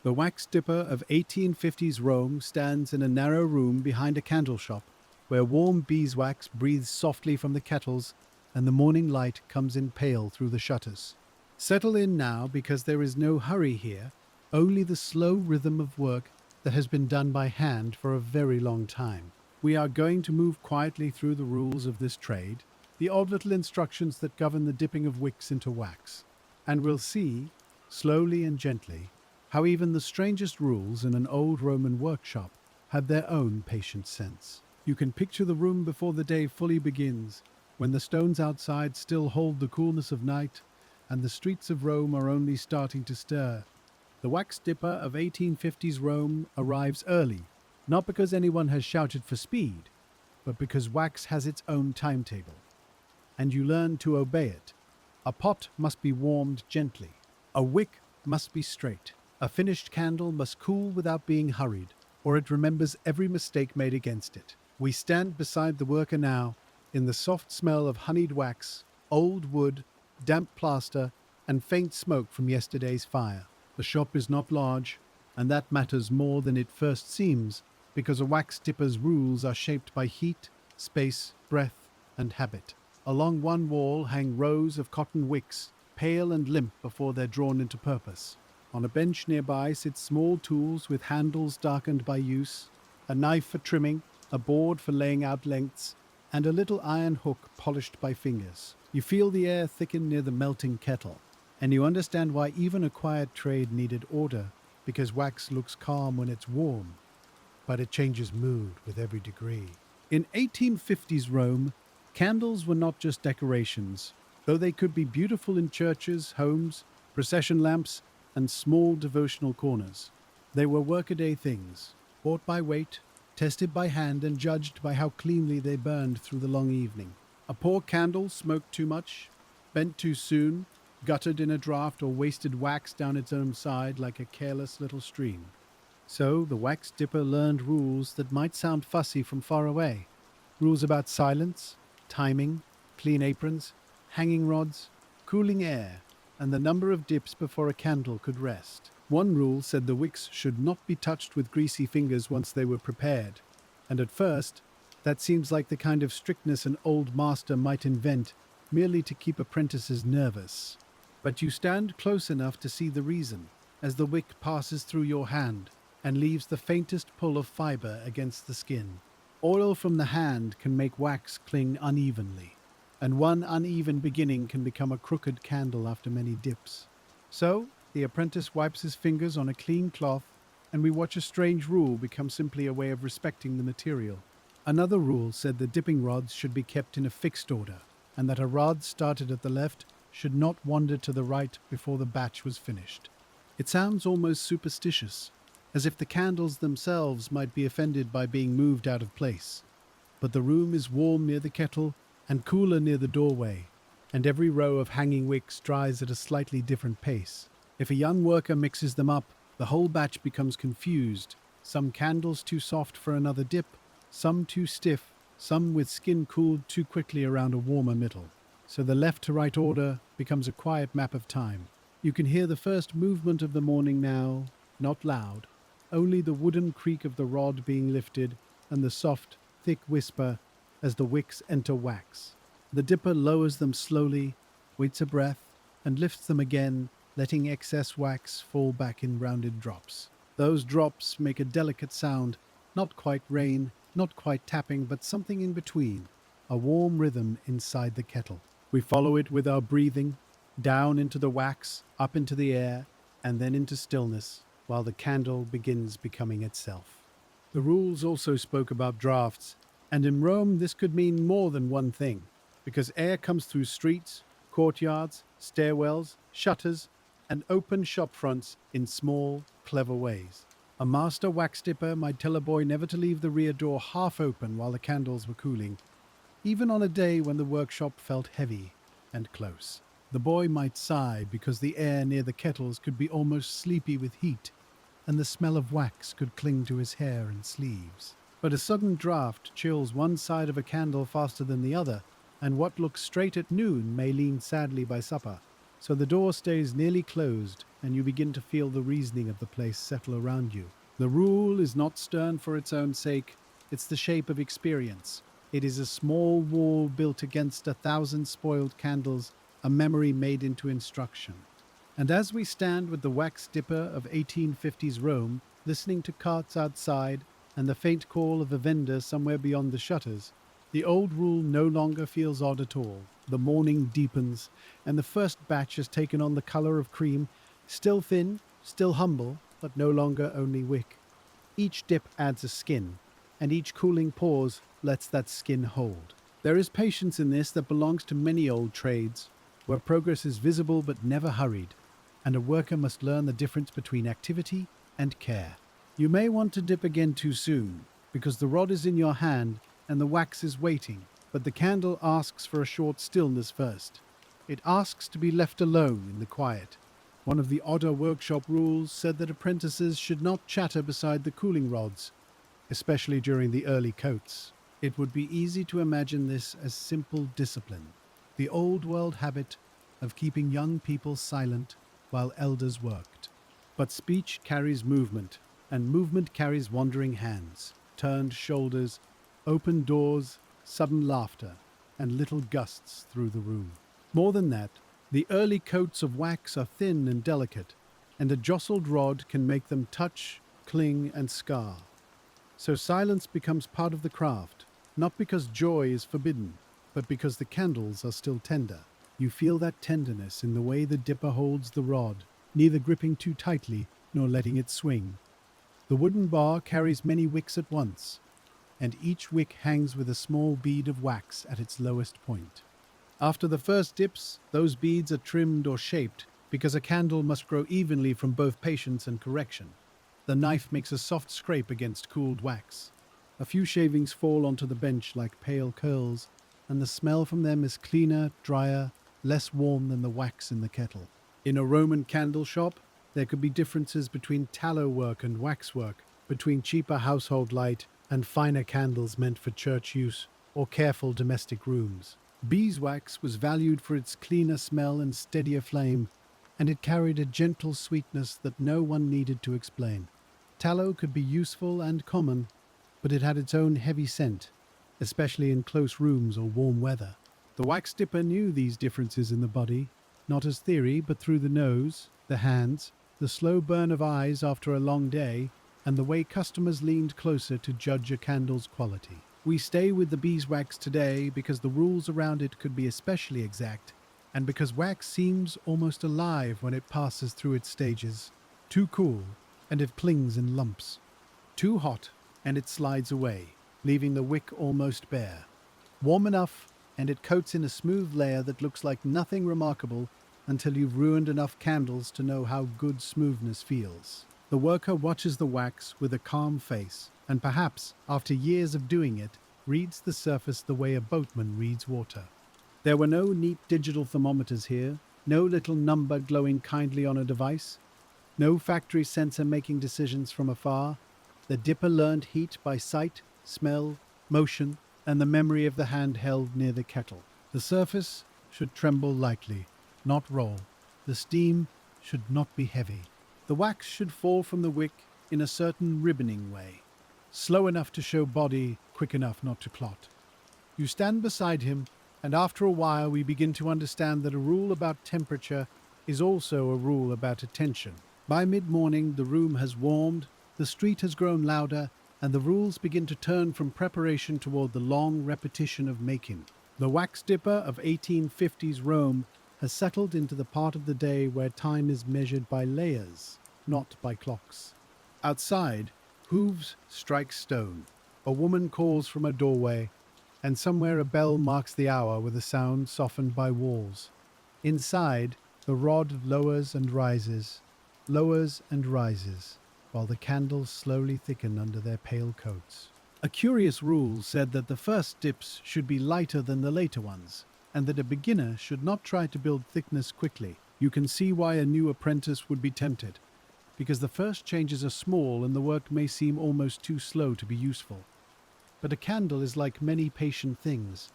The wax dipper of 1850s Rome stands in a narrow room behind a candle shop, where warm beeswax breathes softly from the kettles and the morning light comes in pale through the shutters. Settle in now because there is no hurry here, only the slow rhythm of work that has been done by hand for a very long time. We are going to move quietly through the rules of this trade, the odd little instructions that govern the dipping of wicks into wax, and we'll see, slowly and gently, how even the strangest rules in an old Roman workshop have their own patient sense. You can picture the room before the day fully begins, when the stones outside still hold the coolness of night and the streets of Rome are only starting to stir. The wax dipper of 1850s Rome arrives early, not because anyone has shouted for speed, but because wax has its own timetable, and you learn to obey it. A pot must be warmed gently. A wick must be straight. A finished candle must cool without being hurried, or it remembers every mistake made against it. We stand beside the worker now, in the soft smell of honeyed wax, old wood, damp plaster, and faint smoke from yesterday's fire. The shop is not large, and that matters more than it first seems, because a wax dipper's rules are shaped by heat, space, breath, and habit. Along one wall hang rows of cotton wicks, pale and limp before they're drawn into purpose. On a bench nearby sit small tools with handles darkened by use, a knife for trimming, a board for laying out lengths, and a little iron hook polished by fingers. You feel the air thicken near the melting kettle, and you understand why even a quiet trade needed order, because wax looks calm when it's warm, but it changes mood with every degree. In 1850s Rome, candles were not just decorations, though they could be beautiful in churches, homes, procession lamps, and small devotional corners. They were workaday things, bought by weight, tested by hand, and judged by how cleanly they burned through the long evening. A poor candle smoked too much, bent too soon, guttered in a draught, or wasted wax down its own side like a careless little stream. So the wax dipper learned rules that might sound fussy from far away. Rules about silence, timing, clean aprons, hanging rods, cooling air, and the number of dips before a candle could rest. One rule said the wicks should not be touched with greasy fingers once they were prepared, and at first, that seems like the kind of strictness an old master might invent merely to keep apprentices nervous. But you stand close enough to see the reason, as the wick passes through your hand and leaves the faintest pull of fiber against the skin. Oil from the hand can make wax cling unevenly, and one uneven beginning can become a crooked candle after many dips. So, the apprentice wipes his fingers on a clean cloth, and we watch a strange rule become simply a way of respecting the material. Another rule said the dipping rods should be kept in a fixed order, and that a rod started at the left should not wander to the right before the batch was finished. It sounds almost superstitious, as if the candles themselves might be offended by being moved out of place. But the room is warm near the kettle and cooler near the doorway, and every row of hanging wicks dries at a slightly different pace. If a young worker mixes them up, the whole batch becomes confused, some candles too soft for another dip, some too stiff, some with skin cooled too quickly around a warmer middle. So the left to right order becomes a quiet map of time. You can hear the first movement of the morning now, not loud, only the wooden creak of the rod being lifted and the soft, thick whisper as the wicks enter wax. The dipper lowers them slowly, waits a breath, and lifts them again, letting excess wax fall back in rounded drops. Those drops make a delicate sound, not quite rain, not quite tapping, but something in between, a warm rhythm inside the kettle. We follow it with our breathing, down into the wax, up into the air, and then into stillness, while the candle begins becoming itself. The rules also spoke about drafts, and in Rome this could mean more than one thing, because air comes through streets, courtyards, stairwells, shutters, and open shop fronts in small, clever ways. A master wax dipper might tell a boy never to leave the rear door half open while the candles were cooling, even on a day when the workshop felt heavy and close. The boy might sigh because the air near the kettles could be almost sleepy with heat, and the smell of wax could cling to his hair and sleeves. But a sudden draft chills one side of a candle faster than the other, and what looks straight at noon may lean sadly by supper. so the door stays nearly closed and you begin to feel the reasoning of the place settle around you. The rule is not stern for its own sake, it's the shape of experience. It is a small wall built against 1,000 spoiled candles, a memory made into instruction. And as we stand with the wax dipper of 1850s Rome, listening to carts outside and the faint call of a vendor somewhere beyond the shutters, the old rule no longer feels odd at all. The morning deepens, and the first batch has taken on the color of cream, still thin, still humble, but no longer only wick. Each dip adds a skin, and each cooling pause lets that skin hold. There is patience in this that belongs to many old trades, where progress is visible but never hurried, and a worker must learn the difference between activity and care. You may want to dip again too soon, because the rod is in your hand and the wax is waiting, but the candle asks for a short stillness first. It asks to be left alone in the quiet. One of the odder workshop rules said that apprentices should not chatter beside the cooling rods, especially during the early coats. It would be easy to imagine this as simple discipline, the old world habit of keeping young people silent while elders worked. But speech carries movement, and movement carries wandering hands, turned shoulders, open doors, sudden laughter, and little gusts through the room. More than that, the early coats of wax are thin and delicate, and a jostled rod can make them touch, cling, and scar. So silence becomes part of the craft, not because joy is forbidden, but because the candles are still tender. You feel that tenderness in the way the dipper holds the rod, neither gripping too tightly nor letting it swing. The wooden bar carries many wicks at once, and each wick hangs with a small bead of wax at its lowest point. After the first dips, those beads are trimmed or shaped, because a candle must grow evenly from both patience and correction. The knife makes a soft scrape against cooled wax. A few shavings fall onto the bench like pale curls, and the smell from them is cleaner, drier, less warm than the wax in the kettle. In a Roman candle shop, there could be differences between tallow work and wax work, between cheaper household light and finer candles meant for church use or careful domestic rooms. Beeswax was valued for its cleaner smell and steadier flame, and it carried a gentle sweetness that no one needed to explain. Tallow could be useful and common, but it had its own heavy scent, especially in close rooms or warm weather. The wax dipper knew these differences in the body, not as theory, but through the nose, the hands, the slow burn of eyes after a long day, and the way customers leaned closer to judge a candle's quality. We stay with the beeswax today because the rules around it could be especially exact, and because wax seems almost alive when it passes through its stages. Too cool, and it clings in lumps. Too hot, and it slides away, leaving the wick almost bare. Warm enough, and it coats in a smooth layer that looks like nothing remarkable until you've ruined enough candles to know how good smoothness feels. The worker watches the wax with a calm face, and perhaps, after years of doing it, reads the surface the way a boatman reads water. There were no neat digital thermometers here, no little number glowing kindly on a device, no factory sensor making decisions from afar. The dipper learned heat by sight, smell, motion, and the memory of the hand held near the kettle. The surface should tremble lightly, not roll. The steam should not be heavy. The wax should fall from the wick in a certain ribboning way, slow enough to show body, quick enough not to clot. You stand beside him, and after a while we begin to understand that a rule about temperature is also a rule about attention. By mid-morning, the room has warmed, the street has grown louder, and the rules begin to turn from preparation toward the long repetition of making. The wax dipper of 1850s Rome has settled into the part of the day where time is measured by layers, not by clocks. Outside, hooves strike stone. A woman calls from a doorway, and somewhere a bell marks the hour with a sound softened by walls. Inside, the rod lowers and rises, while the candles slowly thicken under their pale coats. A curious rule said that the first dips should be lighter than the later ones, and that a beginner should not try to build thickness quickly. You can see why a new apprentice would be tempted, because the first changes are small and the work may seem almost too slow to be useful. But a candle is like many patient things.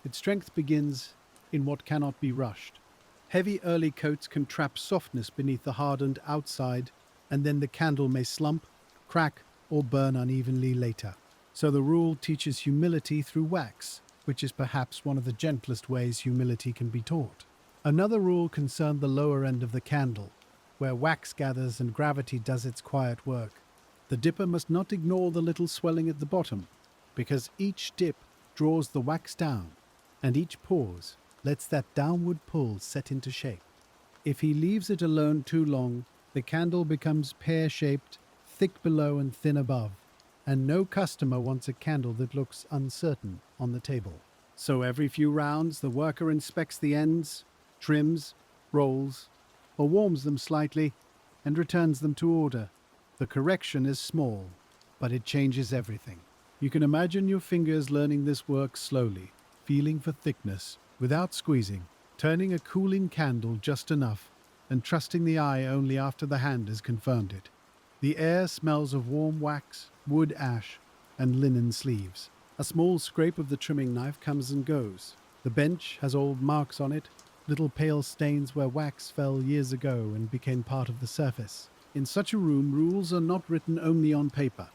Its strength begins in what cannot be rushed. Heavy early coats can trap softness beneath the hardened outside, and then the candle may slump, crack, or burn unevenly later. So the rule teaches humility through wax, which is perhaps one of the gentlest ways humility can be taught. Another rule concerned the lower end of the candle, where wax gathers and gravity does its quiet work. The dipper must not ignore the little swelling at the bottom, because each dip draws the wax down, and each pause lets that downward pull set into shape. If he leaves it alone too long, the candle becomes pear-shaped, thick below and thin above, and no customer wants a candle that looks uncertain on the table. So every few rounds, the worker inspects the ends, trims, rolls, or warms them slightly, and returns them to order. The correction is small, but it changes everything. You can imagine your fingers learning this work slowly, feeling for thickness, without squeezing, turning a cooling candle just enough, and trusting the eye only after the hand has confirmed it. The air smells of warm wax, wood ash, and linen sleeves. A small scrape of the trimming knife comes and goes. The bench has old marks on it, little pale stains where wax fell years ago and became part of the surface. In such a room, rules are not written only on paper.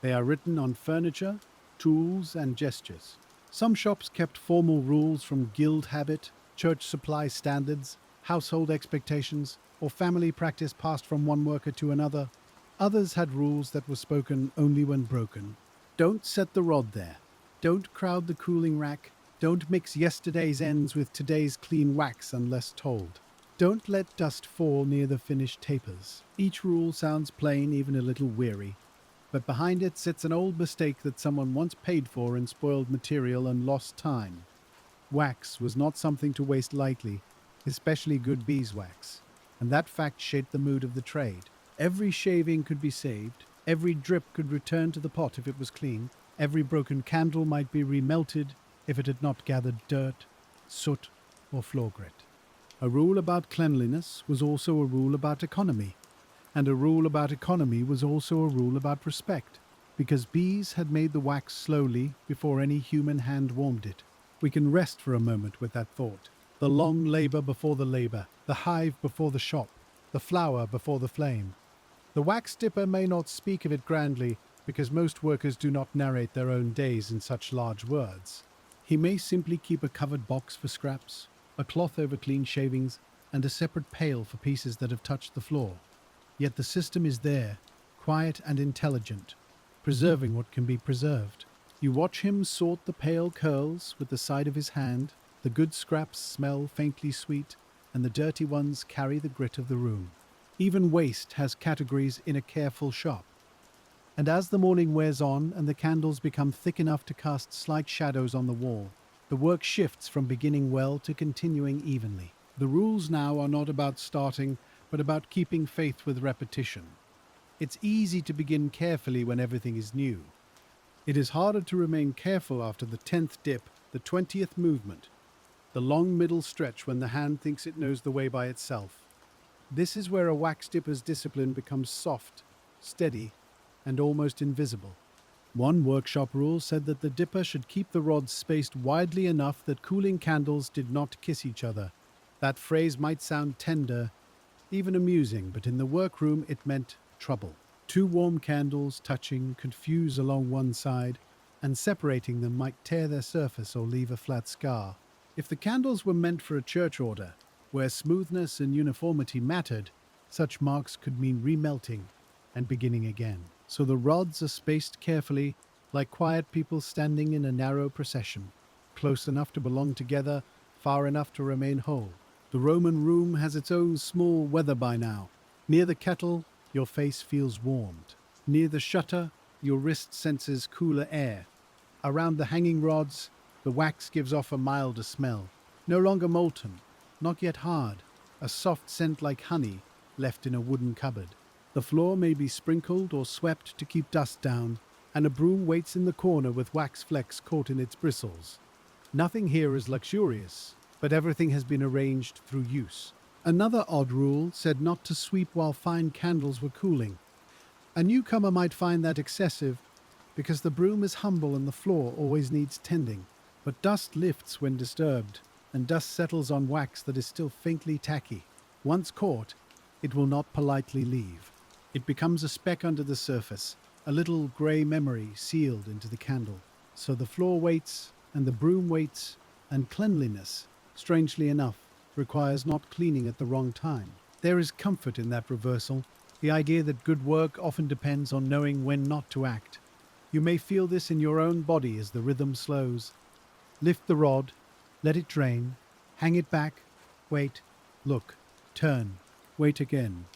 They are written on furniture, tools, and gestures. Some shops kept formal rules from guild habit, church supply standards, household expectations, or family practice passed from one worker to another. Others had rules that were spoken only when broken. Don't set the rod there. Don't crowd the cooling rack. Don't mix yesterday's ends with today's clean wax unless told. Don't let dust fall near the finished tapers. Each rule sounds plain, even a little weary, but behind it sits an old mistake that someone once paid for in spoiled material and lost time. Wax was not something to waste lightly, especially good beeswax, and that fact shaped the mood of the trade. Every shaving could be saved, every drip could return to the pot if it was clean, every broken candle might be remelted if it had not gathered dirt, soot, or floor grit. A rule about cleanliness was also a rule about economy, and a rule about economy was also a rule about respect, because bees had made the wax slowly before any human hand warmed it. We can rest for a moment with that thought. The long labor before the labor, the hive before the shop, the flower before the flame. The wax dipper may not speak of it grandly, because most workers do not narrate their own days in such large words. He may simply keep a covered box for scraps, a cloth over clean shavings, and a separate pail for pieces that have touched the floor. Yet the system is there, quiet and intelligent, preserving what can be preserved. You watch him sort the pale curls with the side of his hand, the good scraps smell faintly sweet, and the dirty ones carry the grit of the room. Even waste has categories in a careful shop. And as the morning wears on and the candles become thick enough to cast slight shadows on the wall, the work shifts from beginning well to continuing evenly. The rules now are not about starting, but about keeping faith with repetition. It's easy to begin carefully when everything is new. It is harder to remain careful after the 10th dip, the 20th movement, the long middle stretch when the hand thinks it knows the way by itself. This is where a wax dipper's discipline becomes soft, steady, and almost invisible. One workshop rule said that the dipper should keep the rods spaced widely enough that cooling candles did not kiss each other. That phrase might sound tender, even amusing, but in the workroom it meant trouble. Two warm candles touching could fuse along one side, and separating them might tear their surface or leave a flat scar. If the candles were meant for a church order, where smoothness and uniformity mattered, such marks could mean remelting and beginning again. So the rods are spaced carefully, like quiet people standing in a narrow procession, close enough to belong together, far enough to remain whole. The Roman room has its own small weather by now. Near the kettle, your face feels warmed. Near the shutter, your wrist senses cooler air. Around the hanging rods, the wax gives off a milder smell. No longer molten, not yet hard, a soft scent like honey left in a wooden cupboard. The floor may be sprinkled or swept to keep dust down, and a broom waits in the corner with wax flecks caught in its bristles. Nothing here is luxurious, but everything has been arranged through use. Another odd rule said not to sweep while fine candles were cooling. A newcomer might find that excessive, because the broom is humble and the floor always needs tending. But dust lifts when disturbed, and dust settles on wax that is still faintly tacky. Once caught, it will not politely leave. It becomes a speck under the surface, a little grey memory sealed into the candle. So the floor waits, and the broom waits, and cleanliness, strangely enough, requires not cleaning at the wrong time. There is comfort in that reversal, the idea that good work often depends on knowing when not to act. You may feel this in your own body as the rhythm slows. Lift the rod, let it drain, hang it back, wait, look, turn, wait again.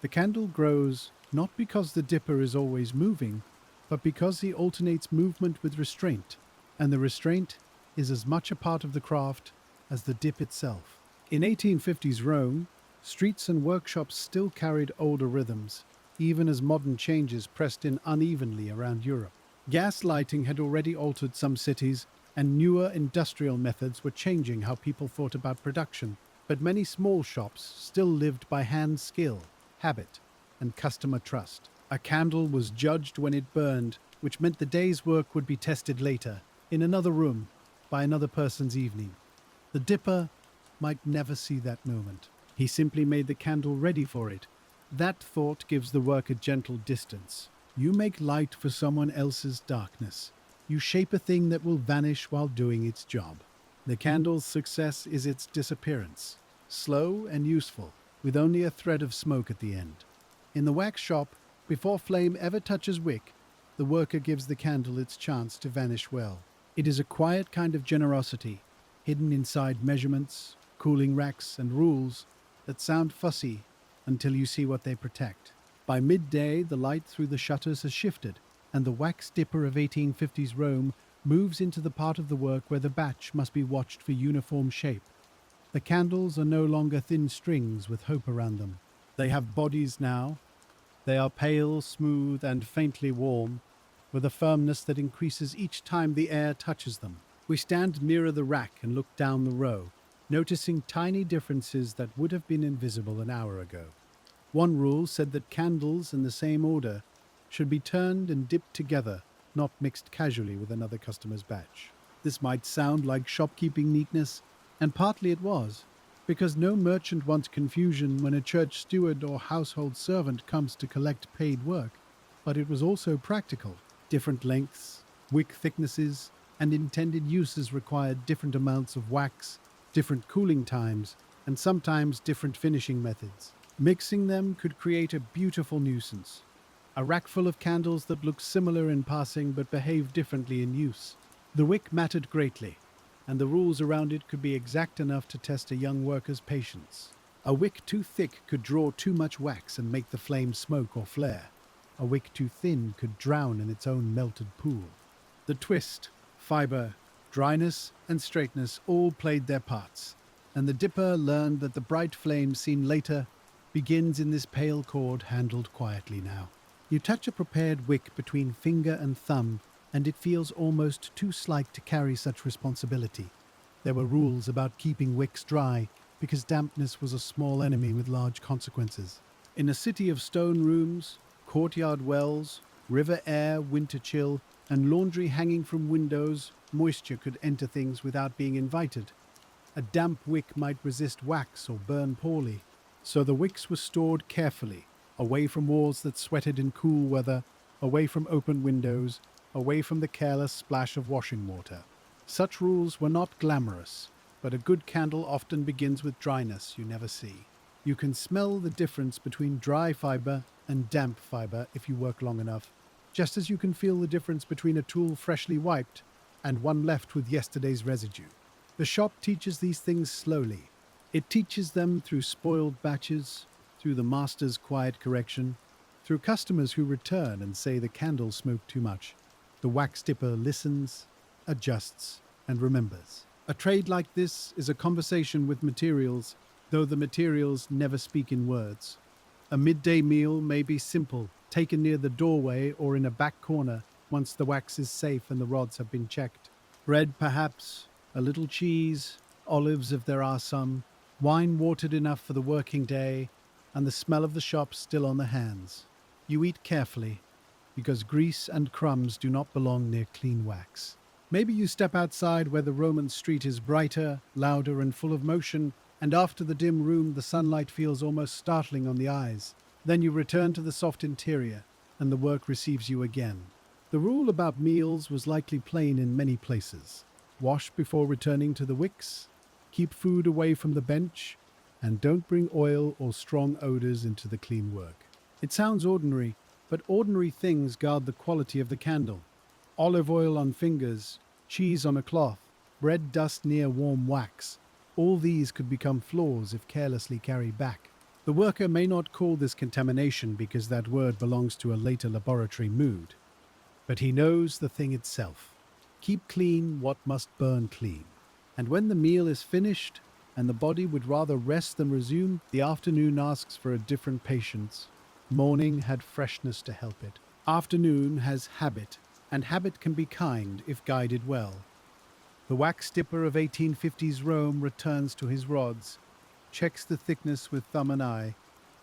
The candle grows not because the dipper is always moving, but because he alternates movement with restraint, and the restraint is as much a part of the craft as the dip itself. In 1850s Rome, streets and workshops still carried older rhythms, even as modern changes pressed in unevenly around Europe. Gas lighting had already altered some cities, and newer industrial methods were changing how people thought about production. But many small shops still lived by hand skill, habit, and customer trust. A candle was judged when it burned, which meant the day's work would be tested later, in another room, by another person's evening. The dipper might never see that moment. He simply made the candle ready for it. That thought gives the work a gentle distance. You make light for someone else's darkness. You shape a thing that will vanish while doing its job. The candle's success is its disappearance, slow and useful, with only a thread of smoke at the end. In the wax shop, before flame ever touches wick, the worker gives the candle its chance to vanish well. It is a quiet kind of generosity, hidden inside measurements, cooling racks, and rules that sound fussy until you see what they protect. By midday, the light through the shutters has shifted, and the wax dipper of 1850s Rome moves into the part of the work where the batch must be watched for uniform shape. The candles are no longer thin strings with hope around them. They have bodies now. They are pale, smooth, and faintly warm, with a firmness that increases each time the air touches them. We stand nearer the rack and look down the row, noticing tiny differences that would have been invisible an hour ago. One rule said that candles in the same order should be turned and dipped together, not mixed casually with another customer's batch. This might sound like shopkeeping neatness, and partly it was, because no merchant wants confusion when a church steward or household servant comes to collect paid work. But it was also practical. Different lengths, wick thicknesses, and intended uses required different amounts of wax, different cooling times, and sometimes different finishing methods. Mixing them could create a beautiful nuisance. A rack full of candles that looked similar in passing but behaved differently in use. The wick mattered greatly, and the rules around it could be exact enough to test a young worker's patience. A wick too thick could draw too much wax and make the flame smoke or flare. A wick too thin could drown in its own melted pool. The twist, fiber, dryness, and straightness all played their parts, and the dipper learned that the bright flame seen later begins in this pale cord handled quietly now. You touch a prepared wick between finger and thumb, and it feels almost too slight to carry such responsibility. There were rules about keeping wicks dry, because dampness was a small enemy with large consequences. In a city of stone rooms, courtyard wells, river air, winter chill, and laundry hanging from windows, moisture could enter things without being invited. A damp wick might resist wax or burn poorly, so the wicks were stored carefully, away from walls that sweated in cool weather, away from open windows, away from the careless splash of washing water. Such rules were not glamorous, but a good candle often begins with dryness you never see. You can smell the difference between dry fiber and damp fiber if you work long enough, just as you can feel the difference between a tool freshly wiped and one left with yesterday's residue. The shop teaches these things slowly. It teaches them through spoiled batches, through the master's quiet correction, through customers who return and say the candle smoked too much. The wax dipper listens, adjusts, and remembers. A trade like this is a conversation with materials, though the materials never speak in words. A midday meal may be simple, taken near the doorway or in a back corner once the wax is safe and the rods have been checked. Bread, perhaps, a little cheese, olives if there are some, wine watered enough for the working day, and the smell of the shop still on the hands. You eat carefully, because grease and crumbs do not belong near clean wax. Maybe you step outside where the Roman street is brighter, louder, and full of motion, and after the dim room, the sunlight feels almost startling on the eyes. Then you return to the soft interior, and the work receives you again. The rule about meals was likely plain in many places. Wash before returning to the wicks, keep food away from the bench, and don't bring oil or strong odors into the clean work. It sounds ordinary, but ordinary things guard the quality of the candle. Olive oil on fingers, cheese on a cloth, bread dust near warm wax. All these could become flaws if carelessly carried back. The worker may not call this contamination because that word belongs to a later laboratory mood, but he knows the thing itself. Keep clean what must burn clean. And when the meal is finished, and the body would rather rest than resume, the afternoon asks for a different patience. Morning had freshness to help it. Afternoon has habit, and habit can be kind if guided well. The wax dipper of 1850s Rome returns to his rods, checks the thickness with thumb and eye,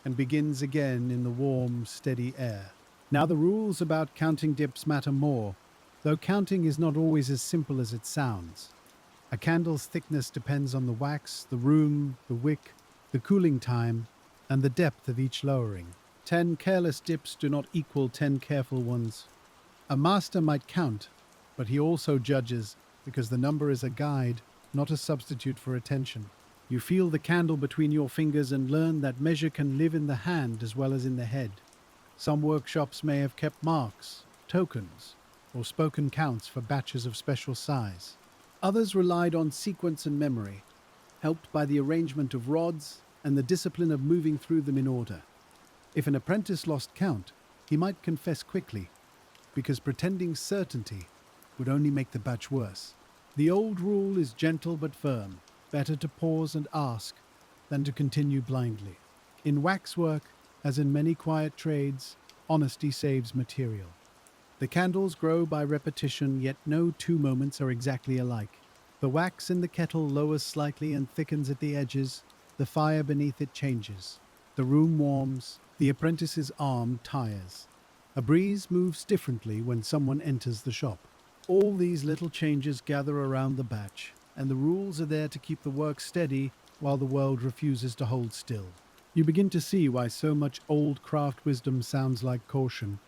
and begins again in the warm, steady air. Now the rules about counting dips matter more, though counting is not always as simple as it sounds. A candle's thickness depends on the wax, the room, the wick, the cooling time, and the depth of each lowering. 10 careless dips do not equal 10 careful ones. A master might count, but he also judges, because the number is a guide, not a substitute for attention. You feel the candle between your fingers and learn that measure can live in the hand as well as in the head. Some workshops may have kept marks, tokens, or spoken counts for batches of special size. Others relied on sequence and memory, helped by the arrangement of rods and the discipline of moving through them in order. If an apprentice lost count, he might confess quickly, because pretending certainty would only make the batch worse. The old rule is gentle but firm. Better to pause and ask than to continue blindly. In waxwork, as in many quiet trades, honesty saves material. The candles grow by repetition, yet no two moments are exactly alike. The wax in the kettle lowers slightly and thickens at the edges. The fire beneath it changes. The room warms. The apprentice's arm tires. A breeze moves differently when someone enters the shop. All these little changes gather around the batch, and the rules are there to keep the work steady while the world refuses to hold still. You begin to see why so much old craft wisdom sounds like caution,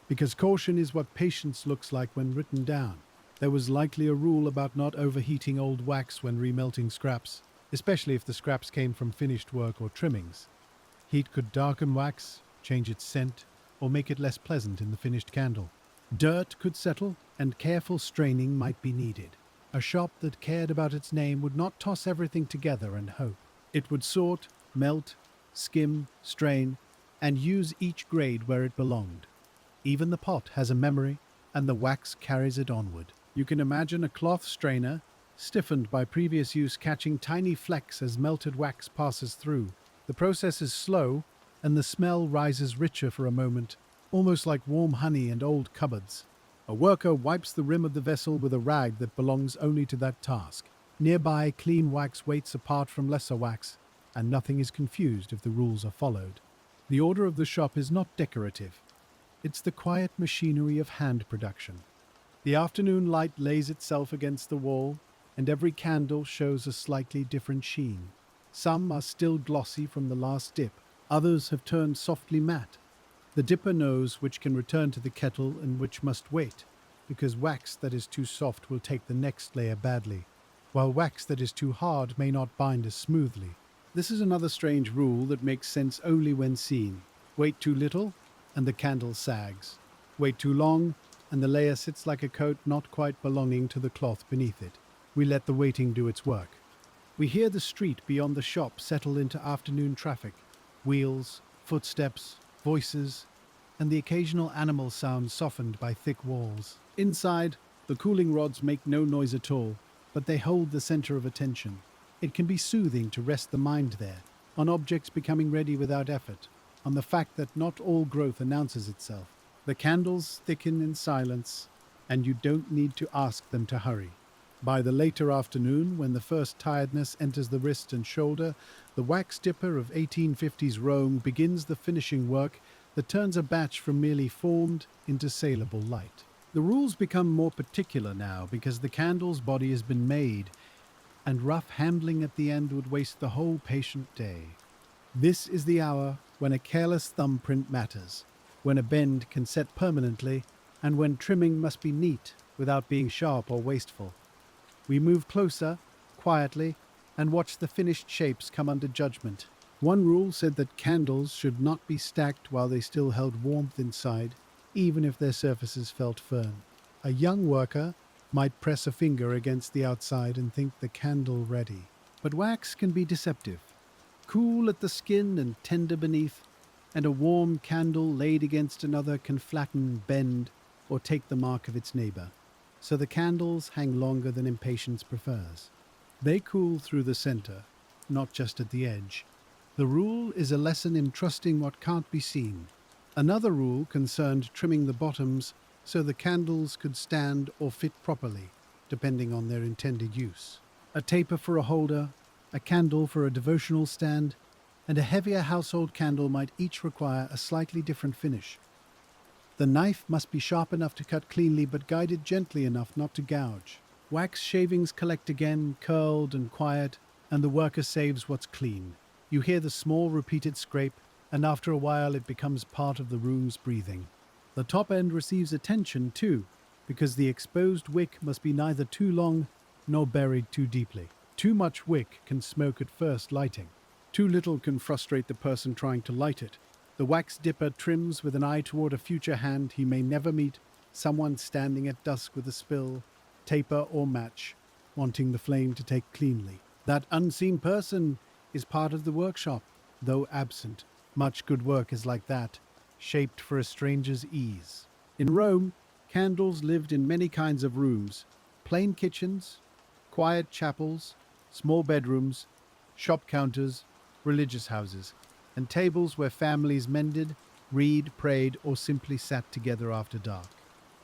because caution is what patience looks like when written down. There was likely a rule about not overheating old wax when remelting scraps, especially if the scraps came from finished work or trimmings. Heat could darken wax, change its scent, or make it less pleasant in the finished candle. Dirt could settle, and careful straining might be needed. A shop that cared about its name would not toss everything together and hope. It would sort, melt, skim, strain, and use each grade where it belonged. Even the pot has a memory, and the wax carries it onward. You can imagine a cloth strainer, stiffened by previous use, catching tiny flecks as melted wax passes through. The process is slow, and the smell rises richer for a moment, almost like warm honey and old cupboards. A worker wipes the rim of the vessel with a rag that belongs only to that task. Nearby, clean wax waits apart from lesser wax, and nothing is confused if the rules are followed. The order of the shop is not decorative. It's the quiet machinery of hand production. The afternoon light lays itself against the wall, and every candle shows a slightly different sheen. Some are still glossy from the last dip. Others have turned softly matte. The dipper knows which can return to the kettle and which must wait, because wax that is too soft will take the next layer badly, while wax that is too hard may not bind as smoothly. This is another strange rule that makes sense only when seen. Wait too little, and the candle sags. Wait too long, and the layer sits like a coat not quite belonging to the cloth beneath it. We let the waiting do its work. We hear the street beyond the shop settle into afternoon traffic. Wheels, footsteps, voices, and the occasional animal sound softened by thick walls. Inside, the cooling rods make no noise at all, but they hold the center of attention. It can be soothing to rest the mind there, on objects becoming ready without effort, on the fact that not all growth announces itself. The candles thicken in silence, and you don't need to ask them to hurry. By the later afternoon, when the first tiredness enters the wrist and shoulder, the wax dipper of 1850s Rome begins the finishing work that turns a batch from merely formed into saleable light. The rules become more particular now because the candle's body has been made, and rough handling at the end would waste the whole patient day. This is the hour when a careless thumbprint matters, when a bend can set permanently, and when trimming must be neat without being sharp or wasteful. We move closer, quietly, and watch the finished shapes come under judgment. One rule said that candles should not be stacked while they still held warmth inside, even if their surfaces felt firm. A young worker might press a finger against the outside and think the candle ready. But wax can be deceptive. Cool at the skin and tender beneath, and a warm candle laid against another can flatten, bend, or take the mark of its neighbor. So the candles hang longer than impatience prefers. They cool through the center, not just at the edge. The rule is a lesson in trusting what can't be seen. Another rule concerned trimming the bottoms so the candles could stand or fit properly, depending on their intended use. A taper for a holder, a candle for a devotional stand, and a heavier household candle might each require a slightly different finish. The knife must be sharp enough to cut cleanly but guided gently enough not to gouge. Wax shavings collect again, curled and quiet, and the worker saves what's clean. You hear the small repeated scrape, and after a while it becomes part of the room's breathing. The top end receives attention too, because the exposed wick must be neither too long nor buried too deeply. Too much wick can smoke at first lighting. Too little can frustrate the person trying to light it. The wax dipper trims with an eye toward a future hand he may never meet, someone standing at dusk with a spill, taper or match, wanting the flame to take cleanly. That unseen person is part of the workshop, though absent. Much good work is like that, shaped for a stranger's ease. In Rome, candles lived in many kinds of rooms: plain kitchens, quiet chapels, small bedrooms, shop counters, religious houses, and tables where families mended, read, prayed, or simply sat together after dark.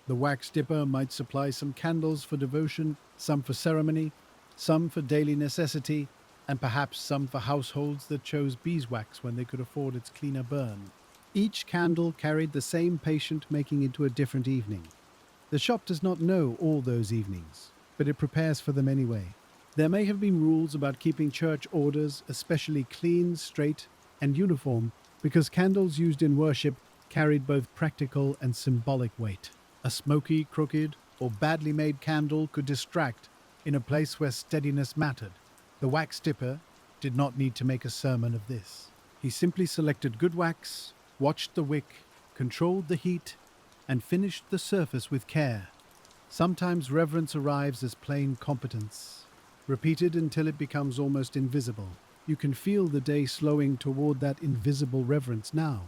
The wax dipper might supply some candles for devotion, some for ceremony, some for daily necessity, and perhaps some for households that chose beeswax when they could afford its cleaner burn. Each candle carried the same patient making into a different evening. The shop does not know all those evenings, but it prepares for them anyway. There may have been rules about keeping church orders especially clean, straight, and uniform, because candles used in worship carried both practical and symbolic weight. A smoky, crooked, or badly made candle could distract in a place where steadiness mattered. The wax dipper did not need to make a sermon of this. He simply selected good wax, watched the wick, controlled the heat, and finished the surface with care. Sometimes reverence arrives as plain competence, repeated until it becomes almost invisible. You can feel the day slowing toward that invisible reverence now.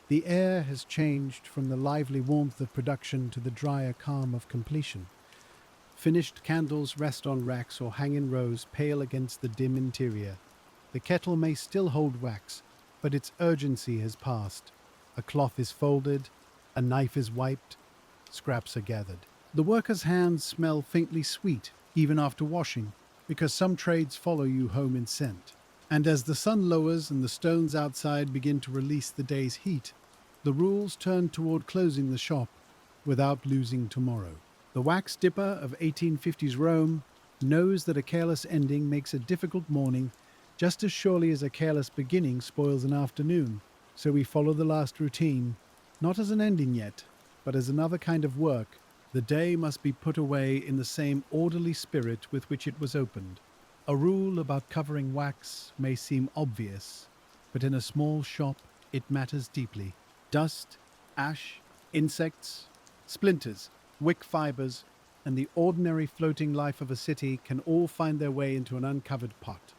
The air has changed from the lively warmth of production to the drier calm of completion. Finished candles rest on racks or hang in rows, pale against the dim interior. The kettle may still hold wax, but its urgency has passed. A cloth is folded, a knife is wiped, scraps are gathered. The worker's hands smell faintly sweet, even after washing, because some trades follow you home in scent. And as the sun lowers and the stones outside begin to release the day's heat, the rules turn toward closing the shop without losing tomorrow. The wax dipper of 1850s Rome knows that a careless ending makes a difficult morning just as surely as a careless beginning spoils an afternoon. So we follow the last routine, not as an ending yet, but as another kind of work. The day must be put away in the same orderly spirit with which it was opened. A rule about covering wax may seem obvious, but in a small shop it matters deeply. Dust, ash, insects, splinters, wick fibers, and the ordinary floating life of a city can all find their way into an uncovered pot.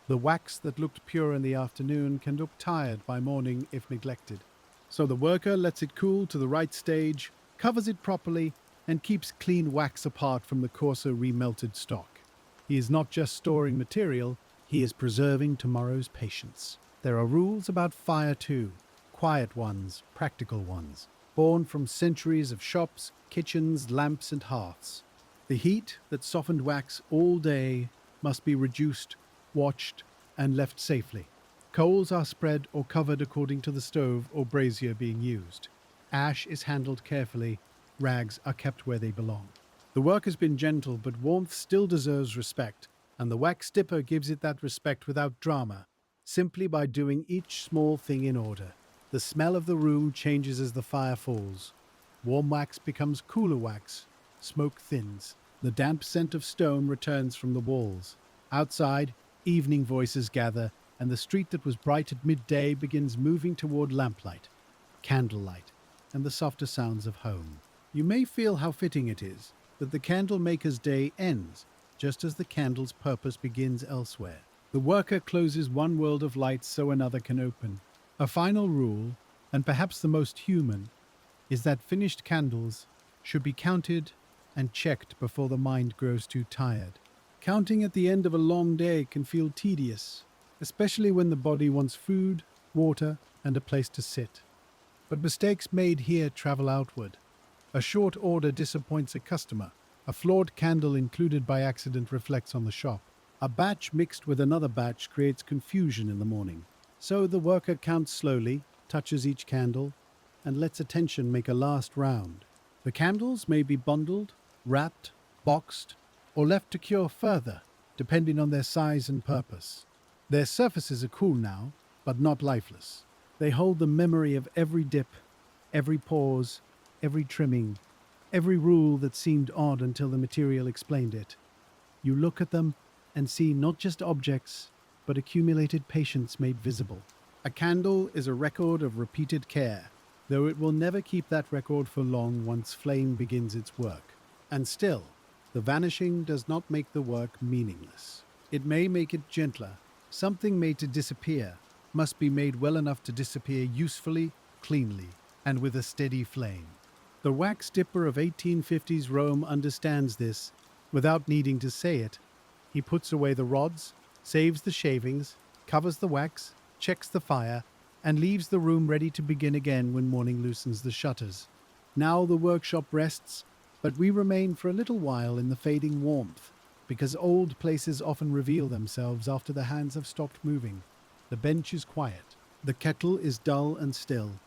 The wax that looked pure in the afternoon can look tired by morning if neglected. So the worker lets it cool to the right stage, covers it properly, and keeps clean wax apart from the coarser remelted stock. He is not just storing material, he is preserving tomorrow's patience. There are rules about fire too, quiet ones, practical ones, born from centuries of shops, kitchens, lamps, and hearths. The heat that softened wax all day must be reduced, watched, and left safely. Coals are spread or covered according to the stove or brazier being used. Ash is handled carefully, rags are kept where they belong. The work has been gentle, but warmth still deserves respect, and the wax dipper gives it that respect without drama, simply by doing each small thing in order. The smell of the room changes as the fire falls. Warm wax becomes cooler wax. Smoke thins. The damp scent of stone returns from the walls. Outside, evening voices gather, and the street that was bright at midday begins moving toward lamplight, candlelight, and the softer sounds of home. You may feel how fitting it is that the candle maker's day ends just as the candle's purpose begins elsewhere. The worker closes one world of light so another can open. A final rule, and perhaps the most human, is that finished candles should be counted and checked before the mind grows too tired. Counting at the end of a long day can feel tedious, especially when the body wants food, water, and a place to sit. But mistakes made here travel outward. A short order disappoints a customer. A flawed candle included by accident reflects on the shop. A batch mixed with another batch creates confusion in the morning. So the worker counts slowly, touches each candle, and lets attention make a last round. The candles may be bundled, wrapped, boxed, or left to cure further, depending on their size and purpose. Their surfaces are cool now, but not lifeless. They hold the memory of every dip, every pause, every trimming, every rule that seemed odd until the material explained it. You look at them and see not just objects, but accumulated patience made visible. A candle is a record of repeated care, though it will never keep that record for long once flame begins its work. And still, the vanishing does not make the work meaningless. It may make it gentler. Something made to disappear must be made well enough to disappear usefully, cleanly, and with a steady flame. The wax dipper of 1850s Rome understands this without needing to say it. He puts away the rods, saves the shavings, covers the wax, checks the fire, and leaves the room ready to begin again when morning loosens the shutters. Now the workshop rests, but we remain for a little while in the fading warmth, because old places often reveal themselves after the hands have stopped moving. The bench is quiet. The kettle is dull and still.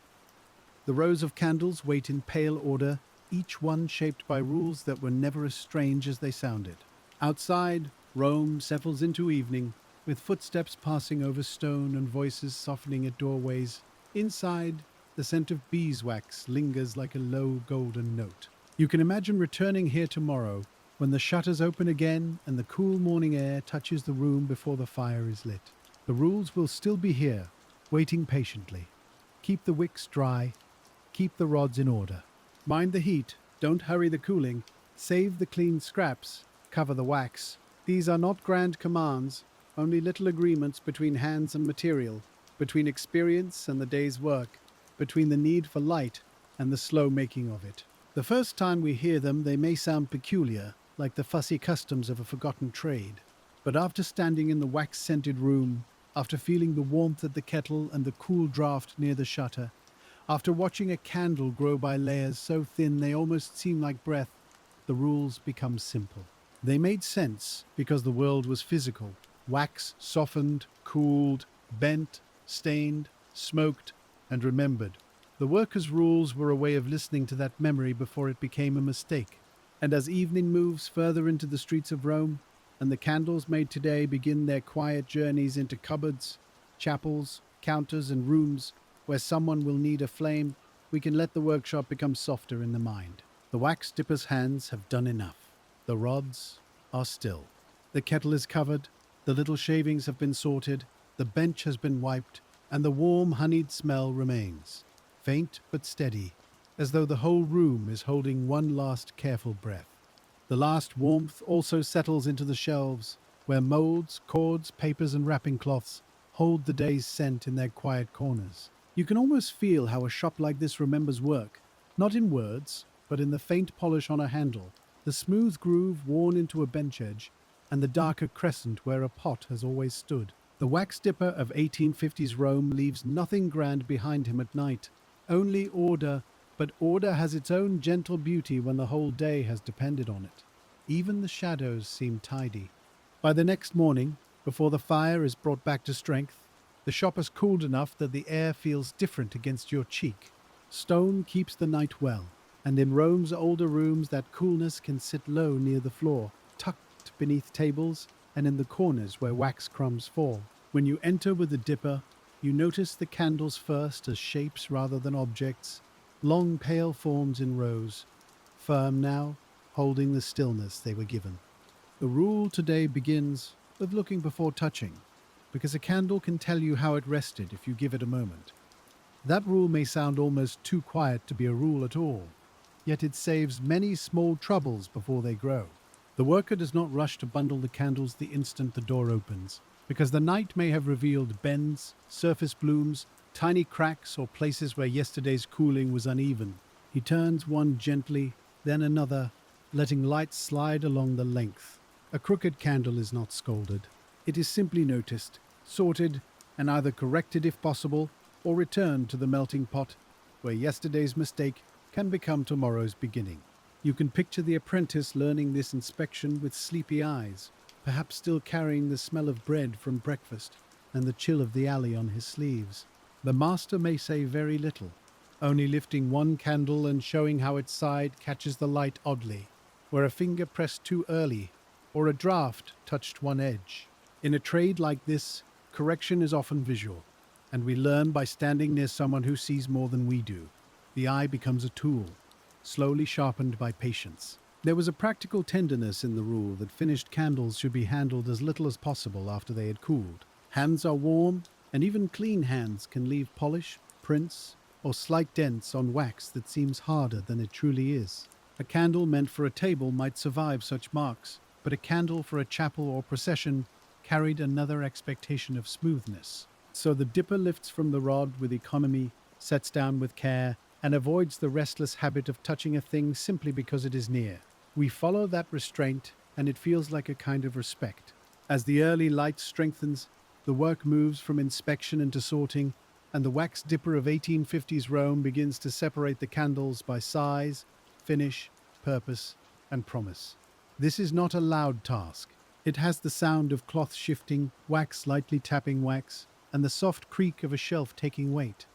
The rows of candles wait in pale order, each one shaped by rules that were never as strange as they sounded. Outside, Rome settles into evening, with footsteps passing over stone and voices softening at doorways. Inside, the scent of beeswax lingers like a low golden note. You can imagine returning here tomorrow, when the shutters open again and the cool morning air touches the room before the fire is lit. The rules will still be here, waiting patiently. Keep the wicks dry, keep the rods in order. Mind the heat, don't hurry the cooling, save the clean scraps, cover the wax. These are not grand commands, only little agreements between hands and material, between experience and the day's work, between the need for light and the slow making of it. The first time we hear them, they may sound peculiar, like the fussy customs of a forgotten trade. But after standing in the wax-scented room, after feeling the warmth at the kettle and the cool draft near the shutter, after watching a candle grow by layers so thin they almost seem like breath, the rules become simple. They made sense because the world was physical. Wax softened, cooled, bent, stained, smoked, and remembered. The workers' rules were a way of listening to that memory before it became a mistake. And as evening moves further into the streets of Rome, and the candles made today begin their quiet journeys into cupboards, chapels, counters, and rooms where someone will need a flame, we can let the workshop become softer in the mind. The wax dipper's hands have done enough. The rods are still. The kettle is covered, the little shavings have been sorted, the bench has been wiped, and the warm honeyed smell remains, faint but steady, as though the whole room is holding one last careful breath. The last warmth also settles into the shelves, where molds, cords, papers, and wrapping cloths hold the day's scent in their quiet corners. You can almost feel how a shop like this remembers work, not in words, but in the faint polish on a handle, the smooth groove worn into a bench edge, and the darker crescent where a pot has always stood. The wax dipper of 1850s Rome leaves nothing grand behind him at night, only order, but order has its own gentle beauty when the whole day has depended on it. Even the shadows seem tidy. By the next morning, before the fire is brought back to strength, the shop has cooled enough that the air feels different against your cheek. Stone keeps the night well. And in Rome's older rooms, that coolness can sit low near the floor, tucked beneath tables and in the corners where wax crumbs fall. When you enter with the dipper, you notice the candles first as shapes rather than objects, long pale forms in rows, firm now, holding the stillness they were given. The rule today begins with looking before touching, because a candle can tell you how it rested if you give it a moment. That rule may sound almost too quiet to be a rule at all, yet it saves many small troubles before they grow. The worker does not rush to bundle the candles the instant the door opens, because the night may have revealed bends, surface blooms, tiny cracks, or places where yesterday's cooling was uneven. He turns one gently, then another, letting light slide along the length. A crooked candle is not scolded. It is simply noticed, sorted, and either corrected if possible, or returned to the melting pot, where yesterday's mistake can become tomorrow's beginning. You can picture the apprentice learning this inspection with sleepy eyes, perhaps still carrying the smell of bread from breakfast and the chill of the alley on his sleeves. The master may say very little, only lifting one candle and showing how its side catches the light oddly, where a finger pressed too early or a draught touched one edge. In a trade like this, correction is often visual, and we learn by standing near someone who sees more than we do. The eye becomes a tool, slowly sharpened by patience. There was a practical tenderness in the rule that finished candles should be handled as little as possible after they had cooled. Hands are warm, and even clean hands can leave polish, prints, or slight dents on wax that seems harder than it truly is. A candle meant for a table might survive such marks, but a candle for a chapel or procession carried another expectation of smoothness. So the dipper lifts from the rod with economy, sets down with care, and avoids the restless habit of touching a thing simply because it is near. We follow that restraint, and it feels like a kind of respect. As the early light strengthens, the work moves from inspection into sorting, and the wax dipper of 1850s Rome begins to separate the candles by size, finish, purpose, and promise. This is not a loud task. It has the sound of cloth shifting, wax lightly tapping wax, and the soft creak of a shelf taking weight.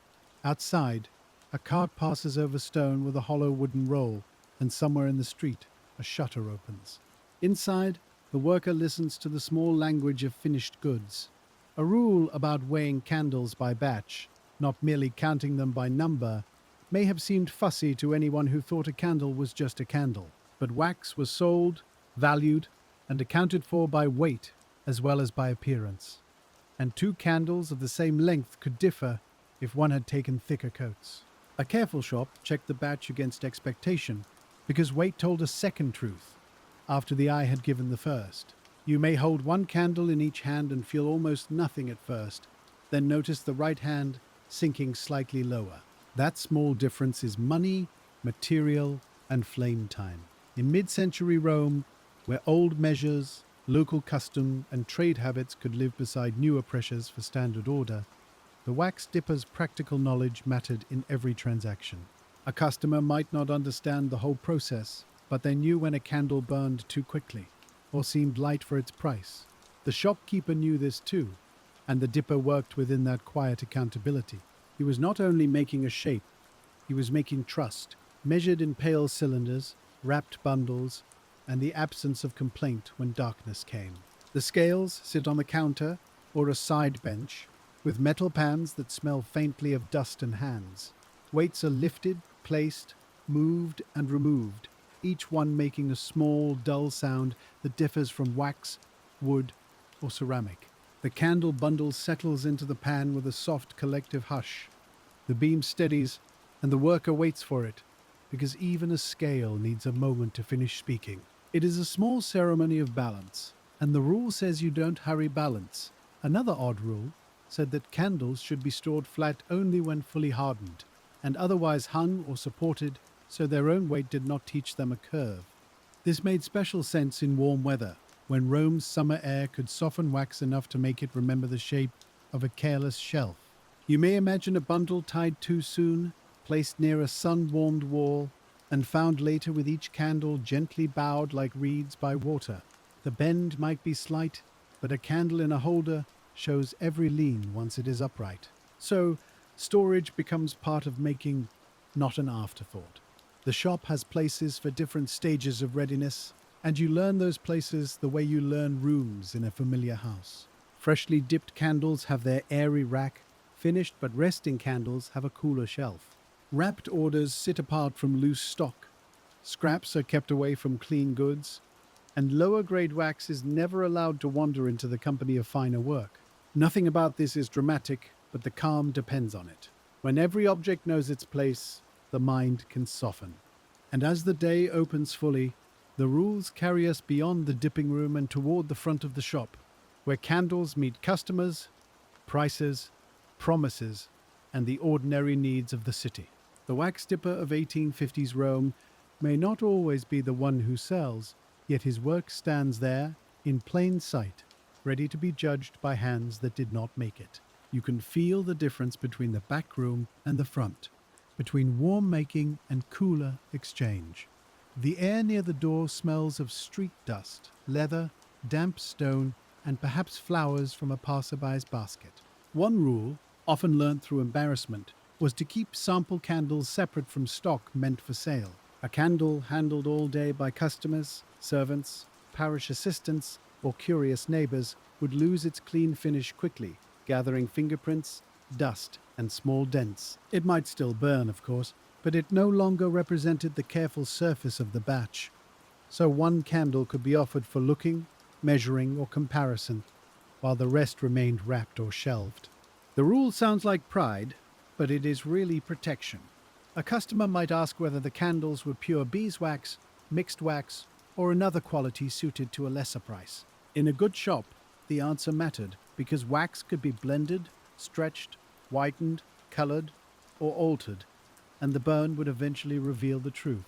Outside, a cart passes over stone with a hollow wooden roll, and somewhere in the street, a shutter opens. Inside, the worker listens to the small language of finished goods. A rule about weighing candles by batch, not merely counting them by number, may have seemed fussy to anyone who thought a candle was just a candle. But wax was sold, valued, and accounted for by weight as well as by appearance. And two candles of the same length could differ if one had taken thicker coats. A careful shop checked the batch against expectation, because weight told a second truth, after the eye had given the first. You may hold one candle in each hand and feel almost nothing at first, then notice the right hand sinking slightly lower. That small difference is money, material, and flame time. In mid-century Rome, where old measures, local custom, and trade habits could live beside newer pressures for standard order, the wax dipper's practical knowledge mattered in every transaction. A customer might not understand the whole process, but they knew when a candle burned too quickly, or seemed light for its price. The shopkeeper knew this too, and the dipper worked within that quiet accountability. He was not only making a shape, he was making trust, measured in pale cylinders, wrapped bundles, and the absence of complaint when darkness came. The scales sit on the counter or a side bench, with metal pans that smell faintly of dust and hands. Weights are lifted, placed, moved, and removed, each one making a small, dull sound that differs from wax, wood, or ceramic. The candle bundle settles into the pan with a soft collective hush. The beam steadies, and the worker waits for it, because even a scale needs a moment to finish speaking. It is a small ceremony of balance, and the rule says you don't hurry balance. Another odd rule said that candles should be stored flat only when fully hardened, and otherwise hung or supported so their own weight did not teach them a curve. This made special sense in warm weather, when Rome's summer air could soften wax enough to make it remember the shape of a careless shelf. You may imagine a bundle tied too soon, placed near a sun-warmed wall, and found later with each candle gently bowed like reeds by water. The bend might be slight, but a candle in a holder shows every lean once it is upright. So, storage becomes part of making, not an afterthought. The shop has places for different stages of readiness, and you learn those places the way you learn rooms in a familiar house. Freshly dipped candles have their airy rack, finished but resting candles have a cooler shelf. Wrapped orders sit apart from loose stock. Scraps are kept away from clean goods, and lower grade wax is never allowed to wander into the company of finer work. Nothing about this is dramatic, but the calm depends on it. When every object knows its place, the mind can soften. And as the day opens fully, the rules carry us beyond the dipping room and toward the front of the shop, where candles meet customers, prices, promises, and the ordinary needs of the city. The wax dipper of 1850s Rome may not always be the one who sells, yet his work stands there, in plain sight, ready to be judged by hands that did not make it. You can feel the difference between the back room and the front, between warm making and cooler exchange. The air near the door smells of street dust, leather, damp stone, and perhaps flowers from a passerby's basket. One rule, often learnt through embarrassment, was to keep sample candles separate from stock meant for sale. A candle handled all day by customers, servants, parish assistants, or curious neighbors would lose its clean finish quickly, gathering fingerprints, dust, and small dents. It might still burn, of course, but it no longer represented the careful surface of the batch. So one candle could be offered for looking, measuring, or comparison, while the rest remained wrapped or shelved. The rule sounds like pride, but it is really protection. A customer might ask whether the candles were pure beeswax, mixed wax, or another quality suited to a lesser price. In a good shop, the answer mattered because wax could be blended, stretched, whitened, colored, or altered, and the burn would eventually reveal the truth.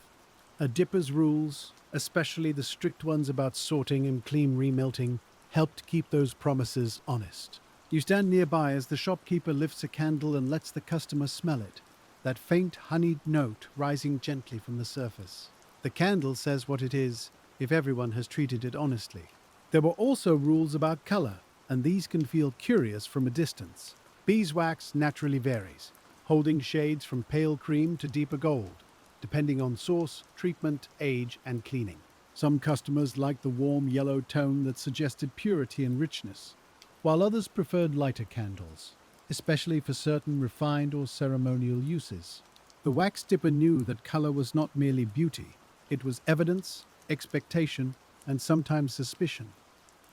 A dipper's rules, especially the strict ones about sorting and clean remelting, helped keep those promises honest. You stand nearby as the shopkeeper lifts a candle and lets the customer smell it, that faint honeyed note rising gently from the surface. The candle says what it is if everyone has treated it honestly. There were also rules about color, and these can feel curious from a distance. Beeswax naturally varies, holding shades from pale cream to deeper gold, depending on source, treatment, age, and cleaning. Some customers liked the warm yellow tone that suggested purity and richness, while others preferred lighter candles, especially for certain refined or ceremonial uses. The wax dipper knew that color was not merely beauty, it was evidence, expectation, and sometimes suspicion.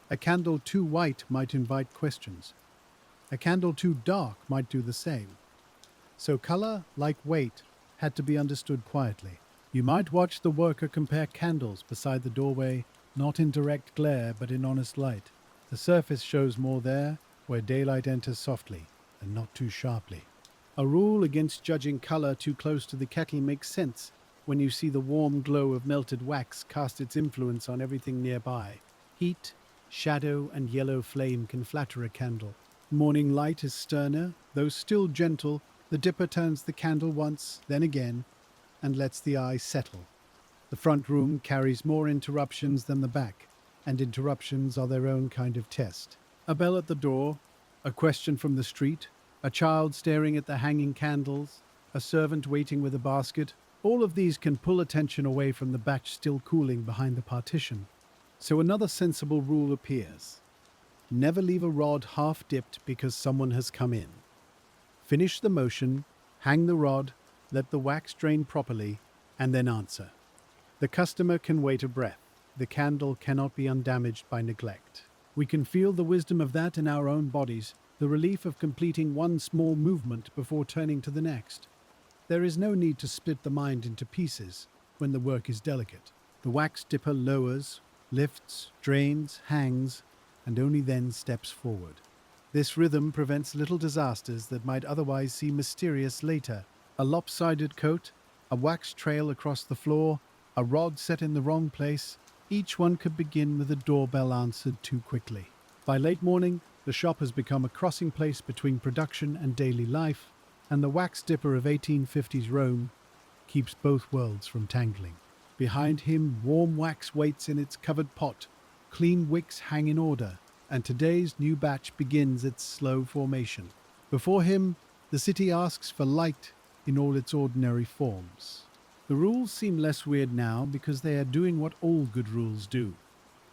A candle too white might invite questions. A candle too dark might do the same. So color, like weight, had to be understood quietly. You might watch the worker compare candles beside the doorway, not in direct glare but in honest light. The surface shows more there, where daylight enters softly, and not too sharply. A rule against judging color too close to the kettle makes sense when you see the warm glow of melted wax cast its influence on everything nearby. Heat, shadow, and yellow flame can flatter a candle. Morning light is sterner, though still gentle. The dipper turns the candle once, then again, and lets the eye settle. The front room carries more interruptions than the back, and interruptions are their own kind of test. A bell at the door, a question from the street, a child staring at the hanging candles, a servant waiting with a basket, all of these can pull attention away from the batch still cooling behind the partition. So another sensible rule appears. Never leave a rod half-dipped because someone has come in. Finish the motion, hang the rod, let the wax drain properly, and then answer. The customer can wait a breath. The candle cannot be undamaged by neglect. We can feel the wisdom of that in our own bodies, the relief of completing one small movement before turning to the next. There is no need to split the mind into pieces when the work is delicate. The wax dipper lowers, lifts, drains, hangs, and only then steps forward. This rhythm prevents little disasters that might otherwise seem mysterious later. A lopsided coat, a wax trail across the floor, a rod set in the wrong place, each one could begin with a doorbell answered too quickly. By late morning, the shop has become a crossing place between production and daily life, and the wax dipper of 1850s Rome keeps both worlds from tangling. Behind him, warm wax waits in its covered pot, clean wicks hang in order, and today's new batch begins its slow formation. Before him, the city asks for light in all its ordinary forms. The rules seem less weird now because they are doing what all good rules do.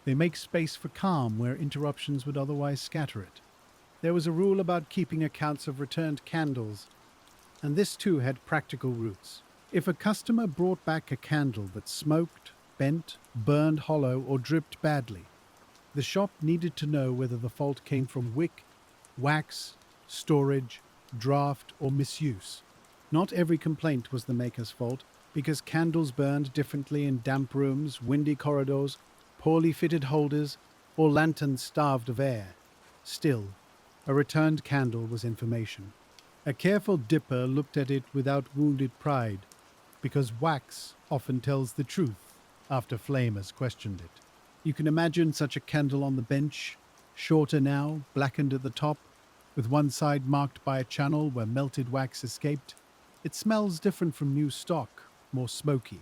They make space for calm where interruptions would otherwise scatter it. There was a rule about keeping accounts of returned candles, and this too had practical roots. If a customer brought back a candle that smoked, bent, burned hollow, or dripped badly, the shop needed to know whether the fault came from wick, wax, storage, draft, or misuse. Not every complaint was the maker's fault, because candles burned differently in damp rooms, windy corridors, poorly fitted holders, or lanterns starved of air. Still, a returned candle was information. A careful dipper looked at it without wounded pride, because wax often tells the truth after flame has questioned it. You can imagine such a candle on the bench, shorter now, blackened at the top, with one side marked by a channel where melted wax escaped. It smells different from new stock, more smoky,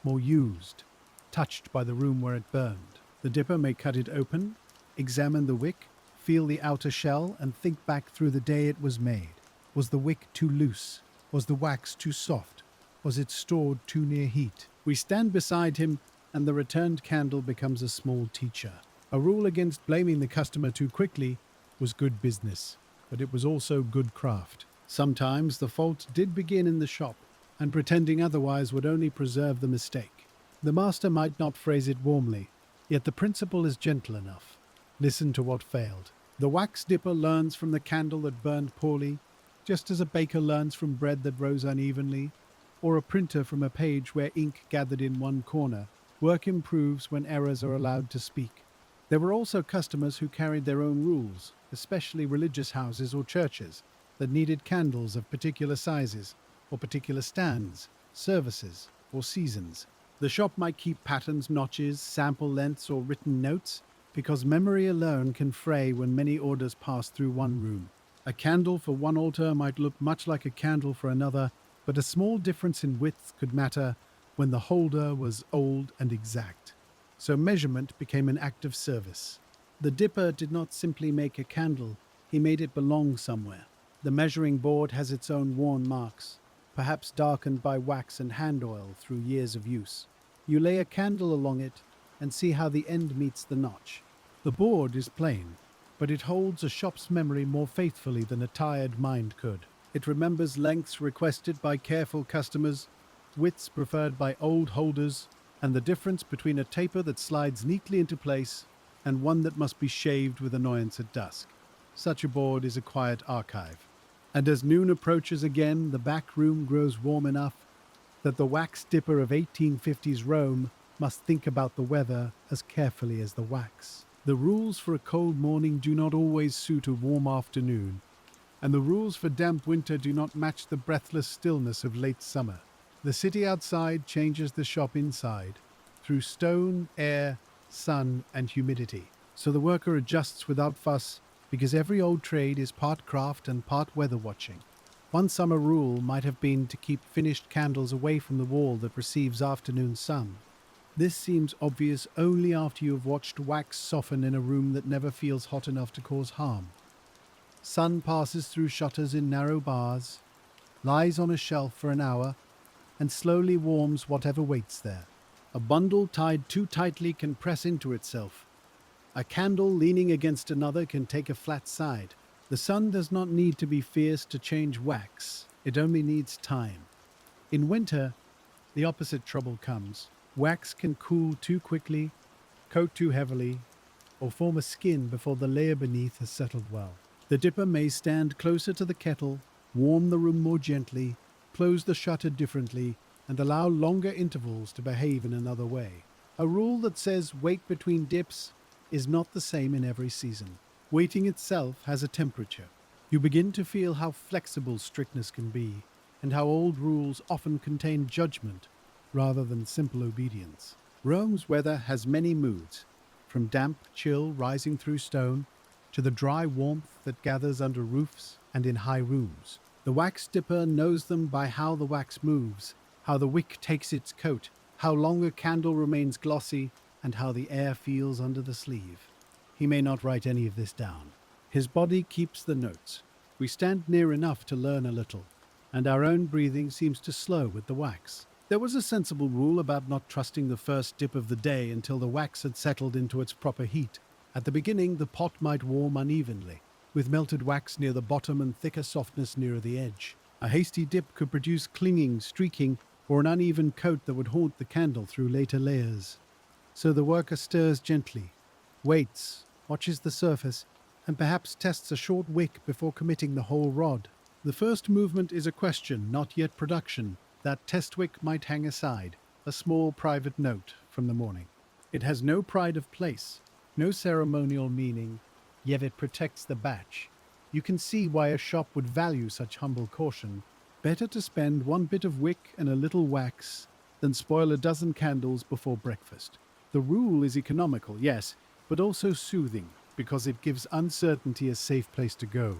more used, touched by the room where it burned. The dipper may cut it open, examine the wick, feel the outer shell, and think back through the day it was made. Was the wick too loose? Was the wax too soft? Was it stored too near heat? We stand beside him, and the returned candle becomes a small teacher. A rule against blaming the customer too quickly was good business, but it was also good craft. Sometimes the fault did begin in the shop, and pretending otherwise would only preserve the mistake. The master might not phrase it warmly, yet the principle is gentle enough. Listen to what failed. The wax dipper learns from the candle that burned poorly, just as a baker learns from bread that rose unevenly, or a printer from a page where ink gathered in one corner. Work improves when errors are allowed to speak. There were also customers who carried their own rules, especially religious houses or churches, that needed candles of particular sizes, or particular stands, services, or seasons. The shop might keep patterns, notches, sample lengths, or written notes, because memory alone can fray when many orders pass through one room. A candle for one altar might look much like a candle for another, but a small difference in width could matter when the holder was old and exact. So measurement became an act of service. The dipper did not simply make a candle, he made it belong somewhere. The measuring board has its own worn marks, perhaps darkened by wax and hand oil through years of use. You lay a candle along it and see how the end meets the notch. The board is plain, but it holds a shop's memory more faithfully than a tired mind could. It remembers lengths requested by careful customers, widths preferred by old holders, and the difference between a taper that slides neatly into place and one that must be shaved with annoyance at dusk. Such a board is a quiet archive. And as noon approaches again, the back room grows warm enough that the wax dipper of 1850s Rome must think about the weather as carefully as the wax. The rules for a cold morning do not always suit a warm afternoon, and the rules for damp winter do not match the breathless stillness of late summer. The city outside changes the shop inside, through stone, air, sun, and humidity. So the worker adjusts without fuss, because every old trade is part craft and part weather watching. One summer rule might have been to keep finished candles away from the wall that receives afternoon sun. This seems obvious only after you have watched wax soften in a room that never feels hot enough to cause harm. Sun passes through shutters in narrow bars, lies on a shelf for an hour, and slowly warms whatever waits there. A bundle tied too tightly can press into itself. A candle leaning against another can take a flat side. The sun does not need to be fierce to change wax. It only needs time. In winter, the opposite trouble comes. Wax can cool too quickly, coat too heavily, or form a skin before the layer beneath has settled well. The dipper may stand closer to the kettle, warm the room more gently, close the shutter differently, and allow longer intervals to behave in another way. A rule that says wait between dips is not the same in every season. Waiting itself has a temperature. You begin to feel how flexible strictness can be, and how old rules often contain judgment rather than simple obedience. Rome's weather has many moods, from damp chill rising through stone to the dry warmth that gathers under roofs and in high rooms. The wax dipper knows them by how the wax moves, how the wick takes its coat, how long a candle remains glossy, and how the air feels under the sleeve. He may not write any of this down. His body keeps the notes. We stand near enough to learn a little, and our own breathing seems to slow with the wax. There was a sensible rule about not trusting the first dip of the day until the wax had settled into its proper heat. At the beginning, the pot might warm unevenly, with melted wax near the bottom and thicker softness nearer the edge. A hasty dip could produce clinging, streaking, or an uneven coat that would haunt the candle through later layers. So the worker stirs gently, waits, watches the surface, and perhaps tests a short wick before committing the whole rod. The first movement is a question, not yet production. That test wick might hang aside, a small private note from the morning. It has no pride of place, no ceremonial meaning, yet it protects the batch. You can see why a shop would value such humble caution. Better to spend one bit of wick and a little wax than spoil a dozen candles before breakfast. The rule is economical, yes, but also soothing, because it gives uncertainty a safe place to go.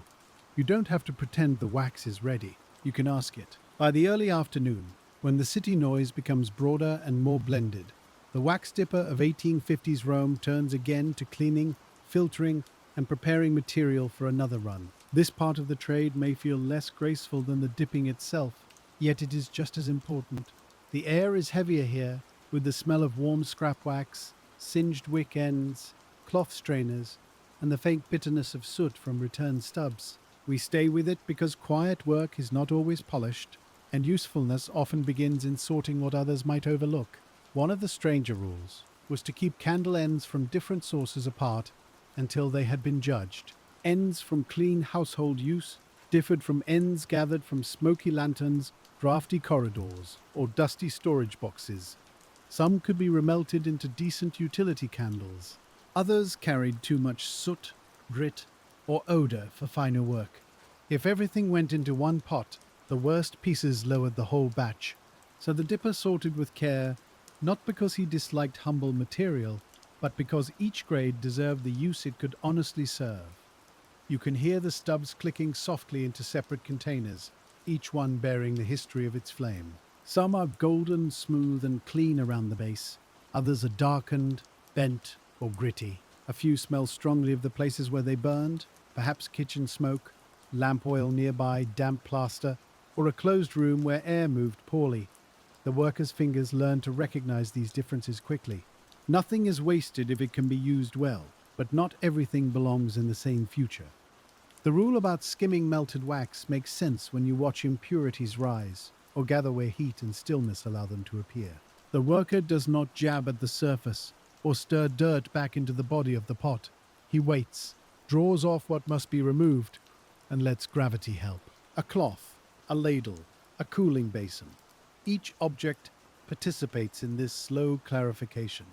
You don't have to pretend the wax is ready. You can ask it. By the early afternoon, when the city noise becomes broader and more blended, the wax dipper of 1850s Rome turns again to cleaning, filtering, and preparing material for another run. This part of the trade may feel less graceful than the dipping itself, yet it is just as important. The air is heavier here, with the smell of warm scrap wax, singed wick ends, cloth strainers, and the faint bitterness of soot from returned stubs. We stay with it because quiet work is not always polished, and usefulness often begins in sorting what others might overlook. One of the stranger rules was to keep candle ends from different sources apart until they had been judged. Ends from clean household use differed from ends gathered from smoky lanterns, drafty corridors, or dusty storage boxes. Some could be remelted into decent utility candles. Others carried too much soot, grit, or odor for finer work. If everything went into one pot, the worst pieces lowered the whole batch. So the dipper sorted with care, not because he disliked humble material, but because each grade deserved the use it could honestly serve. You can hear the stubs clicking softly into separate containers, each one bearing the history of its flame. Some are golden, smooth, and clean around the base. Others are darkened, bent, or gritty. A few smell strongly of the places where they burned, perhaps kitchen smoke, lamp oil nearby, damp plaster, or a closed room where air moved poorly. The worker's fingers learn to recognize these differences quickly. Nothing is wasted if it can be used well, but not everything belongs in the same future. The rule about skimming melted wax makes sense when you watch impurities rise, or gather where heat and stillness allow them to appear. The worker does not jab at the surface, or stir dirt back into the body of the pot. He waits, draws off what must be removed, and lets gravity help. A cloth, a ladle, a cooling basin. Each object participates in this slow clarification.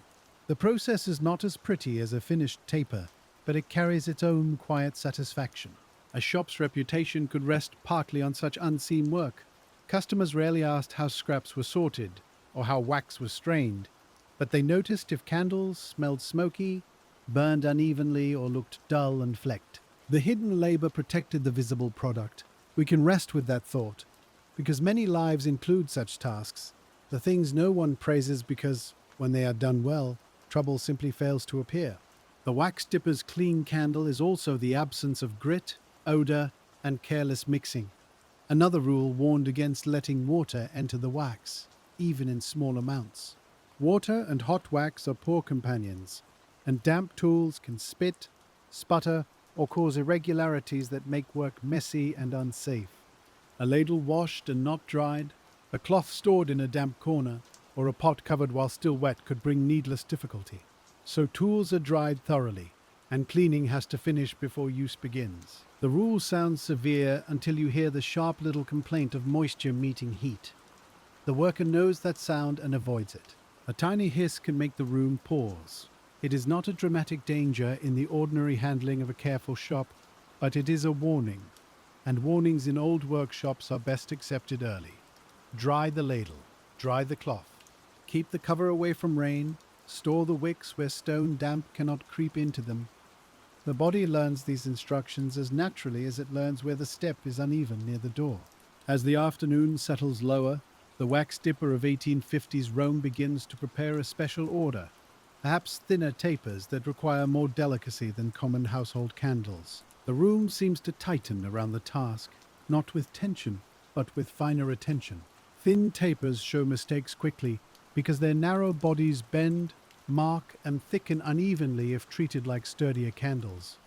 The process is not as pretty as a finished taper, but it carries its own quiet satisfaction. A shop's reputation could rest partly on such unseen work. Customers rarely asked how scraps were sorted or how wax was strained, but they noticed if candles smelled smoky, burned unevenly, or looked dull and flecked. The hidden labor protected the visible product. We can rest with that thought, because many lives include such tasks, the things no one praises because, when they are done well, trouble simply fails to appear. The wax dipper's clean candle is also the absence of grit, odor, and careless mixing. Another rule warned against letting water enter the wax, even in small amounts. Water and hot wax are poor companions, and damp tools can spit, sputter, or cause irregularities that make work messy and unsafe. A ladle washed and not dried, a cloth stored in a damp corner, or a pot covered while still wet could bring needless difficulty. So tools are dried thoroughly, and cleaning has to finish before use begins. The rule sounds severe until you hear the sharp little complaint of moisture meeting heat. The worker knows that sound and avoids it. A tiny hiss can make the room pause. It is not a dramatic danger in the ordinary handling of a careful shop, but it is a warning, and warnings in old workshops are best accepted early. Dry the ladle, dry the cloth, keep the cover away from rain, store the wicks where stone damp cannot creep into them. The body learns these instructions as naturally as it learns where the step is uneven near the door. As the afternoon settles lower, the wax dipper of 1850s Rome begins to prepare a special order, perhaps thinner tapers that require more delicacy than common household candles. The room seems to tighten around the task, not with tension, but with finer attention. Thin tapers show mistakes quickly because their narrow bodies bend, mark, and thicken unevenly if treated like sturdier candles.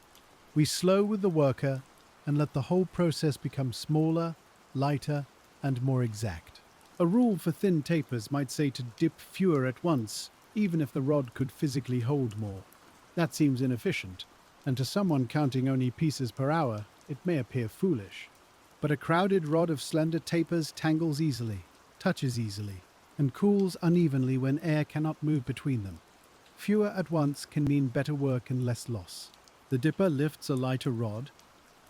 We slow with the worker and let the whole process become smaller, lighter, and more exact. A rule for thin tapers might say to dip fewer at once, even if the rod could physically hold more. That seems inefficient, and to someone counting only pieces per hour, it may appear foolish. But a crowded rod of slender tapers tangles easily, touches easily, and cools unevenly when air cannot move between them. Fewer at once can mean better work and less loss. The dipper lifts a lighter rod,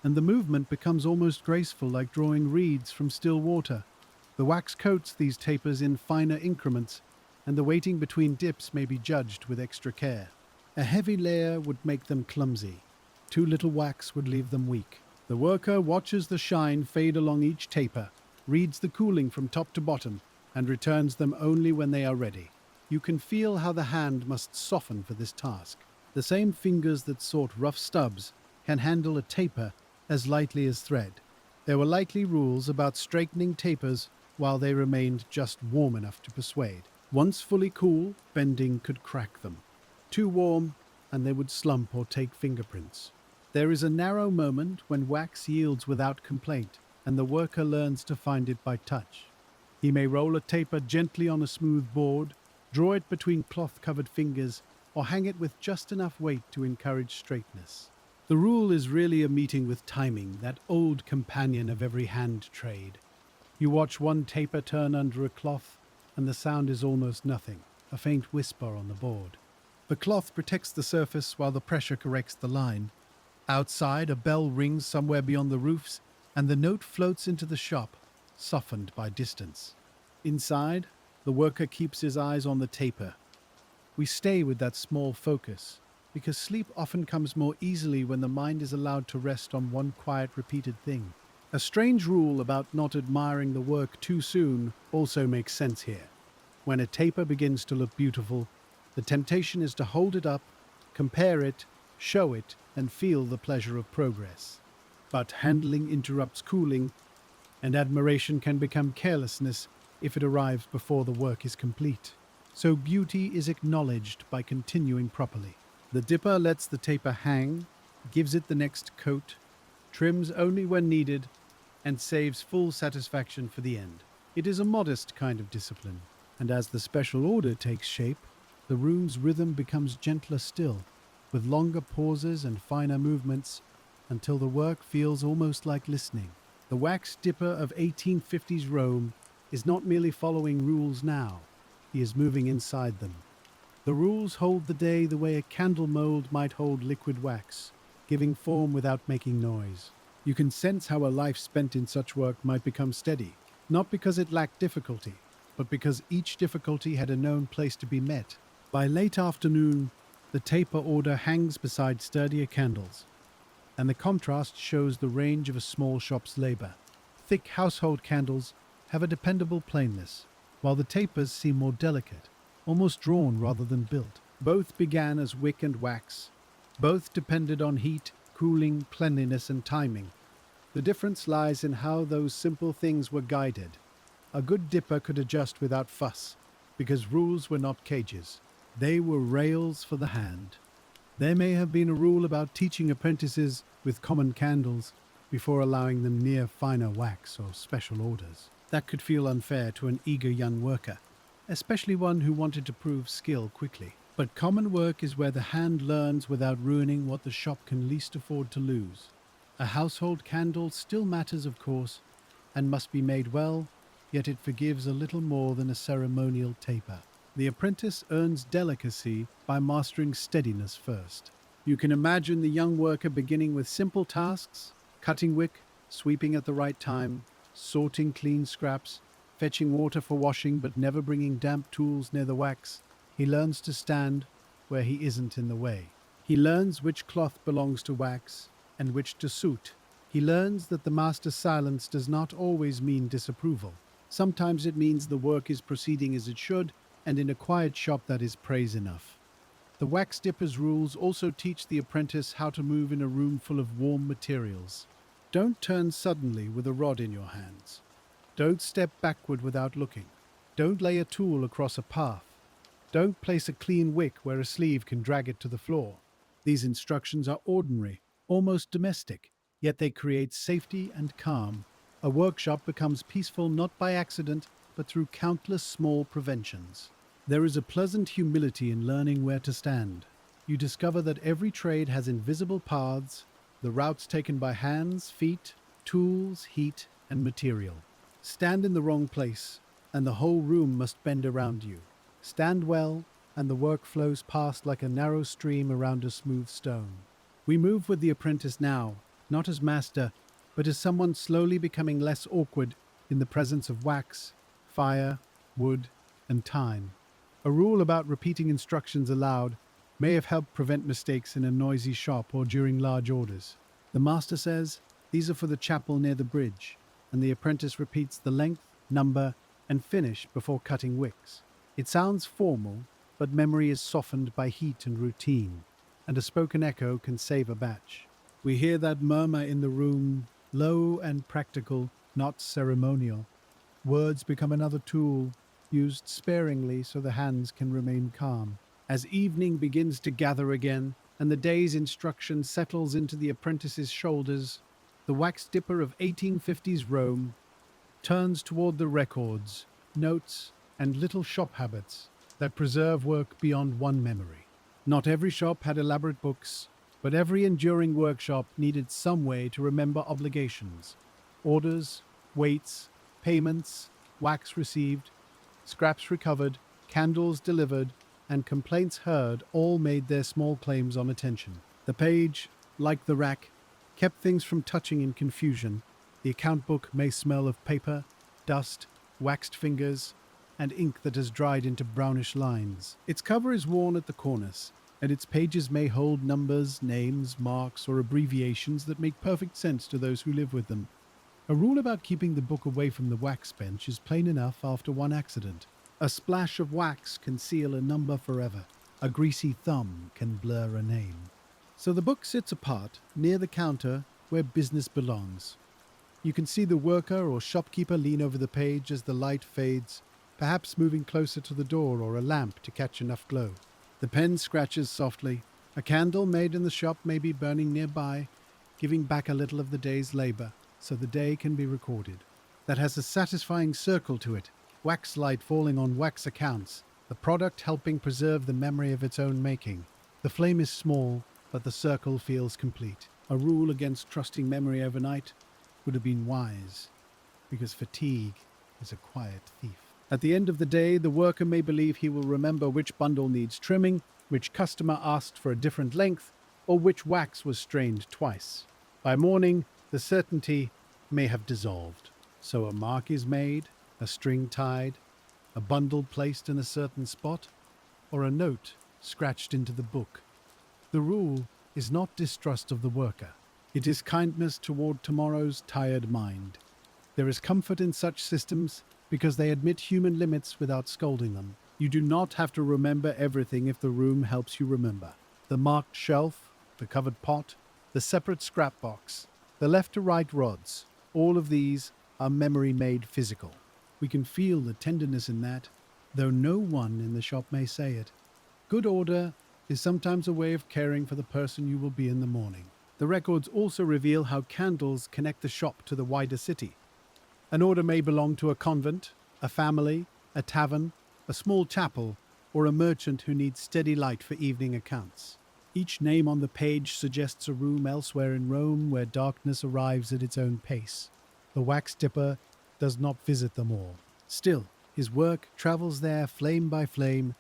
and the movement becomes almost graceful, like drawing reeds from still water. The wax coats these tapers in finer increments, and the weighting between dips may be judged with extra care. A heavy layer would make them clumsy. Too little wax would leave them weak. The worker watches the shine fade along each taper, reads the cooling from top to bottom, and returns them only when they are ready. You can feel how the hand must soften for this task. The same fingers that sought rough stubs can handle a taper as lightly as thread. There were likely rules about straightening tapers while they remained just warm enough to persuade. Once fully cool, bending could crack them. Too warm, and they would slump or take fingerprints. There is a narrow moment when wax yields without complaint, and the worker learns to find it by touch. He may roll a taper gently on a smooth board, draw it between cloth-covered fingers, or hang it with just enough weight to encourage straightness. The rule is really a meeting with timing, that old companion of every hand trade. You watch one taper turn under a cloth, and the sound is almost nothing, a faint whisper on the board. The cloth protects the surface while the pressure corrects the line. Outside, a bell rings somewhere beyond the roofs, and the note floats into the shop, softened by distance. Inside, the worker keeps his eyes on the taper. We stay with that small focus, because sleep often comes more easily when the mind is allowed to rest on one quiet, repeated thing. A strange rule about not admiring the work too soon also makes sense here. When a taper begins to look beautiful, the temptation is to hold it up, compare it, show it, and feel the pleasure of progress. But handling interrupts cooling, and admiration can become carelessness if it arrives before the work is complete. So beauty is acknowledged by continuing properly. The dipper lets the taper hang, gives it the next coat, trims only when needed, and saves full satisfaction for the end. It is a modest kind of discipline, and as the special order takes shape, the room's rhythm becomes gentler still, with longer pauses and finer movements, until the work feels almost like listening. The wax dipper of 1850s Rome is not merely following rules now, he is moving inside them. The rules hold the day the way a candle mold might hold liquid wax, giving form without making noise. You can sense how a life spent in such work might become steady, not because it lacked difficulty, but because each difficulty had a known place to be met. By late afternoon, the taper order hangs beside sturdier candles, and the contrast shows the range of a small shop's labor. Thick household candles have a dependable plainness, while the tapers seem more delicate, almost drawn rather than built. Both began as wick and wax. Both depended on heat, cooling, cleanliness, and timing. The difference lies in how those simple things were guided. A good dipper could adjust without fuss, because rules were not cages. They were rails for the hand. There may have been a rule about teaching apprentices with common candles before allowing them near finer wax or special orders. That could feel unfair to an eager young worker, especially one who wanted to prove skill quickly. But common work is where the hand learns without ruining what the shop can least afford to lose. A household candle still matters, of course, and must be made well, yet it forgives a little more than a ceremonial taper. The apprentice earns delicacy by mastering steadiness first. You can imagine the young worker beginning with simple tasks, cutting wick, sweeping at the right time, sorting clean scraps, fetching water for washing but never bringing damp tools near the wax. He learns to stand where he isn't in the way. He learns which cloth belongs to wax and which to suit. He learns that the master's silence does not always mean disapproval. Sometimes it means the work is proceeding as it should, and in a quiet shop that is praise enough. The wax dipper's rules also teach the apprentice how to move in a room full of warm materials. Don't turn suddenly with a rod in your hands. Don't step backward without looking. Don't lay a tool across a path. Don't place a clean wick where a sleeve can drag it to the floor. These instructions are ordinary, almost domestic, yet they create safety and calm. A workshop becomes peaceful not by accident, but through countless small preventions. There is a pleasant humility in learning where to stand. You discover that every trade has invisible paths, the routes taken by hands, feet, tools, heat, and material. Stand in the wrong place, and the whole room must bend around you. Stand well, and the work flows past like a narrow stream around a smooth stone. We move with the apprentice now, not as master, but as someone slowly becoming less awkward in the presence of wax, fire, wood, and time. A rule about repeating instructions aloud may have helped prevent mistakes in a noisy shop or during large orders. The master says, "These are for the chapel near the bridge," and the apprentice repeats the length, number, and finish before cutting wicks. It sounds formal, but memory is softened by heat and routine, and a spoken echo can save a batch. We hear that murmur in the room, low and practical, not ceremonial. Words become another tool, used sparingly so the hands can remain calm. As evening begins to gather again, and the day's instruction settles into the apprentice's shoulders, the wax dipper of 1850s Rome turns toward the records, notes, and little shop habits that preserve work beyond one memory. Not every shop had elaborate books, but every enduring workshop needed some way to remember obligations. Orders, weights, payments, wax received, scraps recovered, candles delivered, and complaints heard all made their small claims on attention. The page, like the rack, kept things from touching in confusion. The account book may smell of paper, dust, waxed fingers, and ink that has dried into brownish lines. Its cover is worn at the corners, and its pages may hold numbers, names, marks, or abbreviations that make perfect sense to those who live with them. A rule about keeping the book away from the wax bench is plain enough after one accident. A splash of wax can seal a number forever. A greasy thumb can blur a name. So the book sits apart, near the counter, where business belongs. You can see the worker or shopkeeper lean over the page as the light fades, perhaps moving closer to the door or a lamp to catch enough glow. The pen scratches softly. A candle made in the shop may be burning nearby, giving back a little of the day's labor, so the day can be recorded. That has a satisfying circle to it, wax light falling on wax accounts, the product helping preserve the memory of its own making. The flame is small, but the circle feels complete. A rule against trusting memory overnight would have been wise, because fatigue is a quiet thief. At the end of the day, the worker may believe he will remember which bundle needs trimming, which customer asked for a different length, or which wax was strained twice. By morning, the certainty may have dissolved. So a mark is made, a string tied, a bundle placed in a certain spot, or a note scratched into the book. The rule is not distrust of the worker. It is kindness toward tomorrow's tired mind. There is comfort in such systems because they admit human limits without scolding them. You do not have to remember everything if the room helps you remember. The marked shelf, the covered pot, the separate scrap box, the left to right rods, all of these are memory made physical. We can feel the tenderness in that, though no one in the shop may say it. Good order is sometimes a way of caring for the person you will be in the morning. The records also reveal how candles connect the shop to the wider city. An order may belong to a convent, a family, a tavern, a small chapel, or a merchant who needs steady light for evening accounts. Each name on the page suggests a room elsewhere in Rome where darkness arrives at its own pace. The wax dipper does not visit them all. Still, his work travels there flame by flame,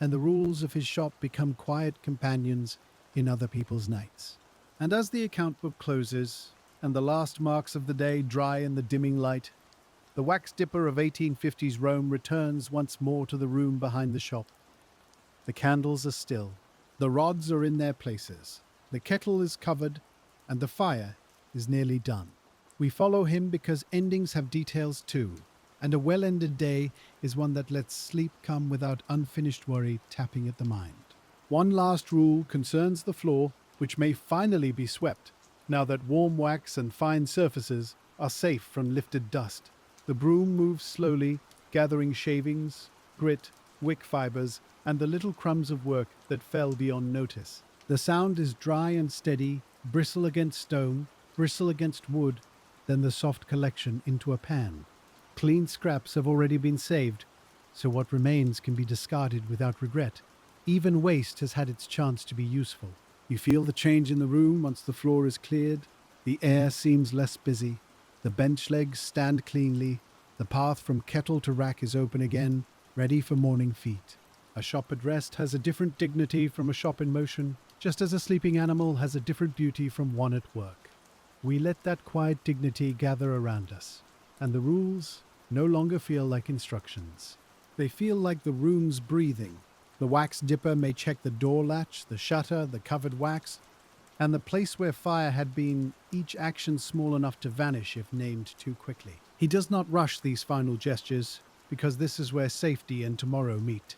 and the rules of his shop become quiet companions in other people's nights. And as the account book closes, and the last marks of the day dry in the dimming light, the wax dipper of 1850s Rome returns once more to the room behind the shop. The candles are still. The rods are in their places. The kettle is covered, and the fire is nearly done. We follow him because endings have details too, and a well-ended day is one that lets sleep come without unfinished worry tapping at the mind. One last rule concerns the floor, which may finally be swept, now that warm wax and fine surfaces are safe from lifted dust. The broom moves slowly, gathering shavings, grit, wick fibers, and the little crumbs of work that fell beyond notice. The sound is dry and steady, bristle against stone, bristle against wood, then the soft collection into a pan. Clean scraps have already been saved, so what remains can be discarded without regret. Even waste has had its chance to be useful. You feel the change in the room once the floor is cleared. The air seems less busy. The bench legs stand cleanly. The path from kettle to rack is open again, ready for morning feet. A shop at rest has a different dignity from a shop in motion, just as a sleeping animal has a different beauty from one at work. We let that quiet dignity gather around us, and the rules no longer feel like instructions. They feel like the room's breathing. The wax dipper may check the door latch, the shutter, the covered wax, and the place where fire had been, each action small enough to vanish if named too quickly. He does not rush these final gestures, because this is where safety and tomorrow meet.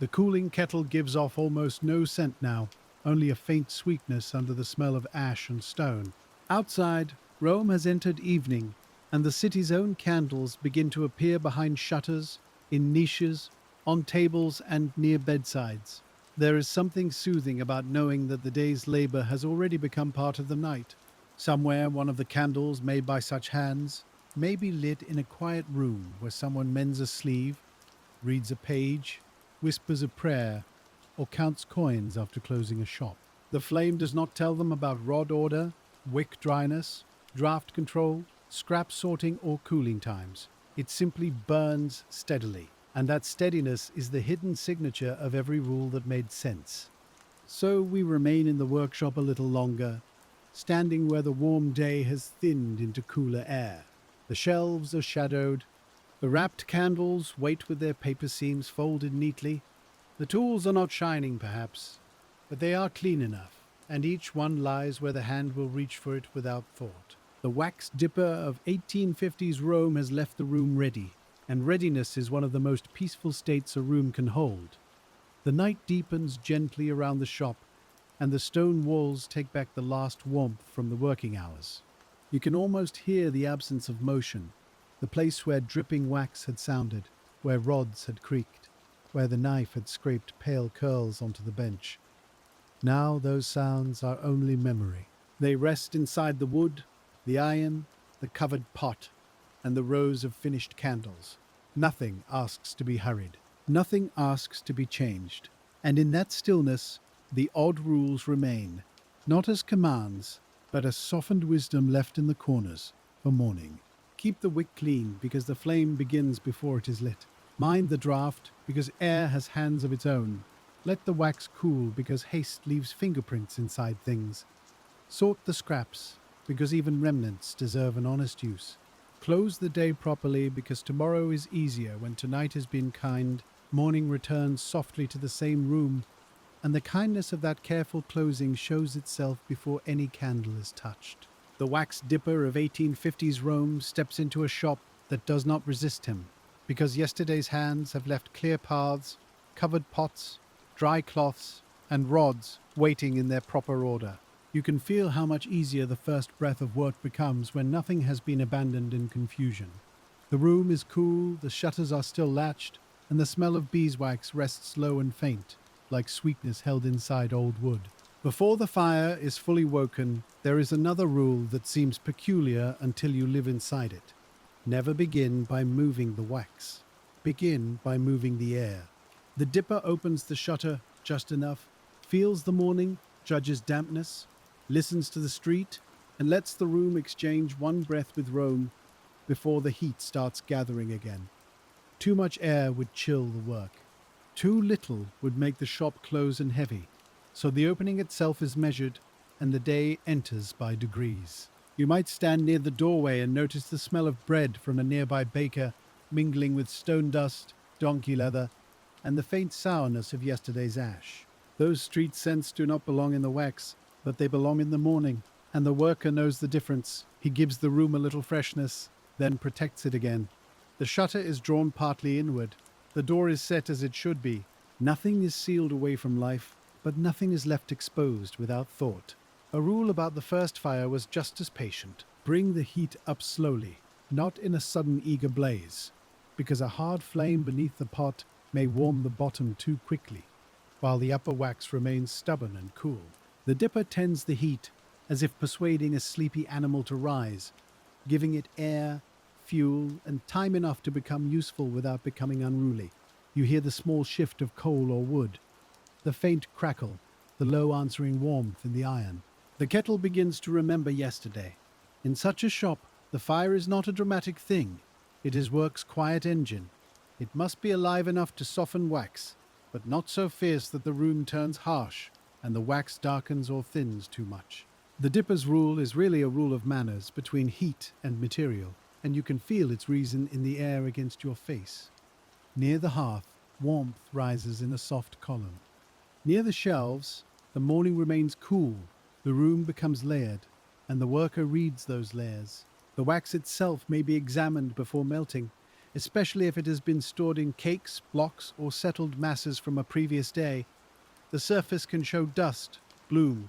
The cooling kettle gives off almost no scent now, only a faint sweetness under the smell of ash and stone. Outside, Rome has entered evening, and the city's own candles begin to appear behind shutters, in niches, on tables and near bedsides. There is something soothing about knowing that the day's labor has already become part of the night. Somewhere one of the candles made by such hands may be lit in a quiet room where someone mends a sleeve, reads a page, whispers a prayer, or counts coins after closing a shop. The flame does not tell them about rod order, wick dryness, draft control, scrap sorting, or cooling times. It simply burns steadily, and that steadiness is the hidden signature of every rule that made sense. So we remain in the workshop a little longer, standing where the warm day has thinned into cooler air. The shelves are shadowed. The wrapped candles wait with their paper seams folded neatly. The tools are not shining, perhaps, but they are clean enough, and each one lies where the hand will reach for it without thought. The wax dipper of 1850s Rome has left the room ready, and readiness is one of the most peaceful states a room can hold. The night deepens gently around the shop, and the stone walls take back the last warmth from the working hours. You can almost hear the absence of motion, the place where dripping wax had sounded, where rods had creaked, where the knife had scraped pale curls onto the bench. Now those sounds are only memory. They rest inside the wood, the iron, the covered pot, and the rows of finished candles. Nothing asks to be hurried. Nothing asks to be changed. And in that stillness, the odd rules remain, not as commands, but as softened wisdom left in the corners for morning. Keep the wick clean, because the flame begins before it is lit. Mind the draft, because air has hands of its own. Let the wax cool, because haste leaves fingerprints inside things. Sort the scraps, because even remnants deserve an honest use. Close the day properly, because tomorrow is easier when tonight has been kind. Morning returns softly to the same room, and the kindness of that careful closing shows itself before any candle is touched. The wax dipper of 1850s Rome steps into a shop that does not resist him, because yesterday's hands have left clear paths, covered pots, dry cloths, and rods waiting in their proper order. You can feel how much easier the first breath of work becomes when nothing has been abandoned in confusion. The room is cool, the shutters are still latched, and the smell of beeswax rests low and faint, like sweetness held inside old wood. Before the fire is fully woken, there is another rule that seems peculiar until you live inside it. Never begin by moving the wax. Begin by moving the air. The dipper opens the shutter just enough, feels the morning, judges dampness, listens to the street, and lets the room exchange one breath with Rome before the heat starts gathering again. Too much air would chill the work. Too little would make the shop close and heavy. So the opening itself is measured, and the day enters by degrees. You might stand near the doorway and notice the smell of bread from a nearby baker mingling with stone dust, donkey leather, and the faint sourness of yesterday's ash. Those street scents do not belong in the wax, but they belong in the morning, and the worker knows the difference. He gives the room a little freshness, then protects it again. The shutter is drawn partly inward. The door is set as it should be. Nothing is sealed away from life, but nothing is left exposed without thought. A rule about the first fire was just as patient. Bring the heat up slowly. not in a sudden eager blaze, because a hard flame beneath the pot may warm the bottom too quickly, while the upper wax remains stubborn and cool. The dipper tends the heat as if persuading a sleepy animal to rise, giving it air, fuel, and time enough to become useful without becoming unruly. You hear the small shift of coal or wood, the faint crackle, the low answering warmth in the iron. The kettle begins to remember yesterday. In such a shop, the fire is not a dramatic thing. It is work's quiet engine. It must be alive enough to soften wax, but not so fierce that the room turns harsh and the wax darkens or thins too much. The dipper's rule is really a rule of manners between heat and material, and you can feel its reason in the air against your face. Near the hearth, warmth rises in a soft column. Near the shelves, the morning remains cool, the room becomes layered, and the worker reads those layers. The wax itself may be examined before melting, especially if it has been stored in cakes, blocks, or settled masses from a previous day. The surface can show dust, bloom,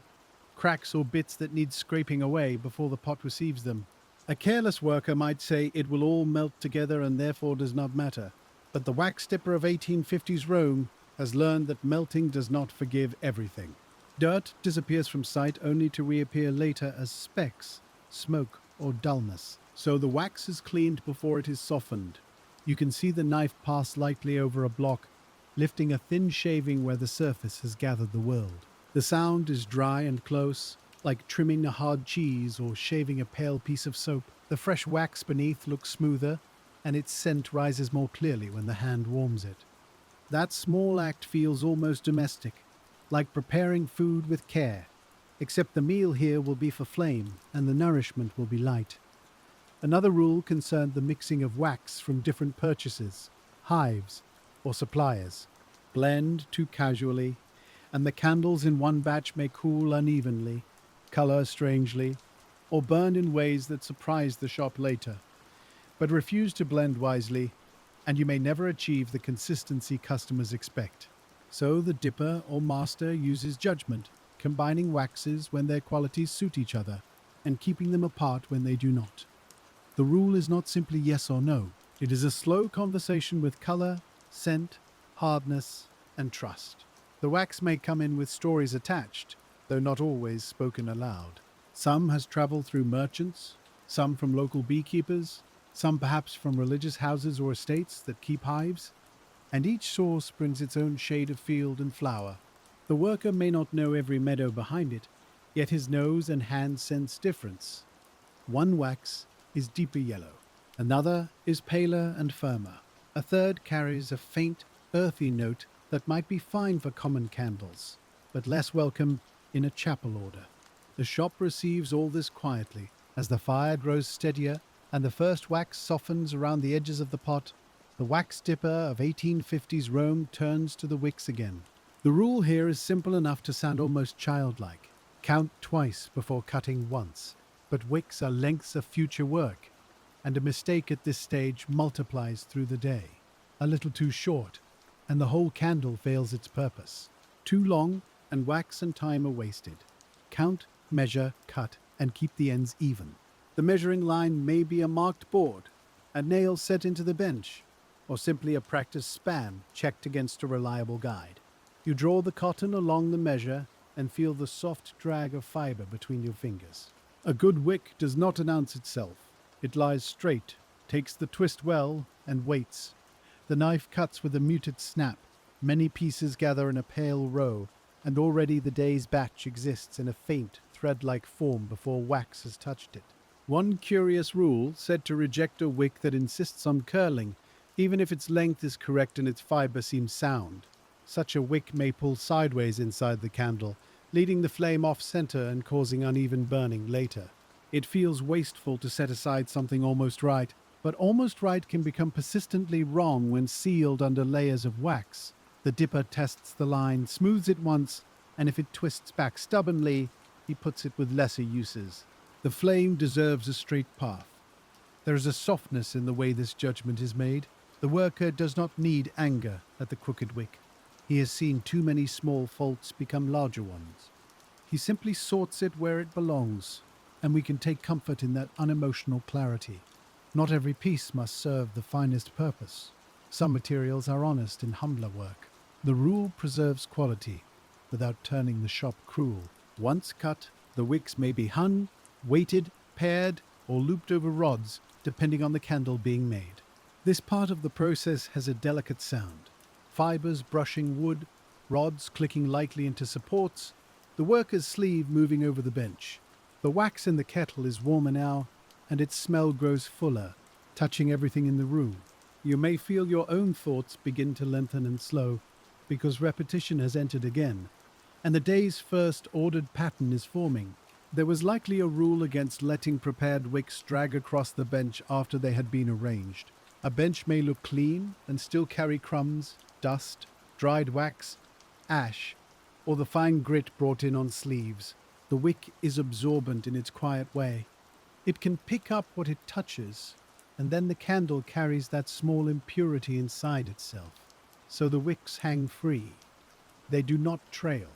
cracks or bits that need scraping away before the pot receives them. A careless worker might say it will all melt together and therefore does not matter. But the wax dipper of 1850s Rome has learned that melting does not forgive everything. Dirt disappears from sight only to reappear later as specks, smoke, or dullness. So the wax is cleaned before it is softened. You can see the knife pass lightly over a block, lifting a thin shaving where the surface has gathered the world. The sound is dry and close, like trimming a hard cheese or shaving a pale piece of soap. The fresh wax beneath looks smoother, and its scent rises more clearly when the hand warms it. That small act feels almost domestic, like preparing food with care, except the meal here will be for flame and the nourishment will be light. Another rule concerned the mixing of wax from different purchases, hives, or suppliers. Blend too casually, and the candles in one batch may cool unevenly, color strangely, or burn in ways that surprise the shop later. But refuse to blend wisely, and you may never achieve the consistency customers expect. So the dipper or master uses judgment, combining waxes when their qualities suit each other, and keeping them apart when they do not. The rule is not simply yes or no. It is a slow conversation with color, scent, hardness, and trust. The wax may come in with stories attached, though not always spoken aloud. Some has traveled through merchants, some from local beekeepers, some perhaps from religious houses or estates that keep hives, and each source brings its own shade of field and flower. The worker may not know every meadow behind it, yet his nose and hand sense difference. One wax is deeper yellow, another is paler and firmer, a third carries a faint, earthy note that might be fine for common candles, but less welcome in a chapel order. The shop receives all this quietly. As the fire grows steadier and the first wax softens around the edges of the pot, the wax dipper of 1850s Rome turns to the wicks again. The rule here is simple enough to sound almost childlike. Count twice before cutting once. But wicks are lengths of future work, and a mistake at this stage multiplies through the day. A little too short, and the whole candle fails its purpose. Too long, and wax and time are wasted. Count, measure, cut, and keep the ends even. The measuring line may be a marked board, a nail set into the bench, or simply a practice span checked against a reliable guide. You draw the cotton along the measure and feel the soft drag of fiber between your fingers. A good wick does not announce itself. It lies straight, takes the twist well, and waits. The knife cuts with a muted snap. Many pieces gather in a pale row, and already the day's batch exists in a faint, thread-like form before wax has touched it. One curious rule said to reject a wick that insists on curling, even if its length is correct and its fiber seems sound. Such a wick may pull sideways inside the candle, leading the flame off-center and causing uneven burning later. It feels wasteful to set aside something almost right, but almost right can become persistently wrong when sealed under layers of wax. The dipper tests the line, smooths it once, and if it twists back stubbornly, he puts it with lesser uses. The flame deserves a straight path. There is a softness in the way this judgment is made. The worker does not need anger at the crooked wick. He has seen too many small faults become larger ones. He simply sorts it where it belongs, and we can take comfort in that unemotional clarity. Not every piece must serve the finest purpose. Some materials are honest in humbler work. The rule preserves quality without turning the shop cruel. Once cut, the wicks may be hung, weighted, paired, or looped over rods, depending on the candle being made. This part of the process has a delicate sound. Fibers brushing wood, rods clicking lightly into supports, the worker's sleeve moving over the bench. The wax in the kettle is warmer now, and its smell grows fuller, touching everything in the room. You may feel your own thoughts begin to lengthen and slow, because repetition has entered again, and the day's first ordered pattern is forming. There was likely a rule against letting prepared wicks drag across the bench after they had been arranged. A bench may look clean and still carry crumbs, dust, dried wax, ash, or the fine grit brought in on sleeves. The wick is absorbent in its quiet way. It can pick up what it touches, and then the candle carries that small impurity inside itself. So the wicks hang free. They do not trail.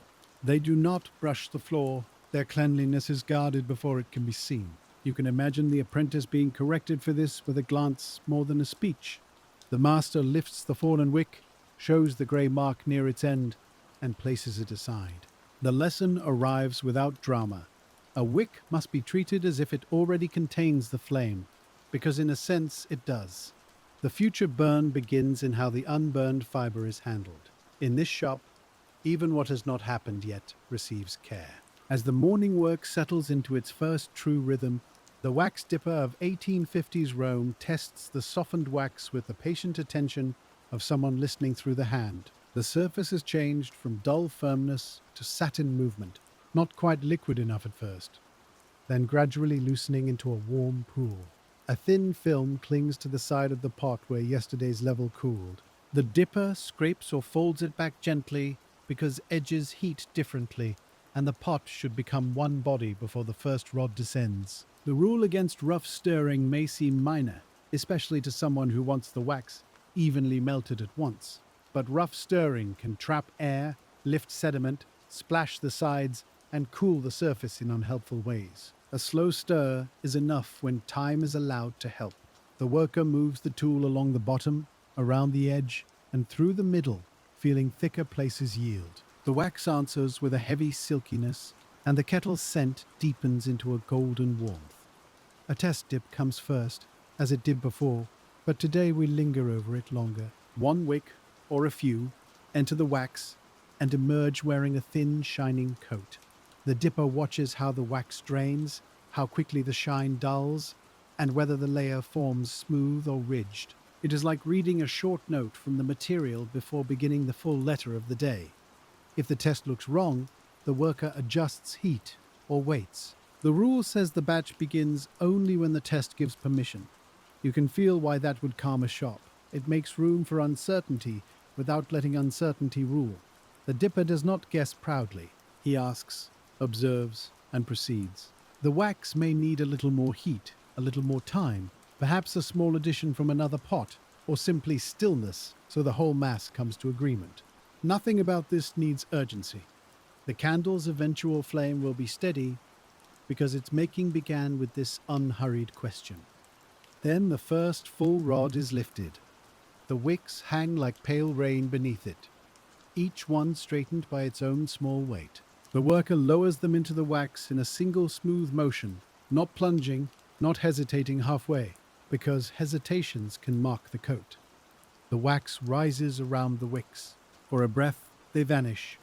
They do not brush the floor. Their cleanliness is guarded before it can be seen. You can imagine the apprentice being corrected for this with a glance more than a speech. The master lifts the fallen wick, shows the grey mark near its end, and places it aside. The lesson arrives without drama. A wick must be treated as if it already contains the flame, because in a sense it does. The future burn begins in how the unburned fibre is handled. In this shop, even what has not happened yet receives care. As the morning work settles into its first true rhythm, the wax dipper of 1850s Rome tests the softened wax with the patient attention of someone listening through the hand. The surface has changed from dull firmness to satin movement, not quite liquid enough at first, then gradually loosening into a warm pool. A thin film clings to the side of the pot where yesterday's level cooled. The dipper scrapes or folds it back gently because edges heat differently, and the pot should become one body before the first rod descends. The rule against rough stirring may seem minor, especially to someone who wants the wax evenly melted at once. But rough stirring can trap air, lift sediment, splash the sides, and cool the surface in unhelpful ways. A slow stir is enough when time is allowed to help. The worker moves the tool along the bottom, around the edge, and through the middle, feeling thicker places yield. The wax answers with a heavy silkiness, and the kettle's scent deepens into a golden warmth. A test dip comes first, as it did before, but today we linger over it longer. One wick, or a few, enter the wax and emerge wearing a thin, shining coat. The dipper watches how the wax drains, how quickly the shine dulls, and whether the layer forms smooth or ridged. It is like reading a short note from the material before beginning the full letter of the day. If the test looks wrong, the worker adjusts heat or waits. The rule says the batch begins only when the test gives permission. You can feel why that would calm a shop. It makes room for uncertainty without letting uncertainty rule. The dipper does not guess proudly. He asks, observes, and proceeds. The wax may need a little more heat, a little more time, perhaps a small addition from another pot, or simply stillness so the whole mass comes to agreement. Nothing about this needs urgency. The candle's eventual flame will be steady because its making began with this unhurried question. Then the first full rod is lifted. The wicks hang like pale rain beneath it, each one straightened by its own small weight. The worker lowers them into the wax in a single smooth motion, not plunging, not hesitating halfway, because hesitations can mark the coat. The wax rises around the wicks. For a breath, they vanish.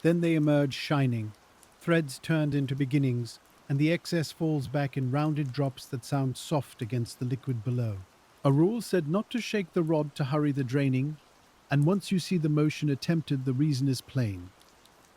Then they emerge shining, threads turned into beginnings, and the excess falls back in rounded drops that sound soft against the liquid below. A rule said not to shake the rod to hurry the draining, and once you see the motion attempted, the reason is plain.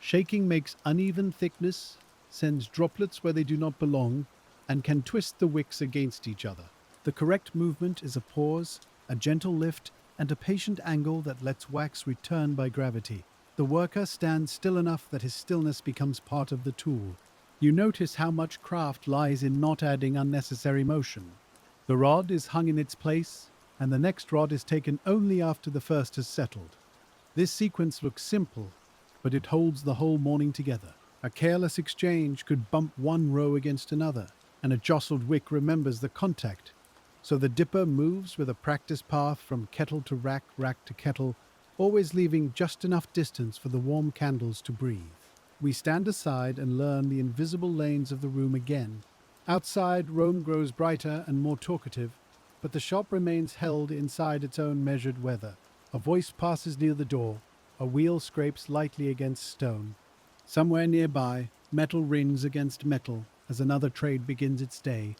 Shaking makes uneven thickness, sends droplets where they do not belong, and can twist the wicks against each other. The correct movement is a pause, a gentle lift, and a patient angle that lets wax return by gravity. The worker stands still enough that his stillness becomes part of the tool. You notice how much craft lies in not adding unnecessary motion. The rod is hung in its place, and the next rod is taken only after the first has settled. This sequence looks simple, but it holds the whole morning together. A careless exchange could bump one row against another, and a jostled wick remembers the contact, So the dipper moves with a practice path from kettle to rack, rack to kettle, always leaving just enough distance for the warm candles to breathe. We stand aside and learn the invisible lanes of the room again. Outside, Rome grows brighter and more talkative, but the shop remains held inside its own measured weather. A voice passes near the door, a wheel scrapes lightly against stone. Somewhere nearby, metal rings against metal as another trade begins its day.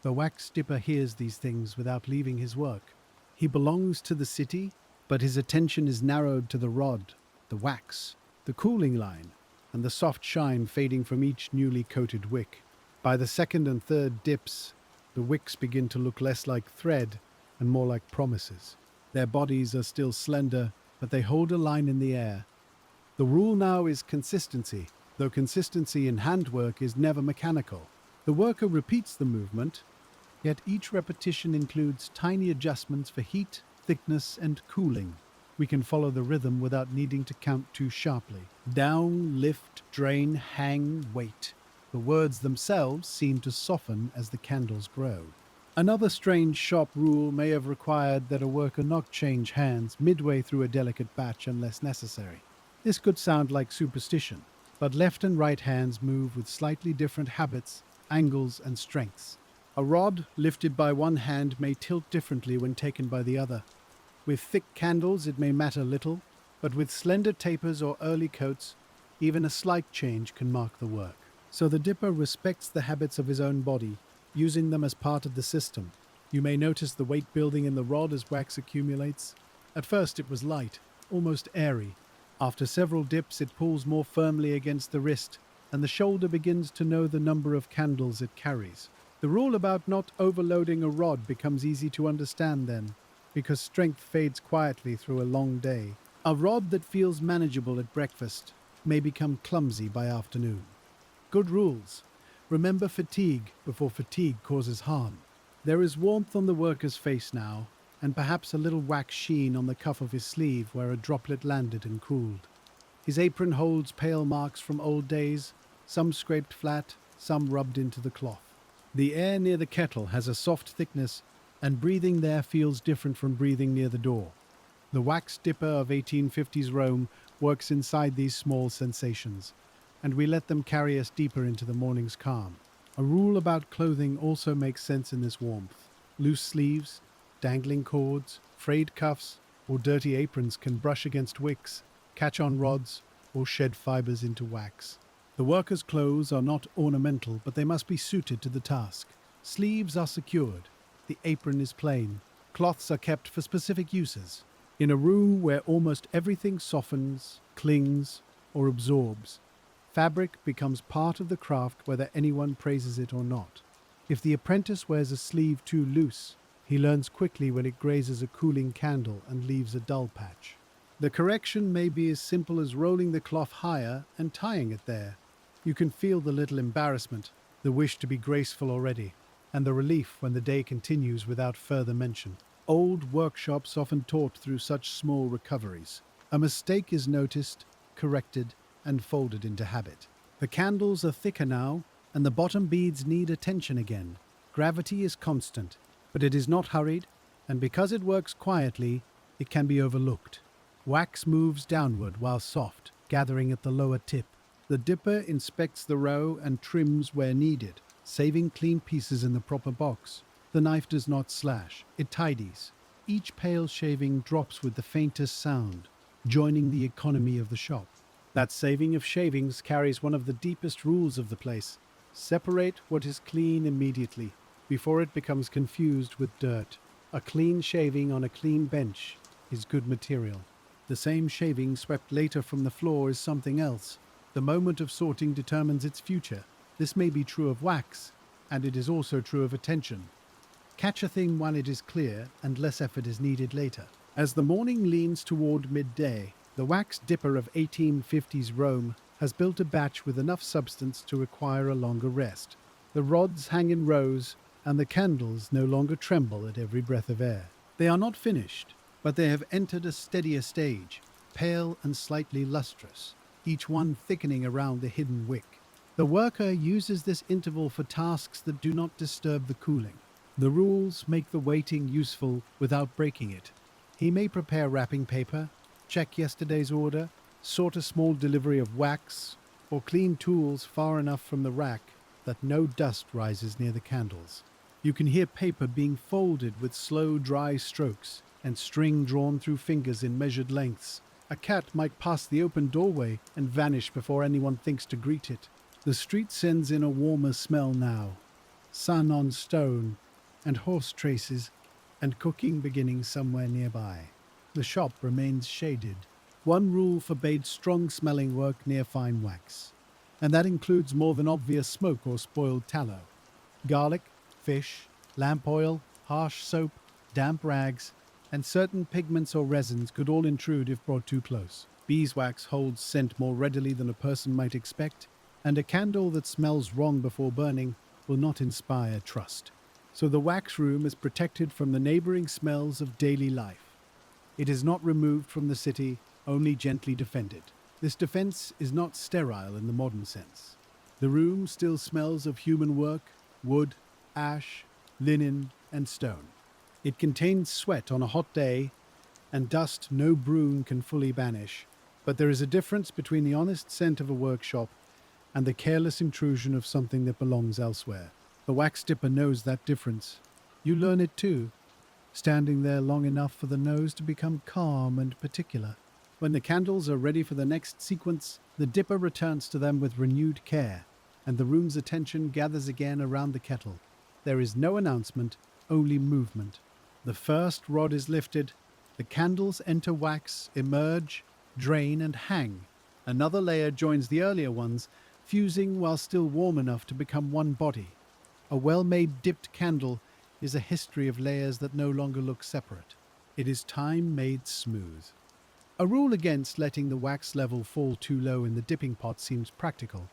The wax dipper hears these things without leaving his work. He belongs to the city, but his attention is narrowed to the rod, the wax, the cooling line, and the soft shine fading from each newly coated wick. By the second and third dips, the wicks begin to look less like thread and more like promises. Their bodies are still slender, but they hold a line in the air. The rule now is consistency, though consistency in handwork is never mechanical. The worker repeats the movement, yet each repetition includes tiny adjustments for heat, thickness, and cooling. We can follow the rhythm without needing to count too sharply. Down, lift, drain, hang, wait. The words themselves seem to soften as the candles grow. Another strange shop rule may have required that a worker not change hands midway through a delicate batch unless necessary. This could sound like superstition, but left and right hands move with slightly different habits, angles, and strengths. A rod lifted by one hand may tilt differently when taken by the other. With thick candles it may matter little, but with slender tapers or early coats, even a slight change can mark the work. So the dipper respects the habits of his own body, using them as part of the system. You may notice the weight building in the rod as wax accumulates. At first it was light, almost airy. After several dips it pulls more firmly against the wrist, and the shoulder begins to know the number of candles it carries. The rule about not overloading a rod becomes easy to understand then, because strength fades quietly through a long day. A rod that feels manageable at breakfast may become clumsy by afternoon. Good rules. Remember fatigue before fatigue causes harm. There is warmth on the worker's face now, and perhaps a little wax sheen on the cuff of his sleeve where a droplet landed and cooled. His apron holds pale marks from old days, some scraped flat, some rubbed into the cloth. The air near the kettle has a soft thickness, and breathing there feels different from breathing near the door. The wax dipper of 1850s Rome works inside these small sensations, and we let them carry us deeper into the morning's calm. A rule about clothing also makes sense in this warmth. Loose sleeves, dangling cords, frayed cuffs, or dirty aprons can brush against wicks, catch on rods, or shed fibers into wax. The worker's clothes are not ornamental, but they must be suited to the task. Sleeves are secured. The apron is plain. Cloths are kept for specific uses. In a room where almost everything softens, clings, or absorbs, fabric becomes part of the craft whether anyone praises it or not. If the apprentice wears a sleeve too loose, he learns quickly when it grazes a cooling candle and leaves a dull patch. The correction may be as simple as rolling the cloth higher and tying it there. You can feel the little embarrassment, the wish to be graceful already, and the relief when the day continues without further mention. Old workshops often taught through such small recoveries. A mistake is noticed, corrected, and folded into habit. The candles are thicker now, and the bottom beads need attention again. Gravity is constant, but it is not hurried, and because it works quietly, it can be overlooked. Wax moves downward while soft, gathering at the lower tip. The dipper inspects the row and trims where needed, saving clean pieces in the proper box. The knife does not slash, it tidies. Each pale shaving drops with the faintest sound, joining the economy of the shop. That saving of shavings carries one of the deepest rules of the place. Separate what is clean immediately, before it becomes confused with dirt. A clean shaving on a clean bench is good material. The same shaving swept later from the floor is something else. The moment of sorting determines its future. This may be true of wax, and it is also true of attention. Catch a thing while it is clear, and less effort is needed later. As the morning leans toward midday, the wax dipper of 1850s Rome has built a batch with enough substance to require a longer rest. The rods hang in rows, and the candles no longer tremble at every breath of air. They are not finished, but they have entered a steadier stage, pale and slightly lustrous, each one thickening around the hidden wick. The worker uses this interval for tasks that do not disturb the cooling. The rules make the waiting useful without breaking it. He may prepare wrapping paper, check yesterday's order, sort a small delivery of wax, or clean tools far enough from the rack that no dust rises near the candles. You can hear paper being folded with slow, dry strokes and string drawn through fingers in measured lengths. A cat might pass the open doorway and vanish before anyone thinks to greet it. The street sends in a warmer smell now. Sun on stone, and horse traces, and cooking beginning somewhere nearby. The shop remains shaded. One rule forbade strong-smelling work near fine wax, and that includes more than obvious smoke or spoiled tallow. Garlic, fish, lamp oil, harsh soap, damp rags, and certain pigments or resins could all intrude if brought too close. Beeswax holds scent more readily than a person might expect, and a candle that smells wrong before burning will not inspire trust. So the wax room is protected from the neighboring smells of daily life. It is not removed from the city, only gently defended. This defense is not sterile in the modern sense. The room still smells of human work, wood, ash, linen, and stone. It contains sweat on a hot day and dust no broom can fully banish, but there is a difference between the honest scent of a workshop and the careless intrusion of something that belongs elsewhere. The wax dipper knows that difference. You learn it too, standing there long enough for the nose to become calm and particular. When the candles are ready for the next sequence, the dipper returns to them with renewed care, and the room's attention gathers again around the kettle. There is no announcement, only movement. The first rod is lifted, the candles enter wax, emerge, drain, and hang. Another layer joins the earlier ones, fusing while still warm enough to become one body. A well-made dipped candle is a history of layers that no longer look separate. It is time made smooth. A rule against letting the wax level fall too low in the dipping pot seems practical,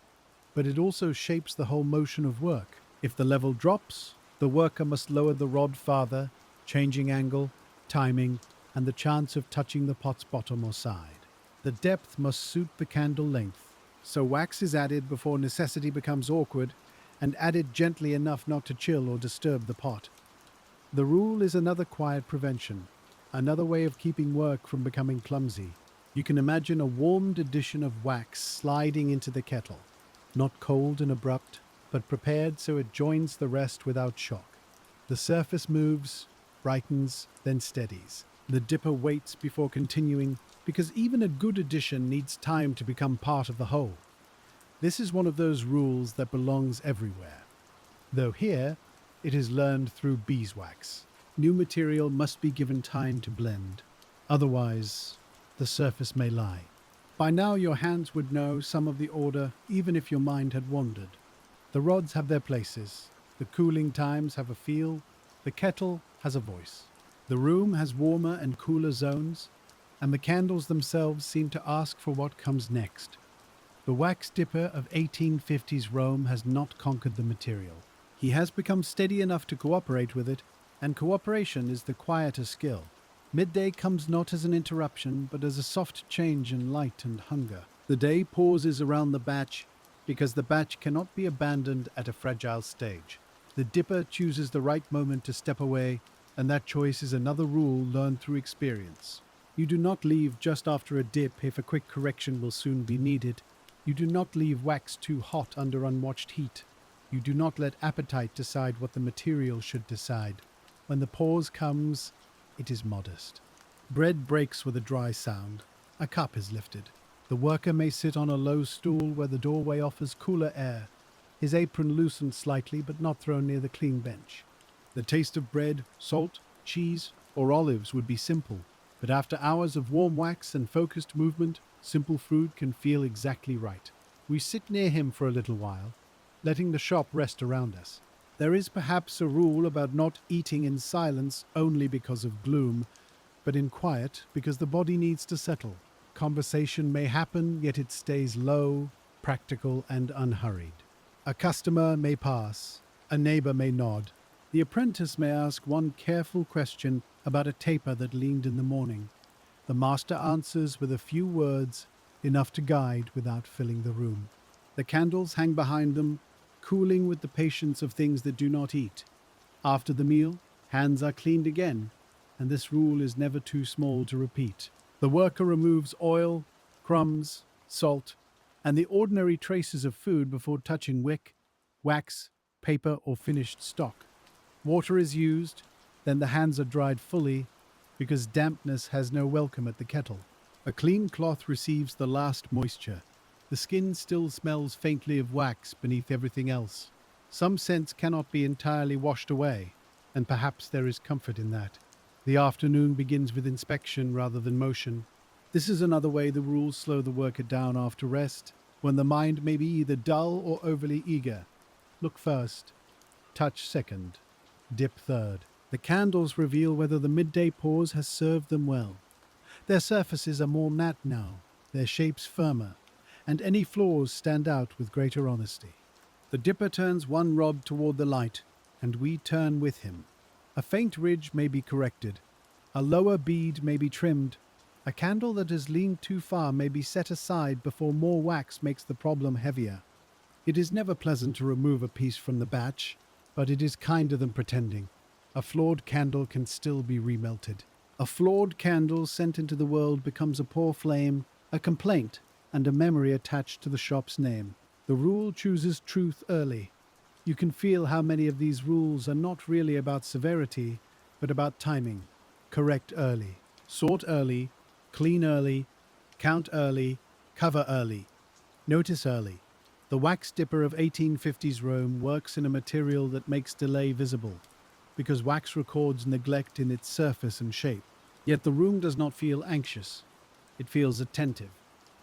but it also shapes the whole motion of work. If the level drops, the worker must lower the rod farther, changing angle, timing, and the chance of touching the pot's bottom or side. The depth must suit the candle length, so wax is added before necessity becomes awkward, and added gently enough not to chill or disturb the pot. The rule is another quiet prevention, another way of keeping work from becoming clumsy. You can imagine a warmed addition of wax sliding into the kettle, not cold and abrupt, but prepared so it joins the rest without shock. The surface moves, brightens, then steadies. The dipper waits before continuing, because even a good addition needs time to become part of the whole. This is one of those rules that belongs everywhere. Though here, it is learned through beeswax. New material must be given time to blend. Otherwise, the surface may lie. By now your hands would know some of the order, even if your mind had wandered. The rods have their places. The cooling times have a feel. The kettle has a voice. The room has warmer and cooler zones, and the candles themselves seem to ask for what comes next. The wax dipper of 1850s Rome has not conquered the material. He has become steady enough to cooperate with it, and cooperation is the quieter skill. Midday comes not as an interruption, but as a soft change in light and hunger. The day pauses around the batch, because the batch cannot be abandoned at a fragile stage. The dipper chooses the right moment to step away, and that choice is another rule learned through experience. You do not leave just after a dip if a quick correction will soon be needed. You do not leave wax too hot under unwatched heat. You do not let appetite decide what the material should decide. When the pause comes, it is modest. Bread breaks with a dry sound. A cup is lifted. The worker may sit on a low stool where the doorway offers cooler air, his apron loosened slightly but not thrown near the clean bench. The taste of bread, salt, cheese, or olives would be simple, but after hours of warm wax and focused movement, simple food can feel exactly right. We sit near him for a little while, letting the shop rest around us. There is perhaps a rule about not eating in silence only because of gloom, but in quiet because the body needs to settle. Conversation may happen, yet it stays low, practical, and unhurried. A customer may pass, a neighbor may nod. The apprentice may ask one careful question about a taper that leaned in the morning. The master answers with a few words, enough to guide without filling the room. The candles hang behind them, cooling with the patience of things that do not eat. After the meal, hands are cleaned again, and this rule is never too small to repeat. The worker removes oil, crumbs, salt, and the ordinary traces of food before touching wick, wax, paper, or finished stock. Water is used, then the hands are dried fully because dampness has no welcome at the kettle. A clean cloth receives the last moisture. The skin still smells faintly of wax beneath everything else. Some scents cannot be entirely washed away, and perhaps there is comfort in that. The afternoon begins with inspection rather than motion. This is another way the rules slow the worker down after rest, when the mind may be either dull or overly eager. Look first, touch second, dip third. The candles reveal whether the midday pause has served them well. Their surfaces are more matte now, their shapes firmer, and any flaws stand out with greater honesty. The dipper turns one rod toward the light, and we turn with him. A faint ridge may be corrected, a lower bead may be trimmed, a candle that has leaned too far may be set aside before more wax makes the problem heavier. It is never pleasant to remove a piece from the batch, but it is kinder than pretending. A flawed candle can still be remelted. A flawed candle sent into the world becomes a poor flame, a complaint, and a memory attached to the shop's name. The rule chooses truth early. You can feel how many of these rules are not really about severity, but about timing. Correct early, sort early, clean early, count early, cover early, notice early. The wax dipper of 1850s Rome works in a material that makes delay visible, because wax records neglect in its surface and shape. Yet the room does not feel anxious. It feels attentive.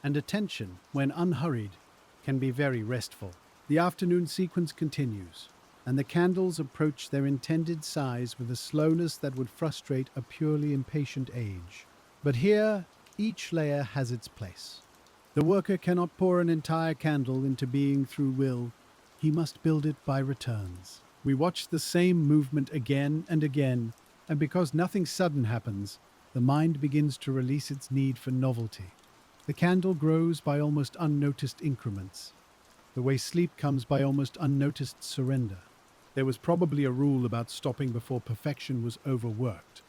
And attention, when unhurried, can be very restful. The afternoon sequence continues, and the candles approach their intended size with a slowness that would frustrate a purely impatient age. But here, each layer has its place. The worker cannot pour an entire candle into being through will. He must build it by returns. We watch the same movement again and again, and because nothing sudden happens, the mind begins to release its need for novelty. The candle grows by almost unnoticed increments, the way sleep comes by almost unnoticed surrender. There was probably a rule about stopping before perfection was overworked.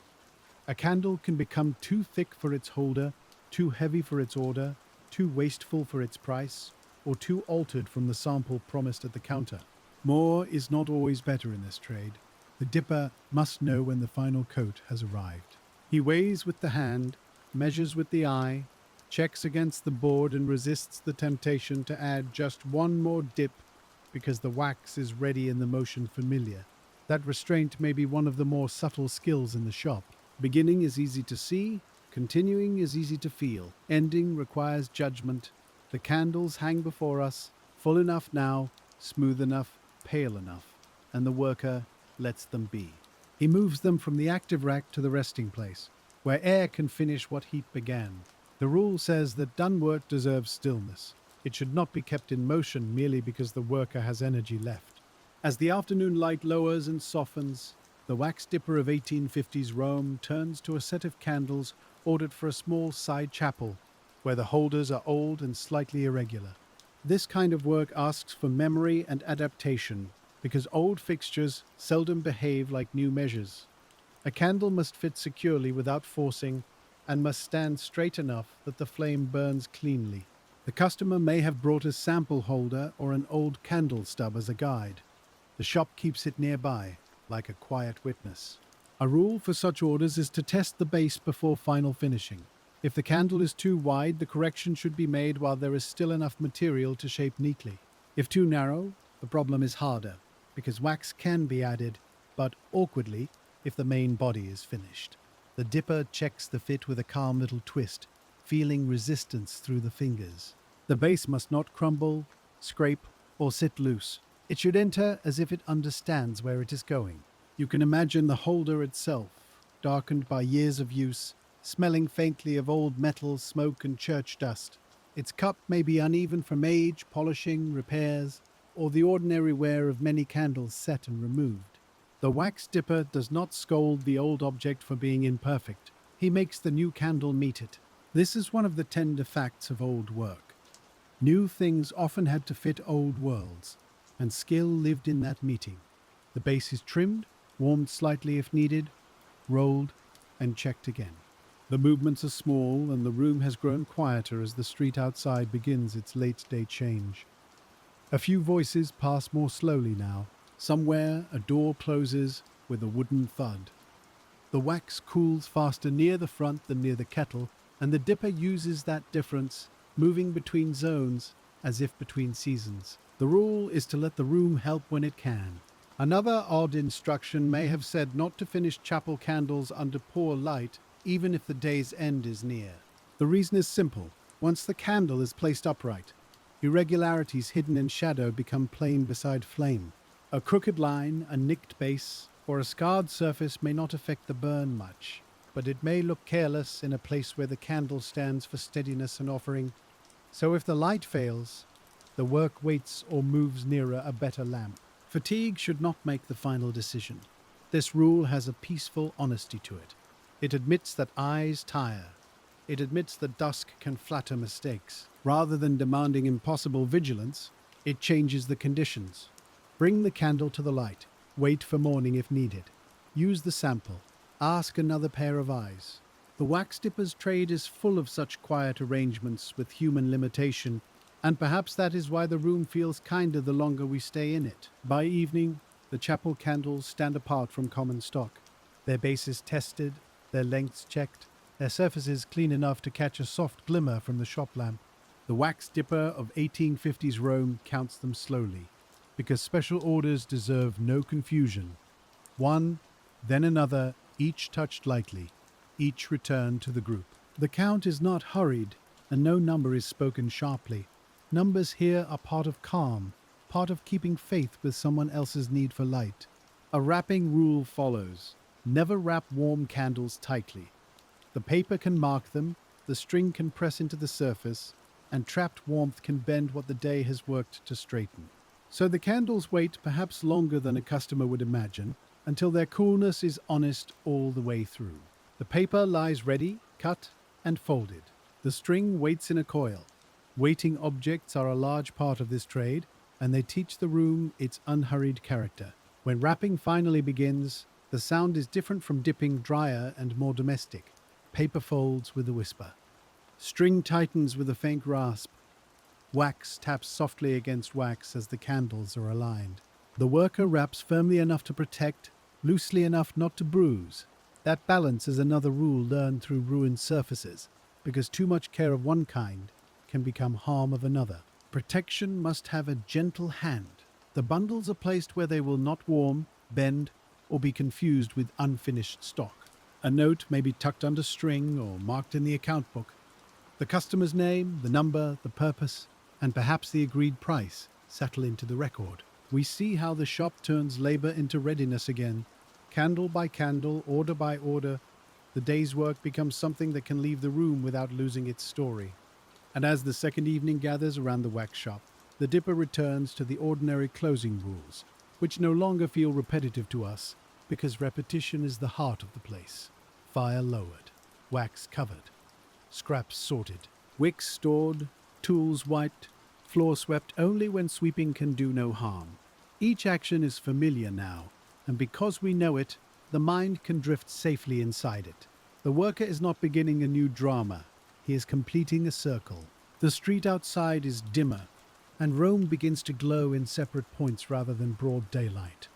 A candle can become too thick for its holder, too heavy for its order, too wasteful for its price, or too altered from the sample promised at the counter. More is not always better in this trade. The dipper must know when the final coat has arrived. He weighs with the hand, measures with the eye, checks against the board and resists the temptation to add just one more dip because the wax is ready and the motion familiar. That restraint may be one of the more subtle skills in the shop. Beginning is easy to see, continuing is easy to feel. Ending requires judgment. The candles hang before us, full enough now, smooth enough, pale enough, and the worker lets them be. He moves them from the active rack to the resting place, where air can finish what heat began. The rule says that done work deserves stillness. It should not be kept in motion merely because the worker has energy left. As the afternoon light lowers and softens, the wax dipper of 1850s Rome turns to a set of candles ordered for a small side chapel, where the holders are old and slightly irregular. This kind of work asks for memory and adaptation, because old fixtures seldom behave like new measures. A candle must fit securely without forcing, and must stand straight enough that the flame burns cleanly. The customer may have brought a sample holder or an old candle stub as a guide. The shop keeps it nearby, like a quiet witness. A rule for such orders is to test the base before final finishing. If the candle is too wide, the correction should be made while there is still enough material to shape neatly. If too narrow, the problem is harder, because wax can be added, but awkwardly, if the main body is finished. The dipper checks the fit with a calm little twist, feeling resistance through the fingers. The base must not crumble, scrape, or sit loose. It should enter as if it understands where it is going. You can imagine the holder itself, darkened by years of use, smelling faintly of old metal, smoke, and church dust. Its cup may be uneven from age, polishing, repairs, or the ordinary wear of many candles set and removed. The wax dipper does not scold the old object for being imperfect. He makes the new candle meet it. This is one of the tender facts of old work. New things often had to fit old worlds, and skill lived in that meeting. The base is trimmed, warmed slightly if needed, rolled, and checked again. The movements are small, and the room has grown quieter as the street outside begins its late-day change. A few voices pass more slowly now. Somewhere, a door closes with a wooden thud. The wax cools faster near the front than near the kettle, and the dipper uses that difference, moving between zones as if between seasons. The rule is to let the room help when it can. Another odd instruction may have said not to finish chapel candles under poor light, even if the day's end is near. The reason is simple. Once the candle is placed upright, irregularities hidden in shadow become plain beside flame. A crooked line, a nicked base, or a scarred surface may not affect the burn much, but it may look careless in a place where the candle stands for steadiness and offering. So if the light fails, the work waits or moves nearer a better lamp. Fatigue should not make the final decision. This rule has a peaceful honesty to it. It admits that eyes tire. It admits that dusk can flatter mistakes. Rather than demanding impossible vigilance, it changes the conditions. Bring the candle to the light. Wait for morning if needed. Use the sample. Ask another pair of eyes. The wax dipper's trade is full of such quiet arrangements with human limitation, and perhaps that is why the room feels kinder the longer we stay in it. By evening, the chapel candles stand apart from common stock. Their bases tested, their lengths checked, their surfaces clean enough to catch a soft glimmer from the shop lamp. The wax dipper of 1850s Rome counts them slowly, because special orders deserve no confusion. One, then another, each touched lightly, each returned to the group. The count is not hurried, and no number is spoken sharply. Numbers here are part of calm, part of keeping faith with someone else's need for light. A wrapping rule follows. Never wrap warm candles tightly. The paper can mark them, the string can press into the surface, and trapped warmth can bend what the day has worked to straighten. So the candles wait perhaps longer than a customer would imagine, until their coolness is honest all the way through. The paper lies ready, cut, and folded. The string waits in a coil. Waiting objects are a large part of this trade, and they teach the room its unhurried character. When wrapping finally begins, the sound is different from dipping, drier and more domestic. Paper folds with a whisper. String tightens with a faint rasp. Wax taps softly against wax as the candles are aligned. The worker wraps firmly enough to protect, loosely enough not to bruise. That balance is another rule learned through ruined surfaces, because too much care of one kind can become harm of another. Protection must have a gentle hand. The bundles are placed where they will not warm, bend, or be confused with unfinished stock. A note may be tucked under string or marked in the account book. The customer's name, the number, the purpose, and perhaps the agreed price settle into the record. We see how the shop turns labor into readiness again. Candle by candle, order by order, the day's work becomes something that can leave the room without losing its story. And as the second evening gathers around the wax shop, the dipper returns to the ordinary closing rules, which no longer feel repetitive to us, because repetition is the heart of the place. Fire lowered, wax covered, scraps sorted, wicks stored, tools wiped, floor swept only when sweeping can do no harm. Each action is familiar now, and because we know it, the mind can drift safely inside it. The worker is not beginning a new drama, he is completing a circle. The street outside is dimmer, and Rome begins to glow in separate points rather than broad daylight.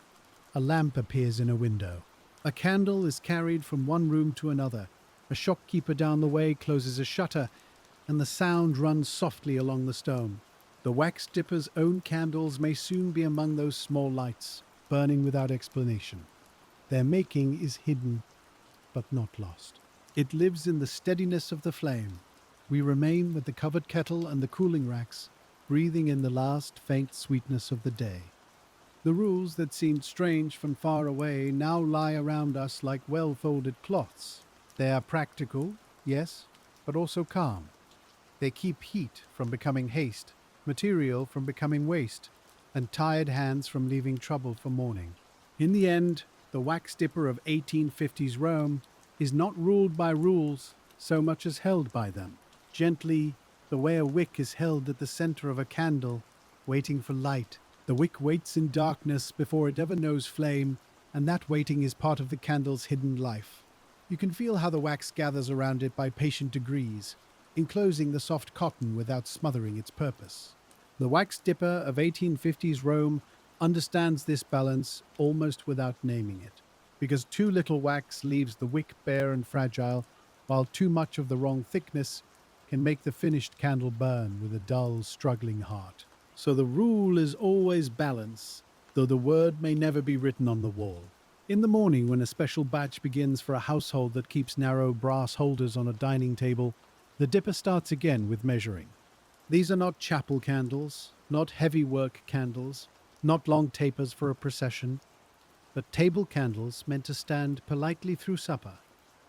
A lamp appears in a window. A candle is carried from one room to another. A shopkeeper down the way closes a shutter, and the sound runs softly along the stone. The wax dipper's own candles may soon be among those small lights, burning without explanation. Their making is hidden, but not lost. It lives in the steadiness of the flame. We remain with the covered kettle and the cooling racks, breathing in the last faint sweetness of the day. The rules that seemed strange from far away now lie around us like well-folded cloths. They are practical, yes, but also calm. They keep heat from becoming haste, material from becoming waste, and tired hands from leaving trouble for morning. In the end, the wax dipper of 1850s Rome is not ruled by rules so much as held by them. Gently, the way a wick is held at the center of a candle, waiting for light. The wick waits in darkness before it ever knows flame, and that waiting is part of the candle's hidden life. You can feel how the wax gathers around it by patient degrees, enclosing the soft cotton without smothering its purpose. The wax dipper of 1850s Rome understands this balance almost without naming it, because too little wax leaves the wick bare and fragile, while too much of the wrong thickness can make the finished candle burn with a dull, struggling heart. So the rule is always balance, though the word may never be written on the wall. In the morning, when a special batch begins for a household that keeps narrow brass holders on a dining table, the dipper starts again with measuring. These are not chapel candles, not heavy work candles, not long tapers for a procession, but table candles meant to stand politely through supper,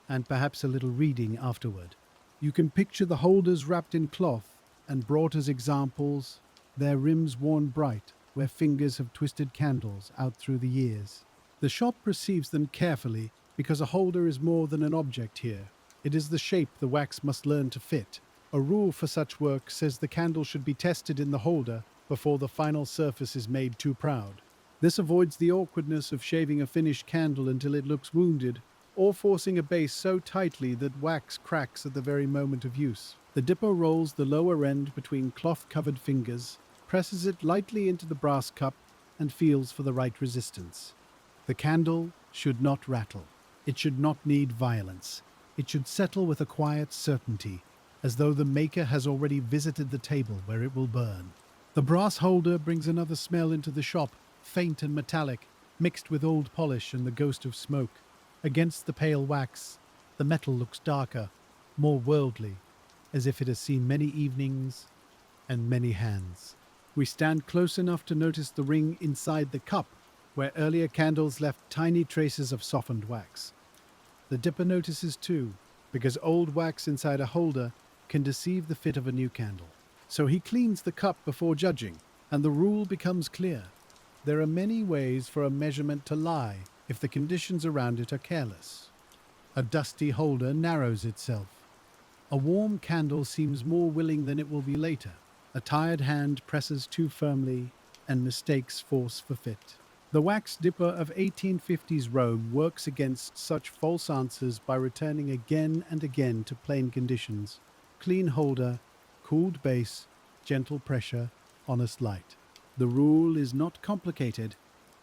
and perhaps a little reading afterward. You can picture the holders wrapped in cloth and brought as examples, their rims worn bright, where fingers have twisted candles out through the years. The shop receives them carefully because a holder is more than an object here. It is the shape the wax must learn to fit. A rule for such work says the candle should be tested in the holder before the final surface is made too proud. This avoids the awkwardness of shaving a finished candle until it looks wounded, or forcing a base so tightly that wax cracks at the very moment of use. The dipper rolls the lower end between cloth-covered fingers, presses it lightly into the brass cup, and feels for the right resistance. The candle should not rattle. It should not need violence. It should settle with a quiet certainty, as though the maker has already visited the table where it will burn. The brass holder brings another smell into the shop, faint and metallic, mixed with old polish and the ghost of smoke. Against the pale wax, the metal looks darker, more worldly, as if it has seen many evenings and many hands. We stand close enough to notice the ring inside the cup, where earlier candles left tiny traces of softened wax. The dipper notices too, because old wax inside a holder can deceive the fit of a new candle. So he cleans the cup before judging, and the rule becomes clear. There are many ways for a measurement to lie if the conditions around it are careless. A dusty holder narrows itself. A warm candle seems more willing than it will be later. A tired hand presses too firmly and mistakes force for fit. The wax dipper of 1850s Rome works against such false answers by returning again and again to plain conditions: clean holder, cooled base, gentle pressure, honest light. The rule is not complicated,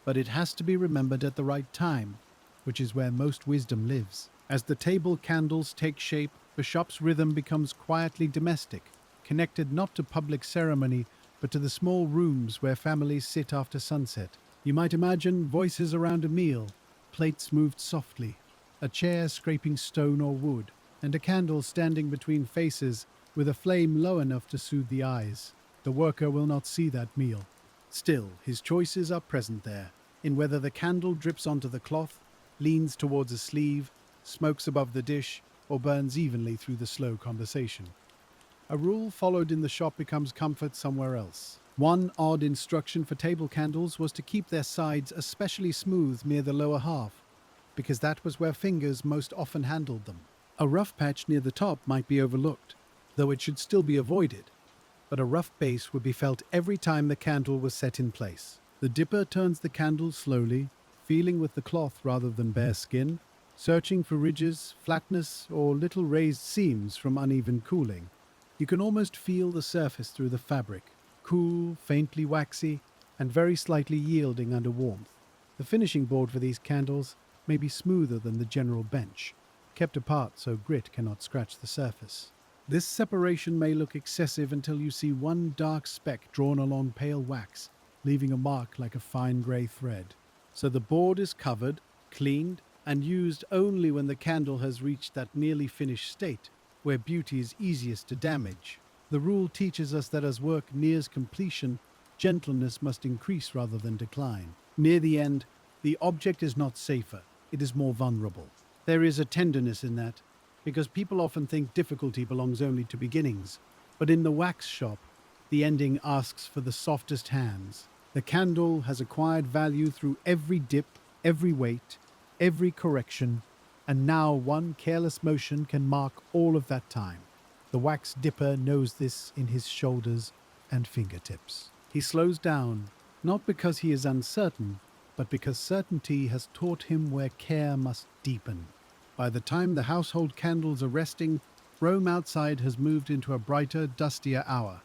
but it has to be remembered at the right time, which is where most wisdom lives. As the table candles take shape, the shop's rhythm becomes quietly domestic, connected not to public ceremony, but to the small rooms where families sit after sunset. You might imagine voices around a meal, plates moved softly, a chair scraping stone or wood, and a candle standing between faces with a flame low enough to soothe the eyes. The worker will not see that meal. Still, his choices are present there, in whether the candle drips onto the cloth, leans towards a sleeve, smokes above the dish, or burns evenly through the slow conversation. A rule followed in the shop becomes comfort somewhere else. One odd instruction for table candles was to keep their sides especially smooth near the lower half, because that was where fingers most often handled them. A rough patch near the top might be overlooked, though it should still be avoided, but a rough base would be felt every time the candle was set in place. The dipper turns the candle slowly, feeling with the cloth rather than bare skin, searching for ridges, flatness, or little raised seams from uneven cooling. You can almost feel the surface through the fabric, cool, faintly waxy, and very slightly yielding under warmth. The finishing board for these candles may be smoother than the general bench, kept apart so grit cannot scratch the surface. This separation may look excessive until you see one dark speck drawn along pale wax, leaving a mark like a fine grey thread. So the board is covered, cleaned, and used only when the candle has reached that nearly finished state, where beauty is easiest to damage. The rule teaches us that as work nears completion, gentleness must increase rather than decline. Near the end, the object is not safer, it is more vulnerable. There is a tenderness in that, because people often think difficulty belongs only to beginnings. But in the wax shop, the ending asks for the softest hands. The candle has acquired value through every dip, every weight, every correction, and now one careless motion can mark all of that time. The wax dipper knows this in his shoulders and fingertips. He slows down, not because he is uncertain, but because certainty has taught him where care must deepen. By the time the household candles are resting, Rome outside has moved into a brighter, dustier hour,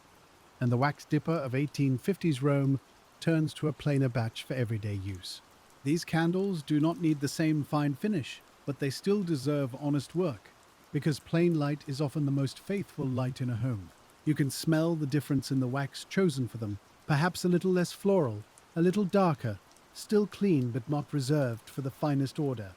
and the wax dipper of 1850s Rome turns to a plainer batch for everyday use. These candles do not need the same fine finish, but they still deserve honest work, because plain light is often the most faithful light in a home. You can smell the difference in the wax chosen for them, perhaps a little less floral, a little darker, still clean but not reserved for the finest order.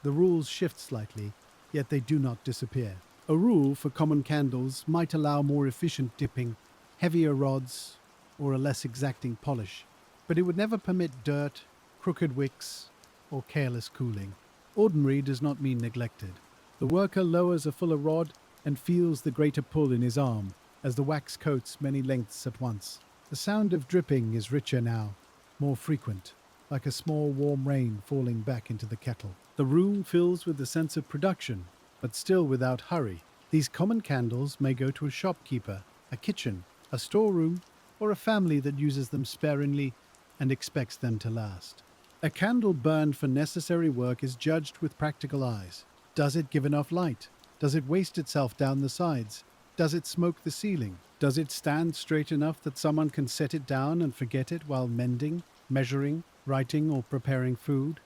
The rules shift slightly, yet they do not disappear. A rule for common candles might allow more efficient dipping, heavier rods, or a less exacting polish, but it would never permit dirt, crooked wicks, or careless cooling. Ordinary does not mean neglected. The worker lowers a fuller rod and feels the greater pull in his arm as the wax coats many lengths at once. The sound of dripping is richer now, more frequent, like a small warm rain falling back into the kettle. The room fills with the sense of production, but still without hurry. These common candles may go to a shopkeeper, a kitchen, a storeroom, or a family that uses them sparingly and expects them to last. A candle burned for necessary work is judged with practical eyes. Does it give enough light? Does it waste itself down the sides? Does it smoke the ceiling? Does it stand straight enough that someone can set it down and forget it while mending, measuring, writing, or preparing food?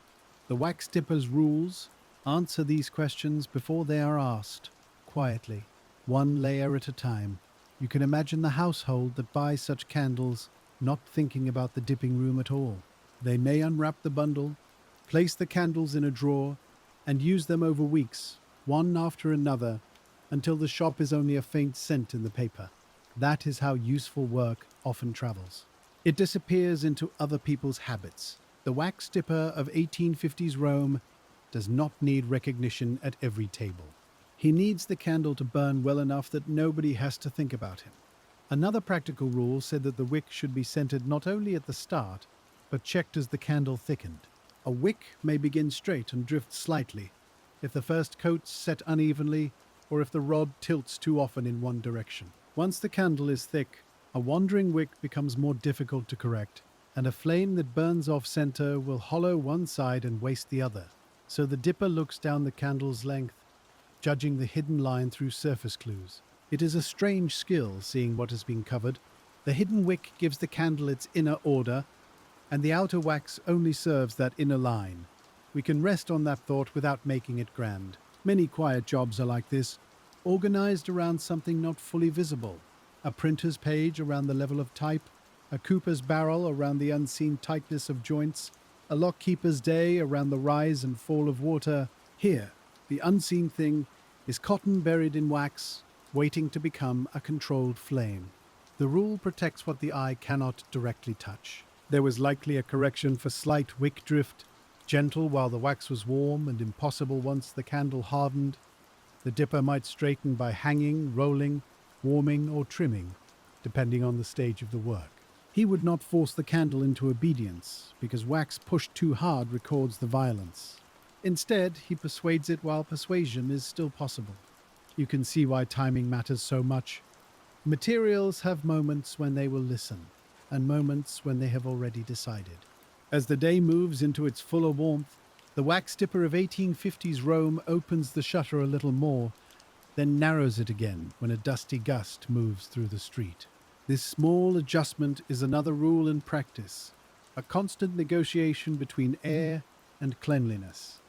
The wax dipper's rules answer these questions before they are asked, quietly, one layer at a time. You can imagine the household that buys such candles not thinking about the dipping room at all. They may unwrap the bundle, place the candles in a drawer, and use them over weeks, one after another, until the shop is only a faint scent in the paper. That is how useful work often travels. It disappears into other people's habits. The wax dipper of 1850s Rome does not need recognition at every table. He needs the candle to burn well enough that nobody has to think about him. Another practical rule said that the wick should be scented not only at the start, but checked as the candle thickened. A wick may begin straight and drift slightly if the first coat's set unevenly or if the rod tilts too often in one direction. Once the candle is thick, a wandering wick becomes more difficult to correct, and a flame that burns off center will hollow one side and waste the other. So the dipper looks down the candle's length, judging the hidden line through surface clues. It is a strange skill seeing what has been covered. The hidden wick gives the candle its inner order, and the outer wax only serves that inner line. We can rest on that thought without making it grand. Many quiet jobs are like this, organized around something not fully visible. A printer's page around the level of type, a cooper's barrel around the unseen tightness of joints, a lockkeeper's day around the rise and fall of water. Here, the unseen thing is cotton buried in wax, waiting to become a controlled flame. The rule protects what the eye cannot directly touch. There was likely a correction for slight wick drift, gentle while the wax was warm and impossible once the candle hardened. The dipper might straighten by hanging, rolling, warming, or trimming, depending on the stage of the work. He would not force the candle into obedience, because wax pushed too hard records the violence. Instead, he persuades it while persuasion is still possible. You can see why timing matters so much. Materials have moments when they will listen, and moments when they have already decided. As the day moves into its fuller warmth, the wax dipper of 1850s Rome opens the shutter a little more, then narrows it again when a dusty gust moves through the street. This small adjustment is another rule in practice, a constant negotiation between air and cleanliness.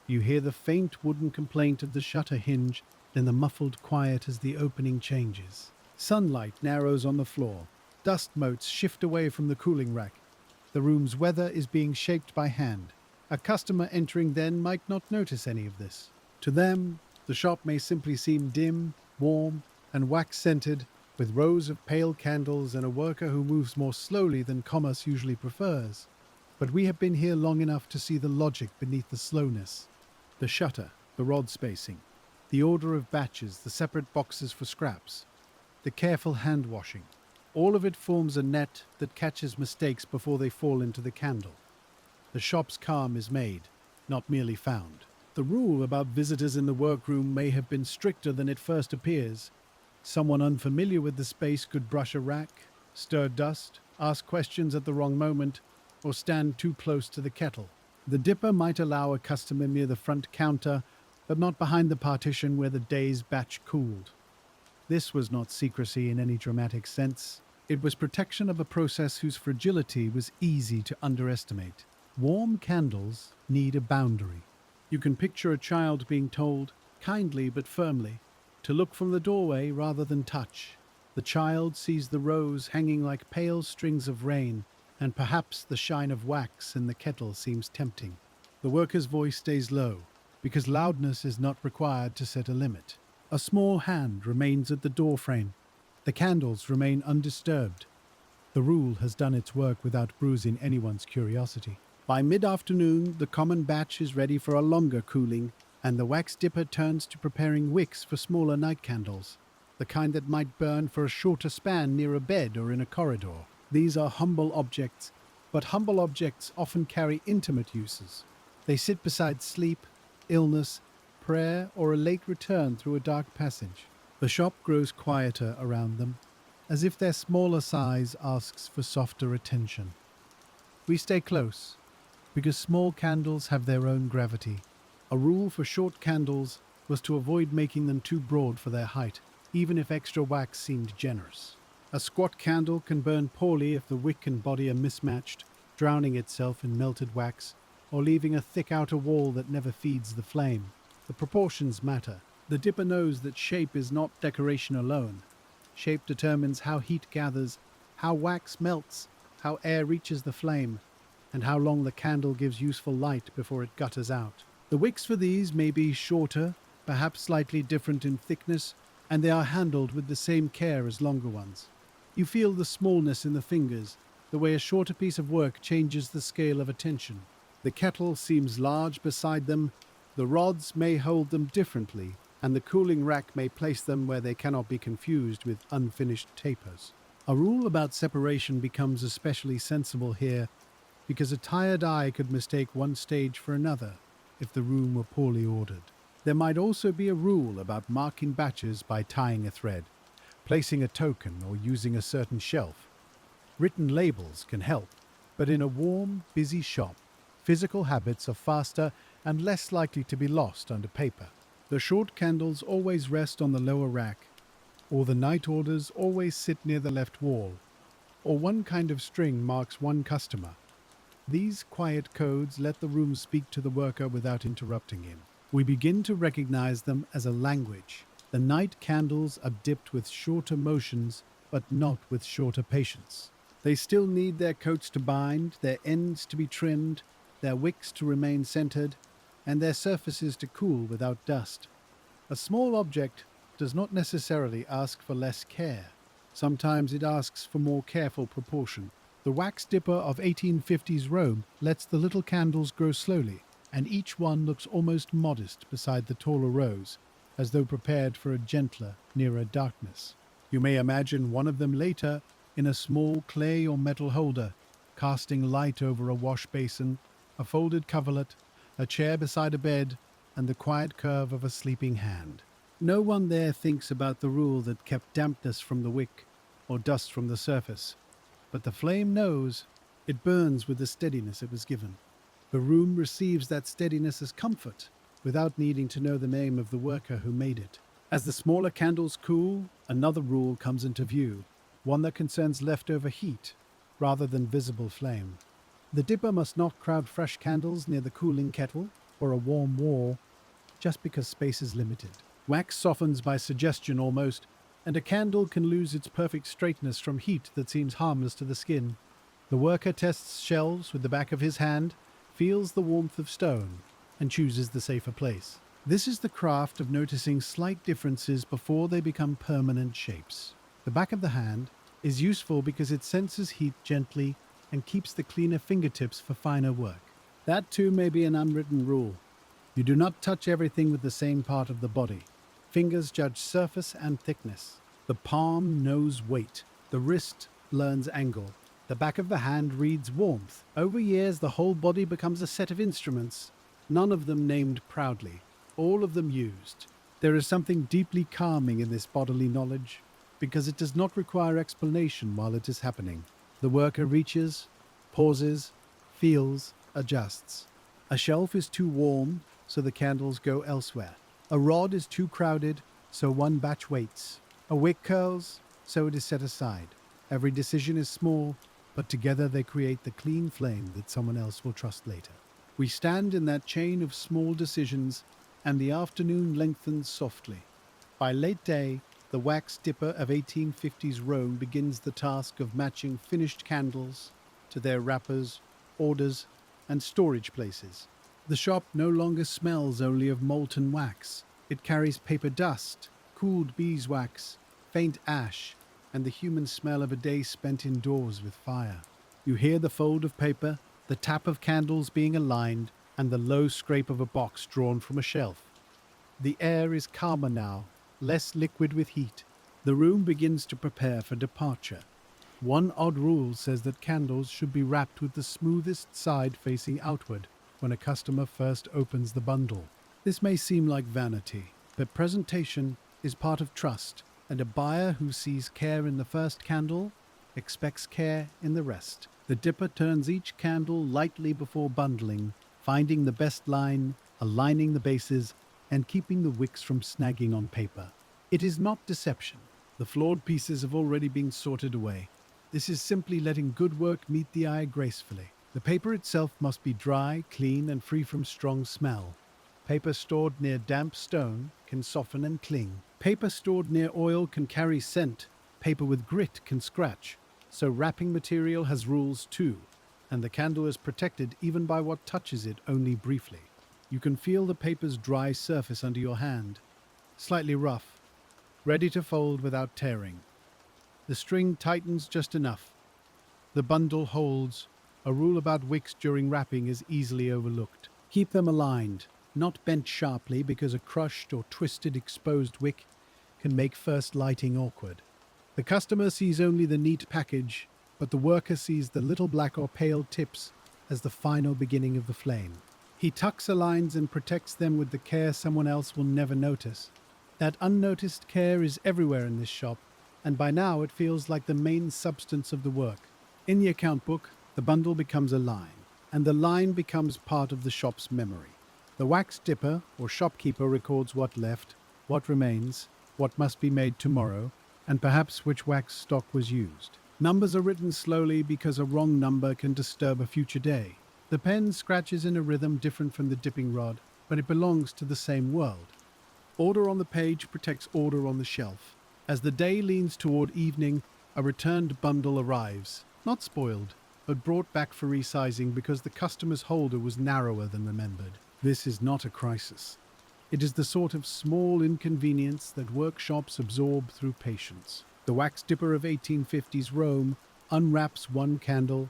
You hear the faint wooden complaint of the shutter hinge, then the muffled quiet as the opening changes. Sunlight narrows on the floor. Dust motes shift away from the cooling rack. The room's weather is being shaped by hand. A customer entering then might not notice any of this. To them, the shop may simply seem dim, warm, and wax-scented, with rows of pale candles and a worker who moves more slowly than commerce usually prefers. But we have been here long enough to see the logic beneath the slowness. The shutter, the rod spacing, the order of batches, the separate boxes for scraps, the careful hand-washing. All of it forms a net that catches mistakes before they fall into the candle. The shop's calm is made, not merely found. The rule about visitors in the workroom may have been stricter than it first appears. Someone unfamiliar with the space could brush a rack, stir dust, ask questions at the wrong moment, or stand too close to the kettle. The dipper might allow a customer near the front counter, but not behind the partition where the day's batch cooled. This was not secrecy in any dramatic sense. It was protection of a process whose fragility was easy to underestimate. Warm candles need a boundary. You can picture a child being told, kindly but firmly, to look from the doorway rather than touch. The child sees the rows hanging like pale strings of rain, and perhaps the shine of wax in the kettle seems tempting. The worker's voice stays low, because loudness is not required to set a limit. A small hand remains at the doorframe. The candles remain undisturbed. The rule has done its work without bruising anyone's curiosity. By mid-afternoon, the common batch is ready for a longer cooling, and the wax dipper turns to preparing wicks for smaller night candles, the kind that might burn for a shorter span near a bed or in a corridor. These are humble objects, but humble objects often carry intimate uses. They sit beside sleep, illness, prayer, or a late return through a dark passage. The shop grows quieter around them, as if their smaller size asks for softer attention. We stay close, because small candles have their own gravity. A rule for short candles was to avoid making them too broad for their height, even if extra wax seemed generous. A squat candle can burn poorly if the wick and body are mismatched, drowning itself in melted wax, or leaving a thick outer wall that never feeds the flame. The proportions matter. The dipper knows that shape is not decoration alone. Shape determines how heat gathers, how wax melts, how air reaches the flame, and how long the candle gives useful light before it gutters out. The wicks for these may be shorter, perhaps slightly different in thickness, and they are handled with the same care as longer ones. You feel the smallness in the fingers, the way a shorter piece of work changes the scale of attention. The kettle seems large beside them, the rods may hold them differently, and the cooling rack may place them where they cannot be confused with unfinished tapers. A rule about separation becomes especially sensible here, because a tired eye could mistake one stage for another if the room were poorly ordered. There might also be a rule about marking batches by tying a thread, placing a token, or using a certain shelf. Written labels can help, but in a warm, busy shop, physical habits are faster and less likely to be lost under paper. The short candles always rest on the lower rack, or the night orders always sit near the left wall, or one kind of string marks one customer. These quiet codes let the room speak to the worker without interrupting him. We begin to recognize them as a language. The night candles are dipped with shorter motions, but not with shorter patience. They still need their coats to bind, their ends to be trimmed, their wicks to remain centered, and their surfaces to cool without dust. A small object does not necessarily ask for less care. Sometimes it asks for more careful proportion. The wax dipper of 1850s Rome lets the little candles grow slowly, and each one looks almost modest beside the taller rows, as though prepared for a gentler, nearer darkness. You may imagine one of them later in a small clay or metal holder, casting light over a wash basin, a folded coverlet, a chair beside a bed, and the quiet curve of a sleeping hand. No one there thinks about the rule that kept dampness from the wick or dust from the surface, but the flame knows. It burns with the steadiness it was given. The room receives that steadiness as comfort, without needing to know the name of the worker who made it. As the smaller candles cool, another rule comes into view, one that concerns leftover heat rather than visible flame. The dipper must not crowd fresh candles near the cooling kettle or a warm wall, just because space is limited. Wax softens by suggestion almost, and a candle can lose its perfect straightness from heat that seems harmless to the skin. The worker tests shelves with the back of his hand, feels the warmth of stone, and chooses the safer place. This is the craft of noticing slight differences before they become permanent shapes. The back of the hand is useful because it senses heat gently and keeps the cleaner fingertips for finer work. That too may be an unwritten rule. You do not touch everything with the same part of the body. Fingers judge surface and thickness. The palm knows weight. The wrist learns angle. The back of the hand reads warmth. Over years, the whole body becomes a set of instruments, none of them named proudly, all of them used. There is something deeply calming in this bodily knowledge, because it does not require explanation while it is happening. The worker reaches, pauses, feels, adjusts. A shelf is too warm, so the candles go elsewhere. A rod is too crowded, so one batch waits. A wick curls, so it is set aside. Every decision is small, but together they create the clean flame that someone else will trust later. We stand in that chain of small decisions, and the afternoon lengthens softly. By late day, the wax dipper of 1850s Rome begins the task of matching finished candles to their wrappers, orders, and storage places. The shop no longer smells only of molten wax. It carries paper dust, cooled beeswax, faint ash, and the human smell of a day spent indoors with fire. You hear the fold of paper, the tap of candles being aligned, and the low scrape of a box drawn from a shelf. The air is calmer now, less liquid with heat. The room begins to prepare for departure. One odd rule says that candles should be wrapped with the smoothest side facing outward when a customer first opens the bundle. This may seem like vanity, but presentation is part of trust, and a buyer who sees care in the first candle expects care in the rest. The dipper turns each candle lightly before bundling, finding the best line, aligning the bases, and keeping the wicks from snagging on paper. It is not deception. The flawed pieces have already been sorted away. This is simply letting good work meet the eye gracefully. The paper itself must be dry, clean, and free from strong smell. Paper stored near damp stone can soften and cling. Paper stored near oil can carry scent. Paper with grit can scratch. So wrapping material has rules too, and the candle is protected even by what touches it only briefly. You can feel the paper's dry surface under your hand, slightly rough, ready to fold without tearing. The string tightens just enough. The bundle holds. A rule about wicks during wrapping is easily overlooked. Keep them aligned, not bent sharply, because a crushed or twisted exposed wick can make first lighting awkward. The customer sees only the neat package, but the worker sees the little black or pale tips as the final beginning of the flame. He tucks aligns and protects them with the care someone else will never notice. That unnoticed care is everywhere in this shop, and by now it feels like the main substance of the work. In the account book, the bundle becomes a line, and the line becomes part of the shop's memory. The wax dipper or shopkeeper records what left, what remains, what must be made tomorrow, and perhaps which wax stock was used. Numbers are written slowly because a wrong number can disturb a future day. The pen scratches in a rhythm different from the dipping rod, but it belongs to the same world. Order on the page protects order on the shelf. As the day leans toward evening, a returned bundle arrives, not spoiled, but brought back for resizing because the customer's holder was narrower than remembered. This is not a crisis. It is the sort of small inconvenience that workshops absorb through patience. The wax dipper of 1850s Rome unwraps one candle,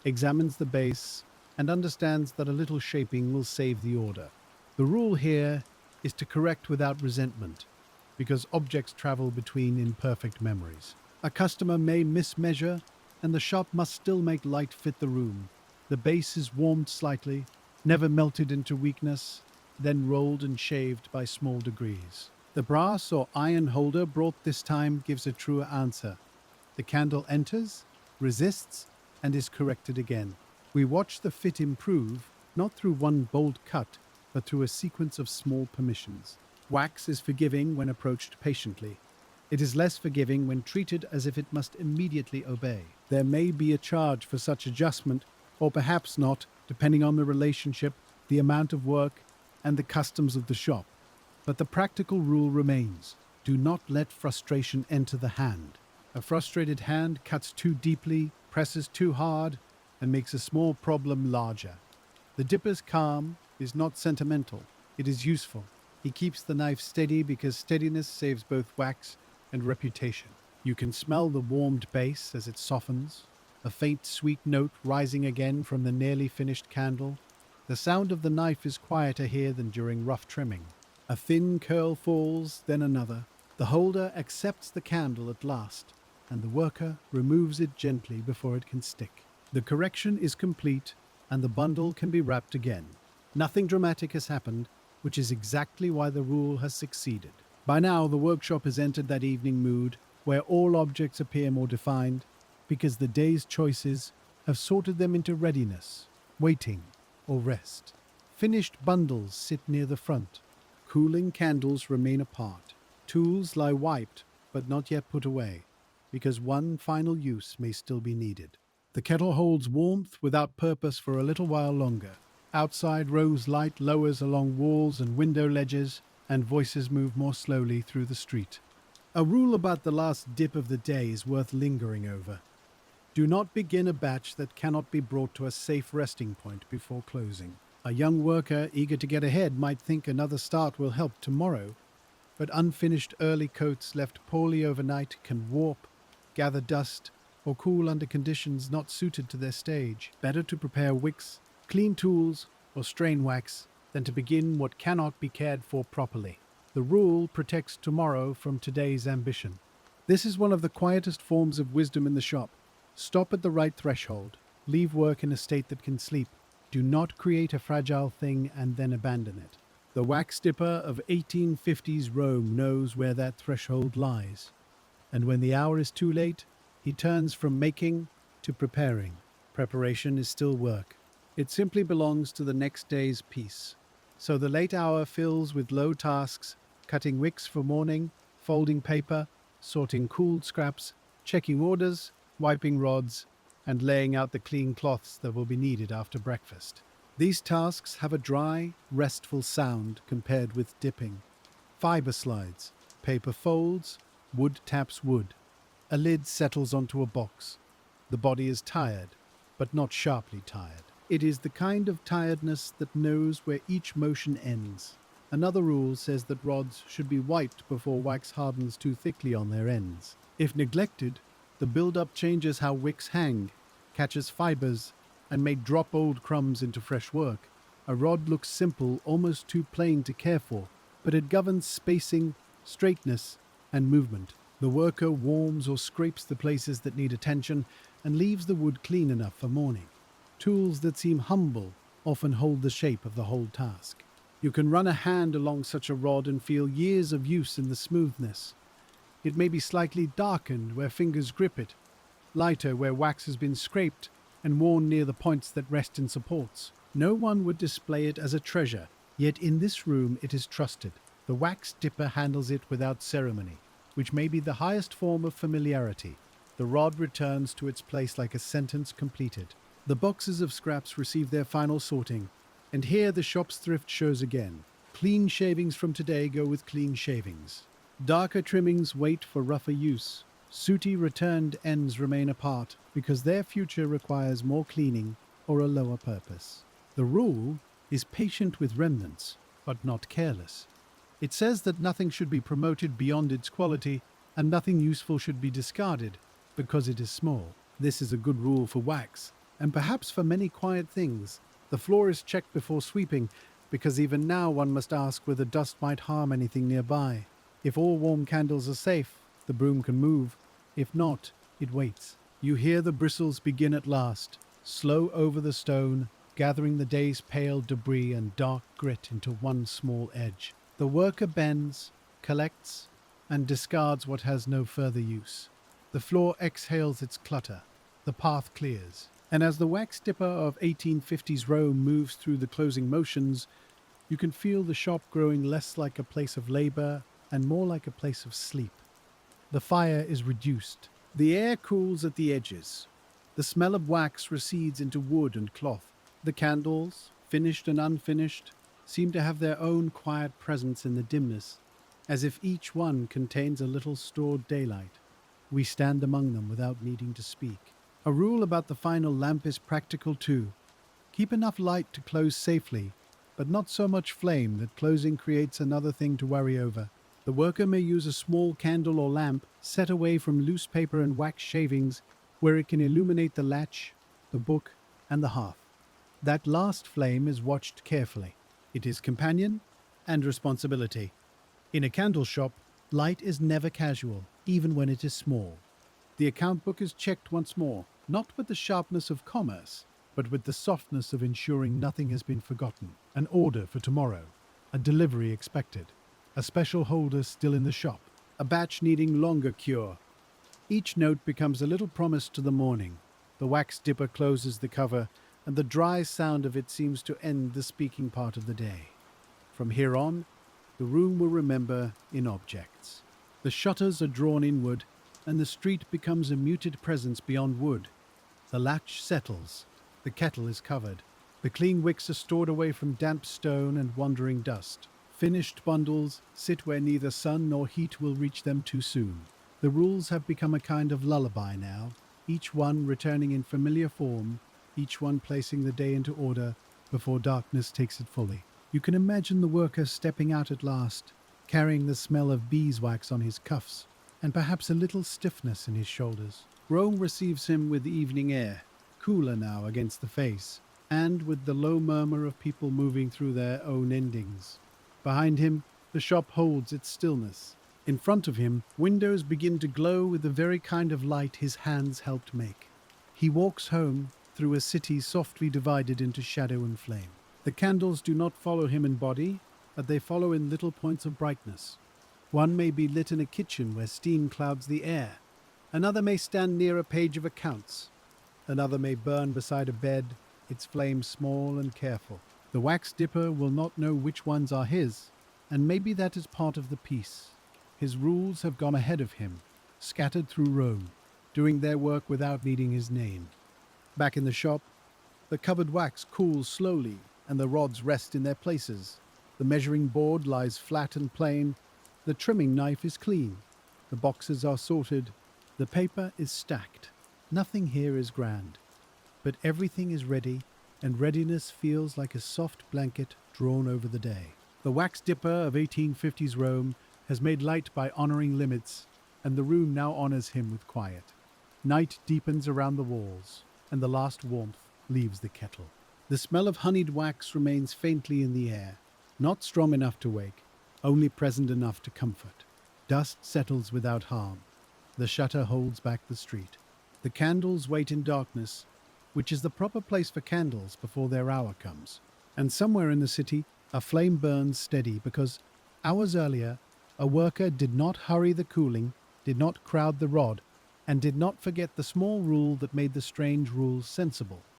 examines the base, and understands that a little shaping will save the order. The rule here is to correct without resentment, because objects travel between imperfect memories. A customer may mismeasure, and the shop must still make light fit the room. The base is warmed slightly, never melted into weakness, then rolled and shaved by small degrees. The brass or iron holder brought this time gives a truer answer. The candle enters, resists, and is corrected again. We watch the fit improve, not through one bold cut, but through a sequence of small permissions. Wax is forgiving when approached patiently. It is less forgiving when treated as if it must immediately obey. There may be a charge for such adjustment, or perhaps not, depending on the relationship, the amount of work, and the customs of the shop. But the practical rule remains: do not let frustration enter the hand. A frustrated hand cuts too deeply, presses too hard, and makes a small problem larger. The dipper's calm is not sentimental, it is useful. He keeps the knife steady because steadiness saves both wax and reputation. You can smell the warmed base as it softens, a faint sweet note rising again from the nearly finished candle. The sound of the knife is quieter here than during rough trimming. A thin curl falls, then another. The holder accepts the candle at last, and the worker removes it gently before it can stick. The correction is complete, and the bundle can be wrapped again. Nothing dramatic has happened, which is exactly why the rule has succeeded. By now, the workshop has entered that evening mood, where all objects appear more defined, because the day's choices have sorted them into readiness. waiting, or rest. Finished bundles sit near the front. Cooling candles remain apart. Tools lie wiped, but not yet put away, because one final use may still be needed. The kettle holds warmth without purpose for a little while longer. Outside, rose light lowers along walls and window ledges, and voices move more slowly through the street. A rule about the last dip of the day is worth lingering over. Do not begin a batch that cannot be brought to a safe resting point before closing. A young worker eager to get ahead might think another start will help tomorrow, but unfinished early coats left poorly overnight can warp, gather dust, or cool under conditions not suited to their stage. Better to prepare wicks, clean tools, or strain wax than to begin what cannot be cared for properly. The rule protects tomorrow from today's ambition. This is one of the quietest forms of wisdom in the shop. Stop at the right threshold. Leave work in a state that can sleep. Do not create a fragile thing and then abandon it. The wax dipper of 1850s Rome knows where that threshold lies. And when the hour is too late, he turns from making to preparing. Preparation is still work. It simply belongs to the next day's piece. So the late hour fills with low tasks, cutting wicks for morning, folding paper, sorting cooled scraps, checking orders, wiping rods, and laying out the clean cloths that will be needed after breakfast. These tasks have a dry, restful sound compared with dipping. Fiber slides, paper folds, wood taps wood. A lid settles onto a box. The body is tired, but not sharply tired. It is the kind of tiredness that knows where each motion ends. Another rule says that rods should be wiped before wax hardens too thickly on their ends. If neglected, the build-up changes how wicks hang, catches fibers, and may drop old crumbs into fresh work. A rod looks simple, almost too plain to care for, but it governs spacing, straightness, and movement. The worker warms or scrapes the places that need attention and leaves the wood clean enough for morning. Tools that seem humble often hold the shape of the whole task. You can run a hand along such a rod and feel years of use in the smoothness. It may be slightly darkened where fingers grip it, lighter where wax has been scraped and worn near the points that rest in supports. No one would display it as a treasure, yet in this room it is trusted. The wax dipper handles it without ceremony, which may be the highest form of familiarity. The rod returns to its place like a sentence completed. The boxes of scraps receive their final sorting, and here the shop's thrift shows again. Clean shavings from today go with clean shavings. Darker trimmings wait for rougher use. Sooty returned ends remain apart because their future requires more cleaning or a lower purpose. The rule is patient with remnants, but not careless. It says that nothing should be promoted beyond its quality and nothing useful should be discarded because it is small. This is a good rule for wax, and perhaps for many quiet things. The floor is checked before sweeping because even now one must ask whether dust might harm anything nearby. If all warm candles are safe, the broom can move. If not, it waits. You hear the bristles begin at last, slow over the stone, gathering the day's pale debris and dark grit into one small edge. The worker bends, collects, and discards what has no further use. The floor exhales its clutter. The path clears. And as the wax dipper of 1850s Rome moves through the closing motions, you can feel the shop growing less like a place of labor and more like a place of sleep. The fire is reduced. The air cools at the edges. The smell of wax recedes into wood and cloth. The candles, finished and unfinished, seem to have their own quiet presence in the dimness, as if each one contains a little stored daylight. We stand among them without needing to speak. A rule about the final lamp is practical too. Keep enough light to close safely, but not so much flame that closing creates another thing to worry over. The worker may use a small candle or lamp set away from loose paper and wax shavings where it can illuminate the latch, the book, and the hearth. That last flame is watched carefully. It is companion and responsibility. In a candle shop, light is never casual, even when it is small. The account book is checked once more, not with the sharpness of commerce, but with the softness of ensuring nothing has been forgotten. An order for tomorrow, a delivery expected, a special holder still in the shop, a batch needing longer cure. Each note becomes a little promise to the morning. The wax dipper closes the cover, and the dry sound of it seems to end the speaking part of the day. From here on, the room will remember in objects. The shutters are drawn inward, and the street becomes a muted presence beyond wood. The latch settles. The kettle is covered. The clean wicks are stored away from damp stone and wandering dust. Finished bundles sit where neither sun nor heat will reach them too soon. The rules have become a kind of lullaby now, each one returning in familiar form, each one placing the day into order before darkness takes it fully. You can imagine the worker stepping out at last, carrying the smell of beeswax on his cuffs, and perhaps a little stiffness in his shoulders. Rome receives him with the evening air, cooler now against the face, and with the low murmur of people moving through their own endings. Behind him, the shop holds its stillness. In front of him, windows begin to glow with the very kind of light his hands helped make. He walks home through a city softly divided into shadow and flame. The candles do not follow him in body, but they follow in little points of brightness. One may be lit in a kitchen where steam clouds the air. Another may stand near a page of accounts. Another may burn beside a bed, its flame small and careful. The wax dipper will not know which ones are his, and maybe that is part of the peace. His rules have gone ahead of him, scattered through Rome, doing their work without needing his name. Back in the shop, the covered wax cools slowly, and the rods rest in their places. The measuring board lies flat and plain. The trimming knife is clean. The boxes are sorted. The paper is stacked. Nothing here is grand, but everything is ready, and readiness feels like a soft blanket drawn over the day. The wax dipper of 1850s Rome has made light by honoring limits, and the room now honors him with quiet. Night deepens around the walls, and the last warmth leaves the kettle. The smell of honeyed wax remains faintly in the air, not strong enough to wake, only present enough to comfort. Dust settles without harm. The shutter holds back the street. The candles wait in darkness, which is the proper place for candles before their hour comes. And somewhere in the city, a flame burns steady because, hours earlier, a worker did not hurry the cooling, did not crowd the rod, and did not forget the small rule that made the strange rules sensible.